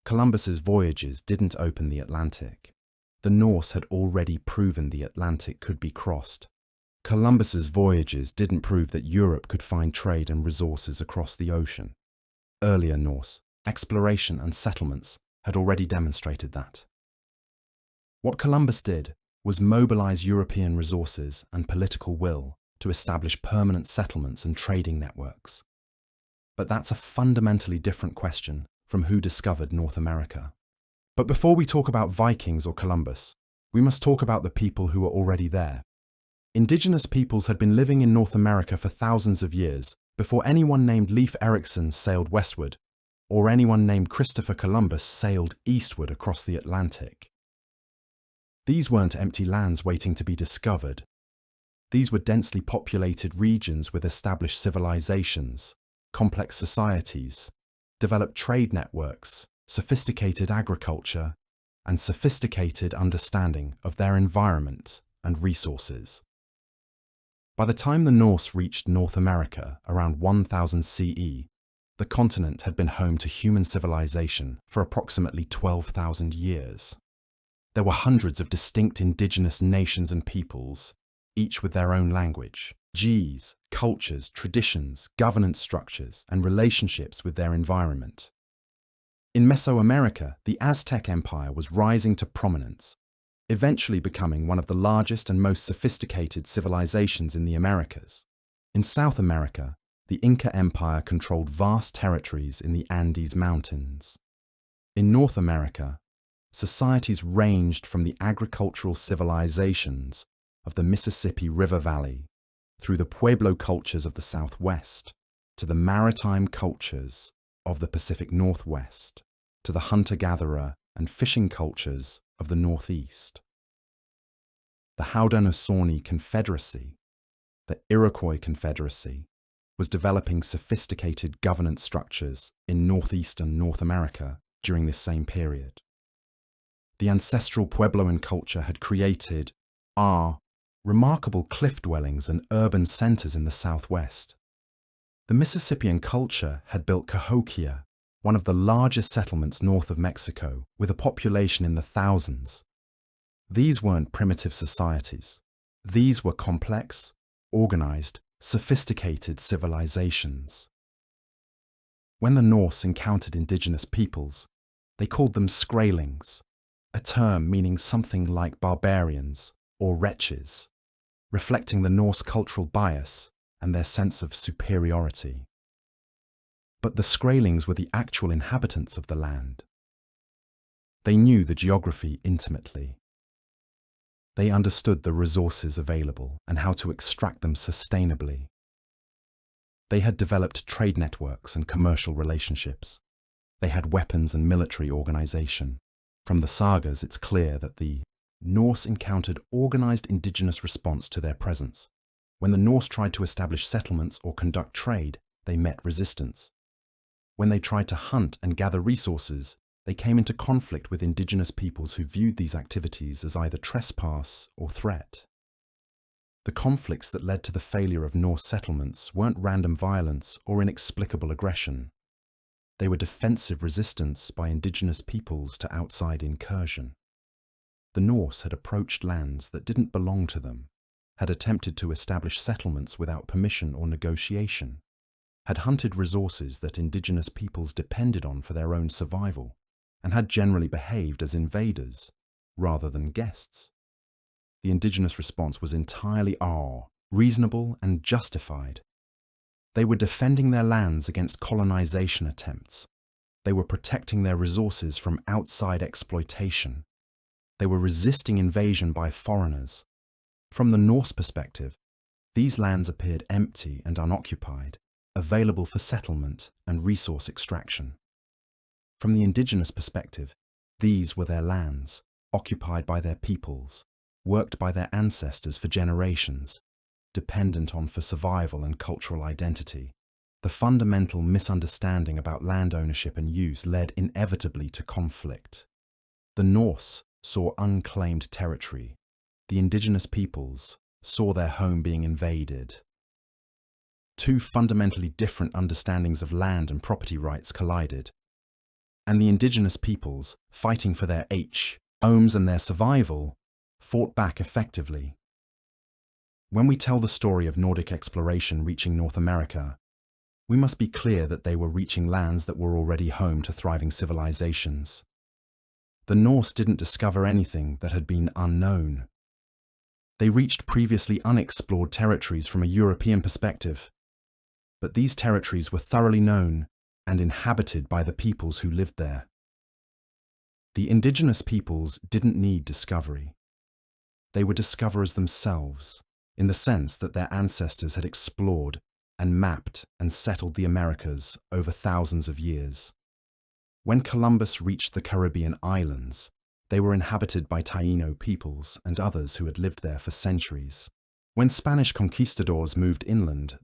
Columbus's voyages didn't open the Atlantic. The Norse had already proven the Atlantic could be crossed. Columbus's voyages didn't prove that Europe could find trade and resources across the ocean. Earlier Norse exploration and settlements had already demonstrated that. What Columbus did was mobilize European resources and political will to establish permanent settlements and trading networks. But that's a fundamentally different question from who discovered North America. But before we talk about Vikings or Columbus, we must talk about the people who were already there. Indigenous peoples had been living in North America for thousands of years before anyone named Leif Erikson sailed westward, or anyone named Christopher Columbus sailed eastward across the Atlantic. These weren't empty lands waiting to be discovered. These were densely populated regions with established civilizations, complex societies, developed trade networks, sophisticated agriculture, and sophisticated understanding of their environment and resources. By the time the Norse reached North America around 1000 CE, the continent had been home to human civilization for approximately 12,000 years. There were hundreds of distinct indigenous nations and peoples, each with their own language, G's, cultures, traditions, governance structures, and relationships with their environment. In Mesoamerica, the Aztec Empire was rising to prominence, eventually becoming one of the largest and most sophisticated civilizations in the Americas. In South America, the Inca Empire controlled vast territories in the Andes Mountains. In North America, societies ranged from the agricultural civilizations of the Mississippi River Valley through the Pueblo cultures of the Southwest to the maritime cultures of the Pacific Northwest to the hunter-gatherer and fishing cultures of the Northeast. The Haudenosaunee Confederacy, the Iroquois Confederacy, was developing sophisticated governance structures in northeastern North America during this same period. The ancestral Puebloan culture had created remarkable cliff dwellings and urban centers in the Southwest. The Mississippian culture had built Cahokia, one of the largest settlements north of Mexico, with a population in the thousands. These weren't primitive societies. These were complex, organized, sophisticated civilizations. When the Norse encountered indigenous peoples, they called them Skraelings, a term meaning something like barbarians or wretches, reflecting the Norse cultural bias and their sense of superiority. But the Skraelings were the actual inhabitants of the land. They knew the geography intimately. They understood the resources available and how to extract them sustainably. They had developed trade networks and commercial relationships. They had weapons and military organization. From the sagas, it's clear that the Norse encountered organized indigenous response to their presence. When the Norse tried to establish settlements or conduct trade, they met resistance. When they tried to hunt and gather resources, they came into conflict with indigenous peoples who viewed these activities as either trespass or threat. The conflicts that led to the failure of Norse settlements weren't random violence or inexplicable aggression. They were defensive resistance by indigenous peoples to outside incursion. The Norse had approached lands that didn't belong to them, had attempted to establish settlements without permission or negotiation, had hunted resources that indigenous peoples depended on for their own survival, and had generally behaved as invaders rather than guests. The indigenous response was entirely reasonable and justified. They were defending their lands against colonization attempts. They were protecting their resources from outside exploitation. They were resisting invasion by foreigners. From the Norse perspective, these lands appeared empty and unoccupied, available for settlement and resource extraction. From the indigenous perspective, these were their lands, occupied by their peoples, worked by their ancestors for generations, dependent on for survival and cultural identity. The fundamental misunderstanding about land ownership and use led inevitably to conflict. The Norse saw unclaimed territory. The indigenous peoples saw their home being invaded. Two fundamentally different understandings of land and property rights collided, and the indigenous peoples, fighting for their homes and their survival, fought back effectively. When we tell the story of Nordic exploration reaching North America, we must be clear that they were reaching lands that were already home to thriving civilizations. The Norse didn't discover anything that had been unknown. They reached previously unexplored territories from a European perspective, but these territories were thoroughly known and inhabited by the peoples who lived there. The indigenous peoples didn't need discovery. They were discoverers themselves, in the sense that their ancestors had explored and mapped and settled the Americas over thousands of years. When Columbus reached the Caribbean islands, they were inhabited by Taino peoples and others who had lived there for centuries. When Spanish conquistadors moved inland,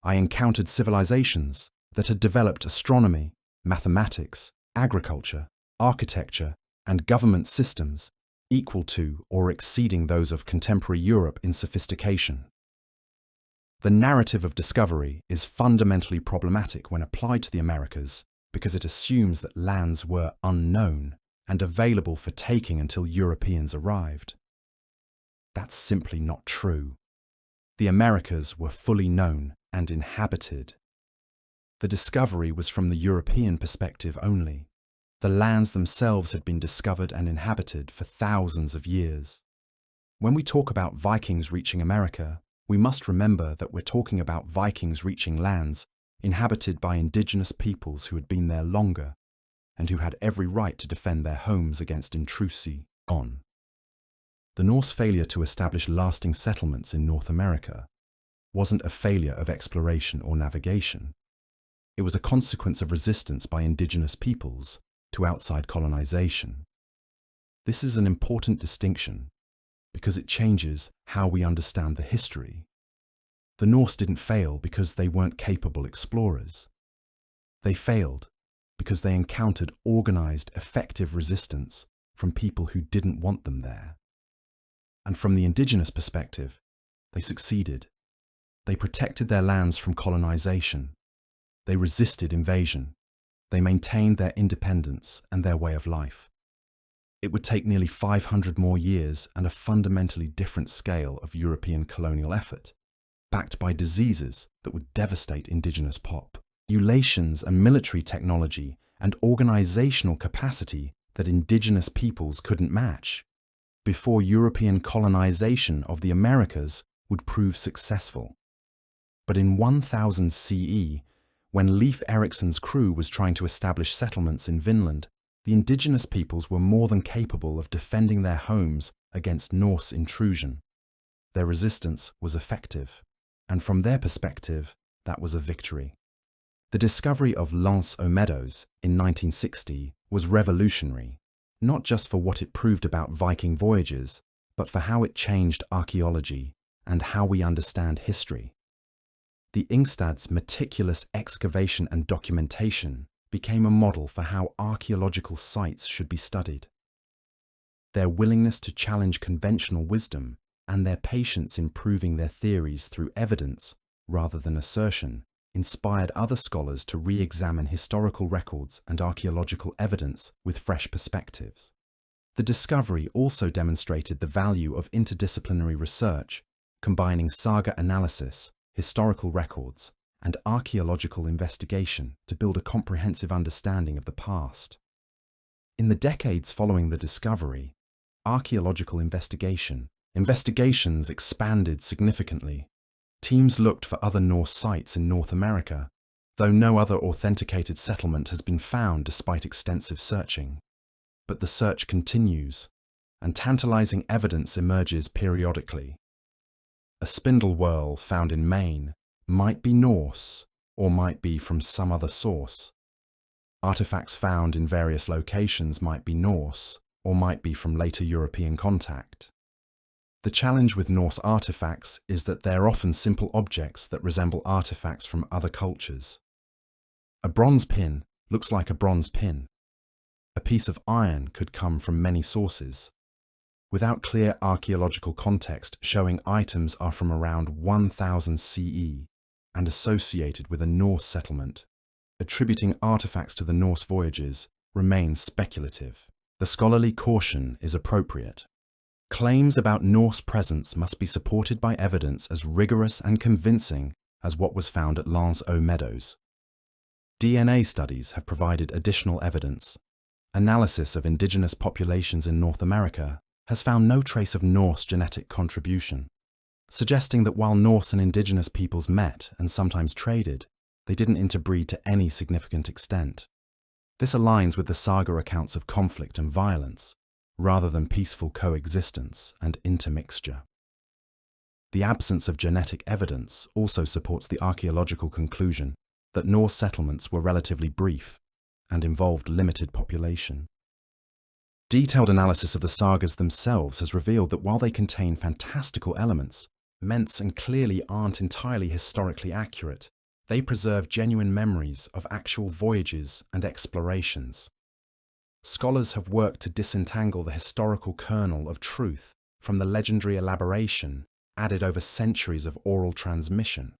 I encountered civilizations that had developed astronomy, mathematics, agriculture, architecture, and government systems equal to or exceeding those of contemporary Europe in sophistication. The narrative of discovery is fundamentally problematic when applied to the Americas because it assumes that lands were unknown and available for taking until Europeans arrived. That's simply not true. The Americas were fully known and inhabited. The discovery was from the European perspective only. The lands themselves had been discovered and inhabited for thousands of years. When we talk about Vikings reaching America, we must remember that we're talking about Vikings reaching lands inhabited by indigenous peoples who had been there longer and who had every right to defend their homes against intrusion. The Norse failure to establish lasting settlements in North America wasn't a failure of exploration or navigation. It was a consequence of resistance by indigenous peoples to outside colonization. This is an important distinction because it changes how we understand the history. The Norse didn't fail because they weren't capable explorers. They failed because they encountered organized, effective resistance from people who didn't want them there. And from the indigenous perspective, they succeeded. They protected their lands from colonization. They resisted invasion. They maintained their independence and their way of life. It would take nearly 500 more years and a fundamentally different scale of European colonial effort, backed by diseases that would devastate indigenous populations and military technology and organizational capacity that indigenous peoples couldn't match, before European colonization of the Americas would prove successful. But in 1000 CE, when Leif Erikson's crew was trying to establish settlements in Vinland, the indigenous peoples were more than capable of defending their homes against Norse intrusion. Their resistance was effective, and from their perspective, that was a victory. The discovery of L'Anse aux Meadows in 1960 was revolutionary, not just for what it proved about Viking voyages, but for how it changed archaeology and how we understand history. The Ingstad's meticulous excavation and documentation became a model for how archaeological sites should be studied. Their willingness to challenge conventional wisdom and their patience in proving their theories through evidence rather than assertion inspired other scholars to re-examine historical records and archaeological evidence with fresh perspectives. The discovery also demonstrated the value of interdisciplinary research, combining saga analysis, historical records, and archaeological investigation to build a comprehensive understanding of the past. In the decades following the discovery, archaeological investigations expanded significantly. Teams looked for other Norse sites in North America, though no other authenticated settlement has been found despite extensive searching. But the search continues, and tantalizing evidence emerges periodically. A spindle whorl found in Maine might be Norse or might be from some other source. Artifacts found in various locations might be Norse or might be from later European contact. The challenge with Norse artifacts is that they're often simple objects that resemble artifacts from other cultures. A bronze pin looks like a bronze pin. A piece of iron could come from many sources. Without clear archaeological context showing items are from around 1000 CE and associated with a Norse settlement, attributing artifacts to the Norse voyages remains speculative. The scholarly caution is appropriate. Claims about Norse presence must be supported by evidence as rigorous and convincing as what was found at L'Anse aux Meadows. DNA studies have provided additional evidence. Analysis of indigenous populations in North America has found no trace of Norse genetic contribution, suggesting that while Norse and indigenous peoples met and sometimes traded, they didn't interbreed to any significant extent. This aligns with the saga accounts of conflict and violence, rather than peaceful coexistence and intermixture. The absence of genetic evidence also supports the archaeological conclusion that Norse settlements were relatively brief and involved limited population. Detailed analysis of the sagas themselves has revealed that while they contain fantastical elements, Mentz and clearly aren't entirely historically accurate, they preserve genuine memories of actual voyages and explorations. Scholars have worked to disentangle the historical kernel of truth from the legendary elaboration added over centuries of oral transmission.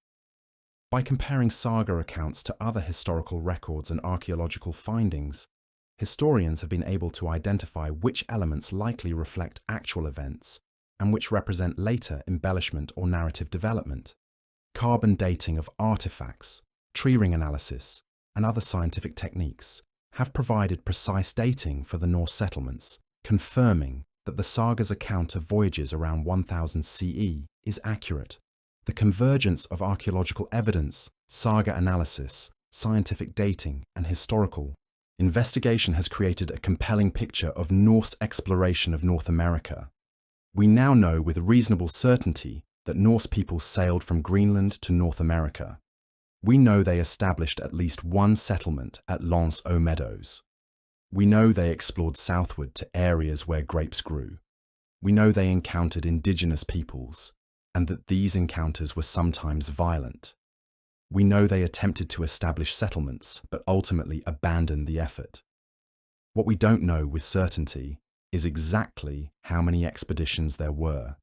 By comparing saga accounts to other historical records and archaeological findings, historians have been able to identify which elements likely reflect actual events and which represent later embellishment or narrative development. Carbon dating of artifacts, tree ring analysis, and other scientific techniques have provided precise dating for the Norse settlements, confirming that the saga's account of voyages around 1000 CE is accurate. The convergence of archaeological evidence, saga analysis, scientific dating, and historical investigation has created a compelling picture of Norse exploration of North America. We now know with reasonable certainty that Norse peoples sailed from Greenland to North America. We know they established at least one settlement at Lance aux Meadows. We know they explored southward to areas where grapes grew. We know they encountered indigenous peoples, and that these encounters were sometimes violent. We know they attempted to establish settlements, but ultimately abandoned the effort. What we don't know with certainty is exactly how many expeditions there were,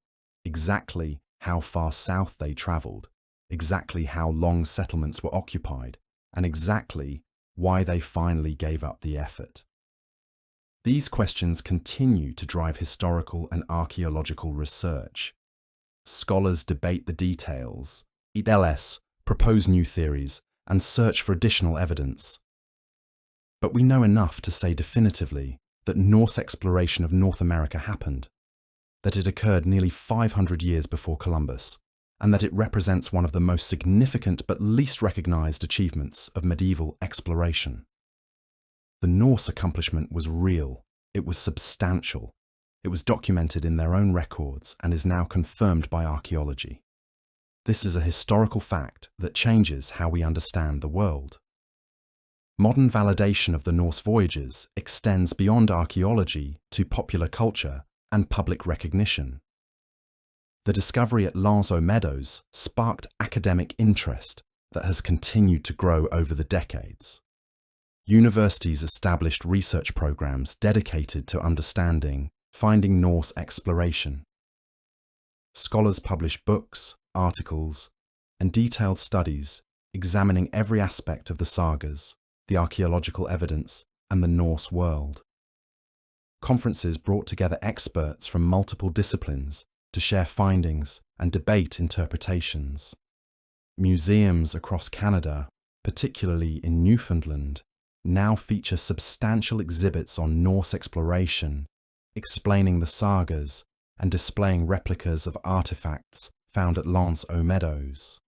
exactly how far south they travelled, exactly how long settlements were occupied, and exactly why they finally gave up the effort. These questions continue to drive historical and archaeological research. Scholars debate the details, propose new theories, and search for additional evidence. But we know enough to say definitively that Norse exploration of North America happened, that it occurred nearly 500 years before Columbus, and that it represents one of the most significant but least recognized achievements of medieval exploration. The Norse accomplishment was real, it was substantial, it was documented in their own records and is now confirmed by archaeology. This is a historical fact that changes how we understand the world. Modern validation of the Norse voyages extends beyond archaeology to popular culture and public recognition. The discovery at Lance aux Meadows sparked academic interest that has continued to grow over the decades. Universities established research programs dedicated to understanding, finding Norse exploration. Scholars publish books, articles, and detailed studies examining every aspect of the sagas, the archaeological evidence, and the Norse world. Conferences brought together experts from multiple disciplines to share findings and debate interpretations. Museums across Canada, particularly in Newfoundland, now feature substantial exhibits on Norse exploration, explaining the sagas and displaying replicas of artifacts found at Lance aux Meadows.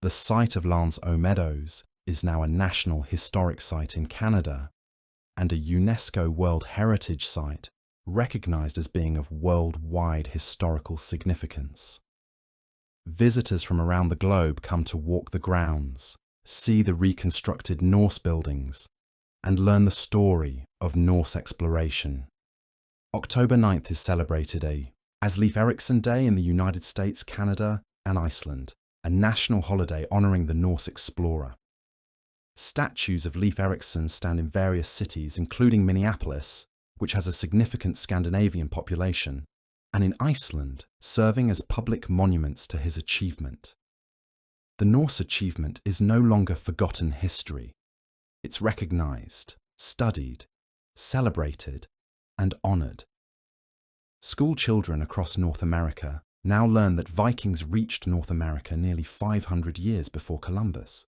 The site of Lance aux Meadows is now a National Historic Site in Canada and a UNESCO World Heritage Site recognized as being of worldwide historical significance. Visitors from around the globe come to walk the grounds, see the reconstructed Norse buildings, and learn the story of Norse exploration. October 9th is celebrated as Leif Erikson Day in the United States, Canada, and Iceland, a national holiday honouring the Norse explorer. Statues of Leif Erikson stand in various cities, including Minneapolis, which has a significant Scandinavian population, and in Iceland, serving as public monuments to his achievement. The Norse achievement is no longer forgotten history. It's recognised, studied, celebrated, and honoured. School children across North America now learn that Vikings reached North America nearly 500 years before Columbus,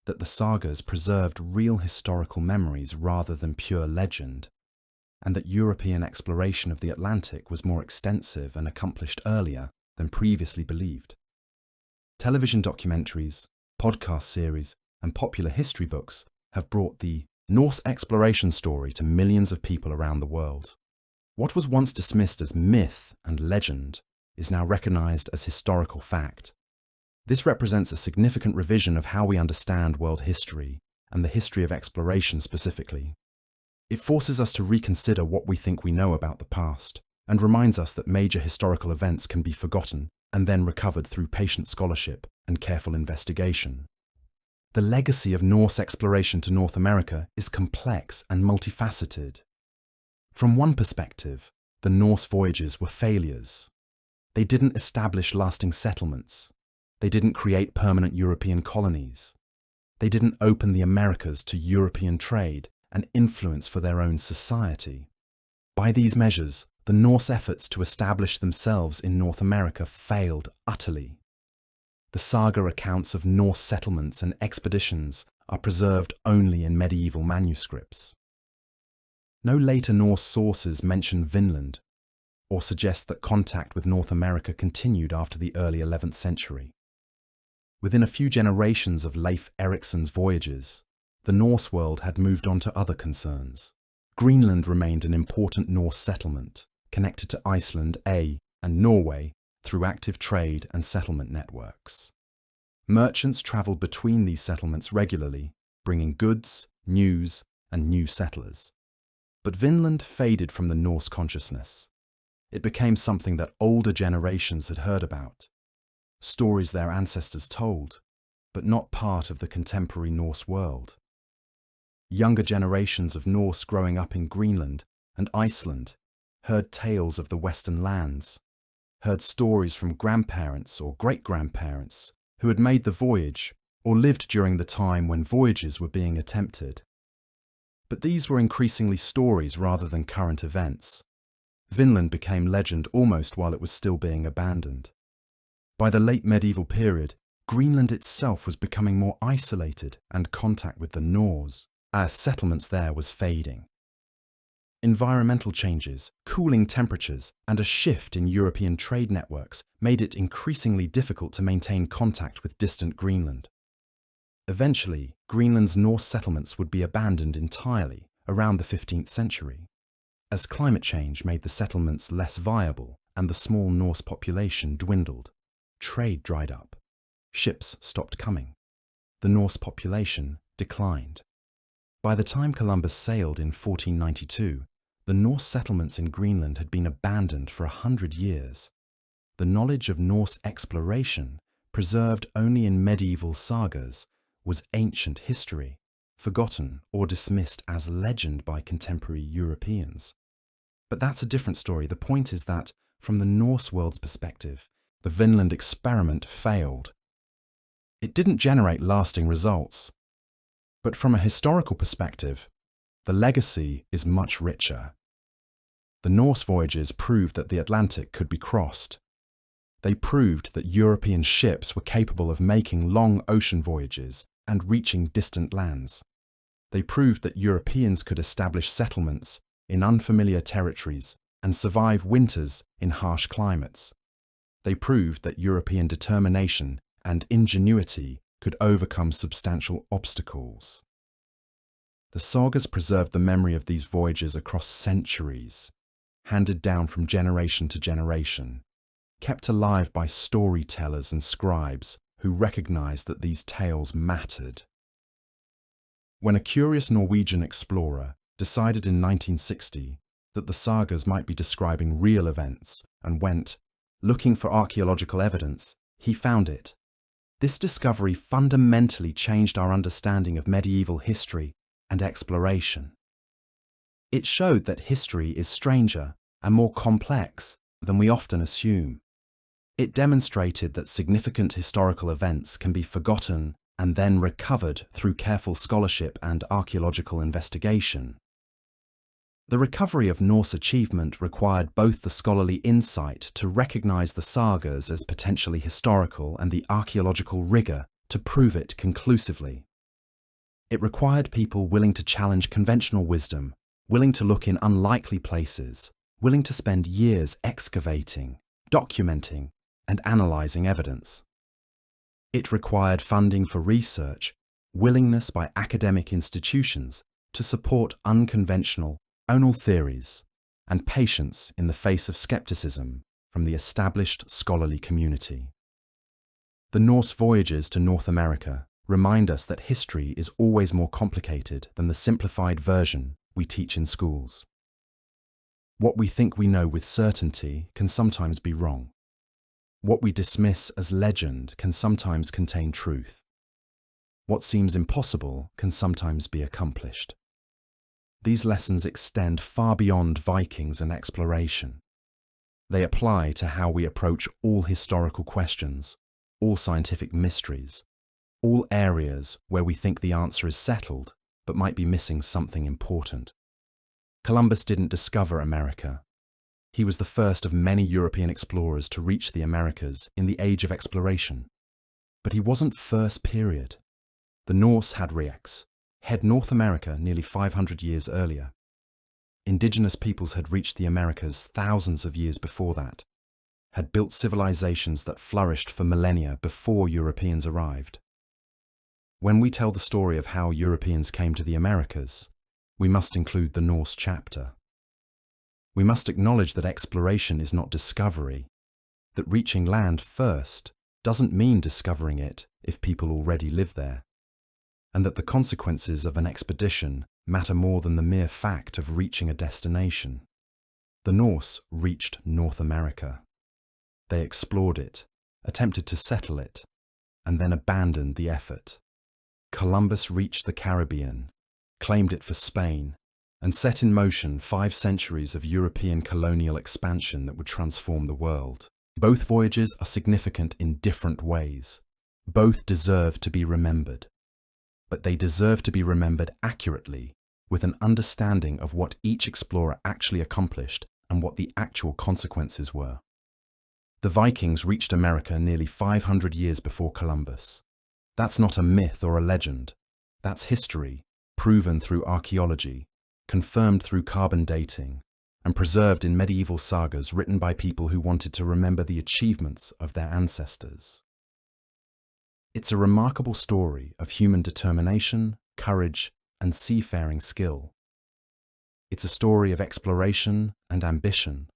that the sagas preserved real historical memories rather than pure legend, and that European exploration of the Atlantic was more extensive and accomplished earlier than previously believed. Television documentaries, podcast series, and popular history books have brought the Norse exploration story to millions of people around the world. What was once dismissed as myth and legend is now recognized as historical fact. This represents a significant revision of how we understand world history and the history of exploration specifically. It forces us to reconsider what we think we know about the past and reminds us that major historical events can be forgotten and then recovered through patient scholarship and careful investigation. The legacy of Norse exploration to North America is complex and multifaceted. From one perspective, the Norse voyages were failures. They didn't establish lasting settlements. They didn't create permanent European colonies. They didn't open the Americas to European trade and influence for their own society. By these measures, the Norse efforts to establish themselves in North America failed utterly. The saga accounts of Norse settlements and expeditions are preserved only in medieval manuscripts. No later Norse sources mention Vinland or suggest that contact with North America continued after the early 11th century. Within a few generations of Leif Erikson's voyages, the Norse world had moved on to other concerns. Greenland remained an important Norse settlement, connected to Iceland, and Norway through active trade and settlement networks. Merchants travelled between these settlements regularly, bringing goods, news, and new settlers. But Vinland faded from the Norse consciousness. It became something that older generations had heard about, stories their ancestors told, but not part of the contemporary Norse world. Younger generations of Norse growing up in Greenland and Iceland heard tales of the Western lands, heard stories from grandparents or great-grandparents who had made the voyage or lived during the time when voyages were being attempted. But these were increasingly stories rather than current events. Vinland became legend almost while it was still being abandoned. By the late medieval period, Greenland itself was becoming more isolated and contact with the Norse, as settlements there was fading. Environmental changes, cooling temperatures, and a shift in European trade networks made it increasingly difficult to maintain contact with distant Greenland. Eventually, Greenland's Norse settlements would be abandoned entirely around the 15th century. As climate change made the settlements less viable and the small Norse population dwindled, trade dried up, ships stopped coming, the Norse population declined. By the time Columbus sailed in 1492, the Norse settlements in Greenland had been abandoned for 100 years. The knowledge of Norse exploration, preserved only in medieval sagas, was ancient history, forgotten or dismissed as legend by contemporary Europeans. But that's a different story. The point is that, from the Norse world's perspective, the Vinland experiment failed. It didn't generate lasting results. But from a historical perspective, the legacy is much richer. The Norse voyages proved that the Atlantic could be crossed. They proved that European ships were capable of making long ocean voyages and reaching distant lands. They proved that Europeans could establish settlements in unfamiliar territories and survive winters in harsh climates. They proved that European determination and ingenuity could overcome substantial obstacles. The sagas preserved the memory of these voyages across centuries, handed down from generation to generation, kept alive by storytellers and scribes who recognized that these tales mattered. When a curious Norwegian explorer decided in 1960 that the sagas might be describing real events and went looking for archaeological evidence, he found it. This discovery fundamentally changed our understanding of medieval history and exploration. It showed that history is stranger and more complex than we often assume. It demonstrated that significant historical events can be forgotten and then recovered through careful scholarship and archaeological investigation. The recovery of Norse achievement required both the scholarly insight to recognize the sagas as potentially historical and the archaeological rigor to prove it conclusively. It required people willing to challenge conventional wisdom, willing to look in unlikely places, willing to spend years excavating, documenting, and analyzing evidence. It required funding for research, willingness by academic institutions to support unconventional, onal theories, and patience in the face of skepticism from the established scholarly community. The Norse voyages to North America remind us that history is always more complicated than the simplified version we teach in schools. What we think we know with certainty can sometimes be wrong. What we dismiss as legend can sometimes contain truth. What seems impossible can sometimes be accomplished. These lessons extend far beyond Vikings and exploration. They apply to how we approach all historical questions, all scientific mysteries, all areas where we think the answer is settled but might be missing something important. Columbus didn't discover America. He was the first of many European explorers to reach the Americas in the Age of Exploration. But he wasn't first period. The Norse had North America nearly 500 years earlier. Indigenous peoples had reached the Americas thousands of years before that, had built civilizations that flourished for millennia before Europeans arrived. When we tell the story of how Europeans came to the Americas, we must include the Norse chapter. We must acknowledge that exploration is not discovery, that reaching land first doesn't mean discovering it if people already live there, and that the consequences of an expedition matter more than the mere fact of reaching a destination. The Norse reached North America. They explored it, attempted to settle it, and then abandoned the effort. Columbus reached the Caribbean, claimed it for Spain, and set in motion 5 centuries of European colonial expansion that would transform the world. Both voyages are significant in different ways. Both deserve to be remembered. But they deserve to be remembered accurately, with an understanding of what each explorer actually accomplished and what the actual consequences were. The Vikings reached America nearly 500 years before Columbus. That's not a myth or a legend. That's history, proven through archaeology, confirmed through carbon dating, and preserved in medieval sagas written by people who wanted to remember the achievements of their ancestors. It's a remarkable story of human determination, courage, and seafaring skill. It's a story of exploration and ambition,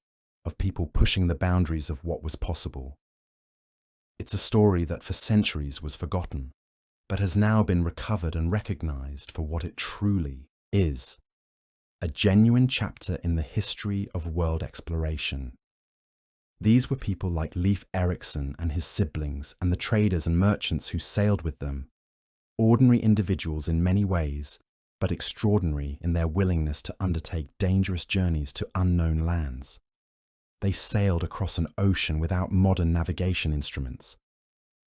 of people pushing the boundaries of what was possible. It's a story that for centuries was forgotten, but has now been recovered and recognized for what it truly is: a genuine chapter in the history of world exploration. These were people like Leif Erikson and his siblings and the traders and merchants who sailed with them. Ordinary individuals in many ways, but extraordinary in their willingness to undertake dangerous journeys to unknown lands. They sailed across an ocean without modern navigation instruments,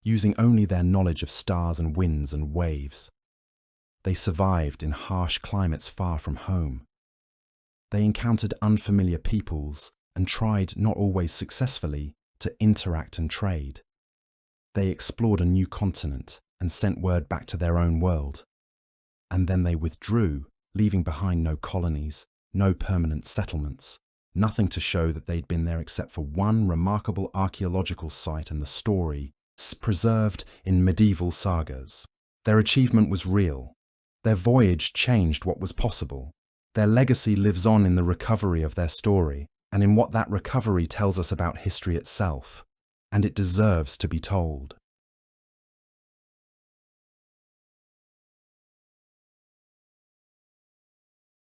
using only their knowledge of stars and winds and waves. They survived in harsh climates far from home. They encountered unfamiliar peoples and tried, not always successfully, to interact and trade. They explored a new continent and sent word back to their own world. And then they withdrew, leaving behind no colonies, no permanent settlements, nothing to show that they'd been there except for one remarkable archaeological site and the story preserved in medieval sagas. Their achievement was real. Their voyage changed what was possible. Their legacy lives on in the recovery of their story, and in what that recovery tells us about history itself, and it deserves to be told.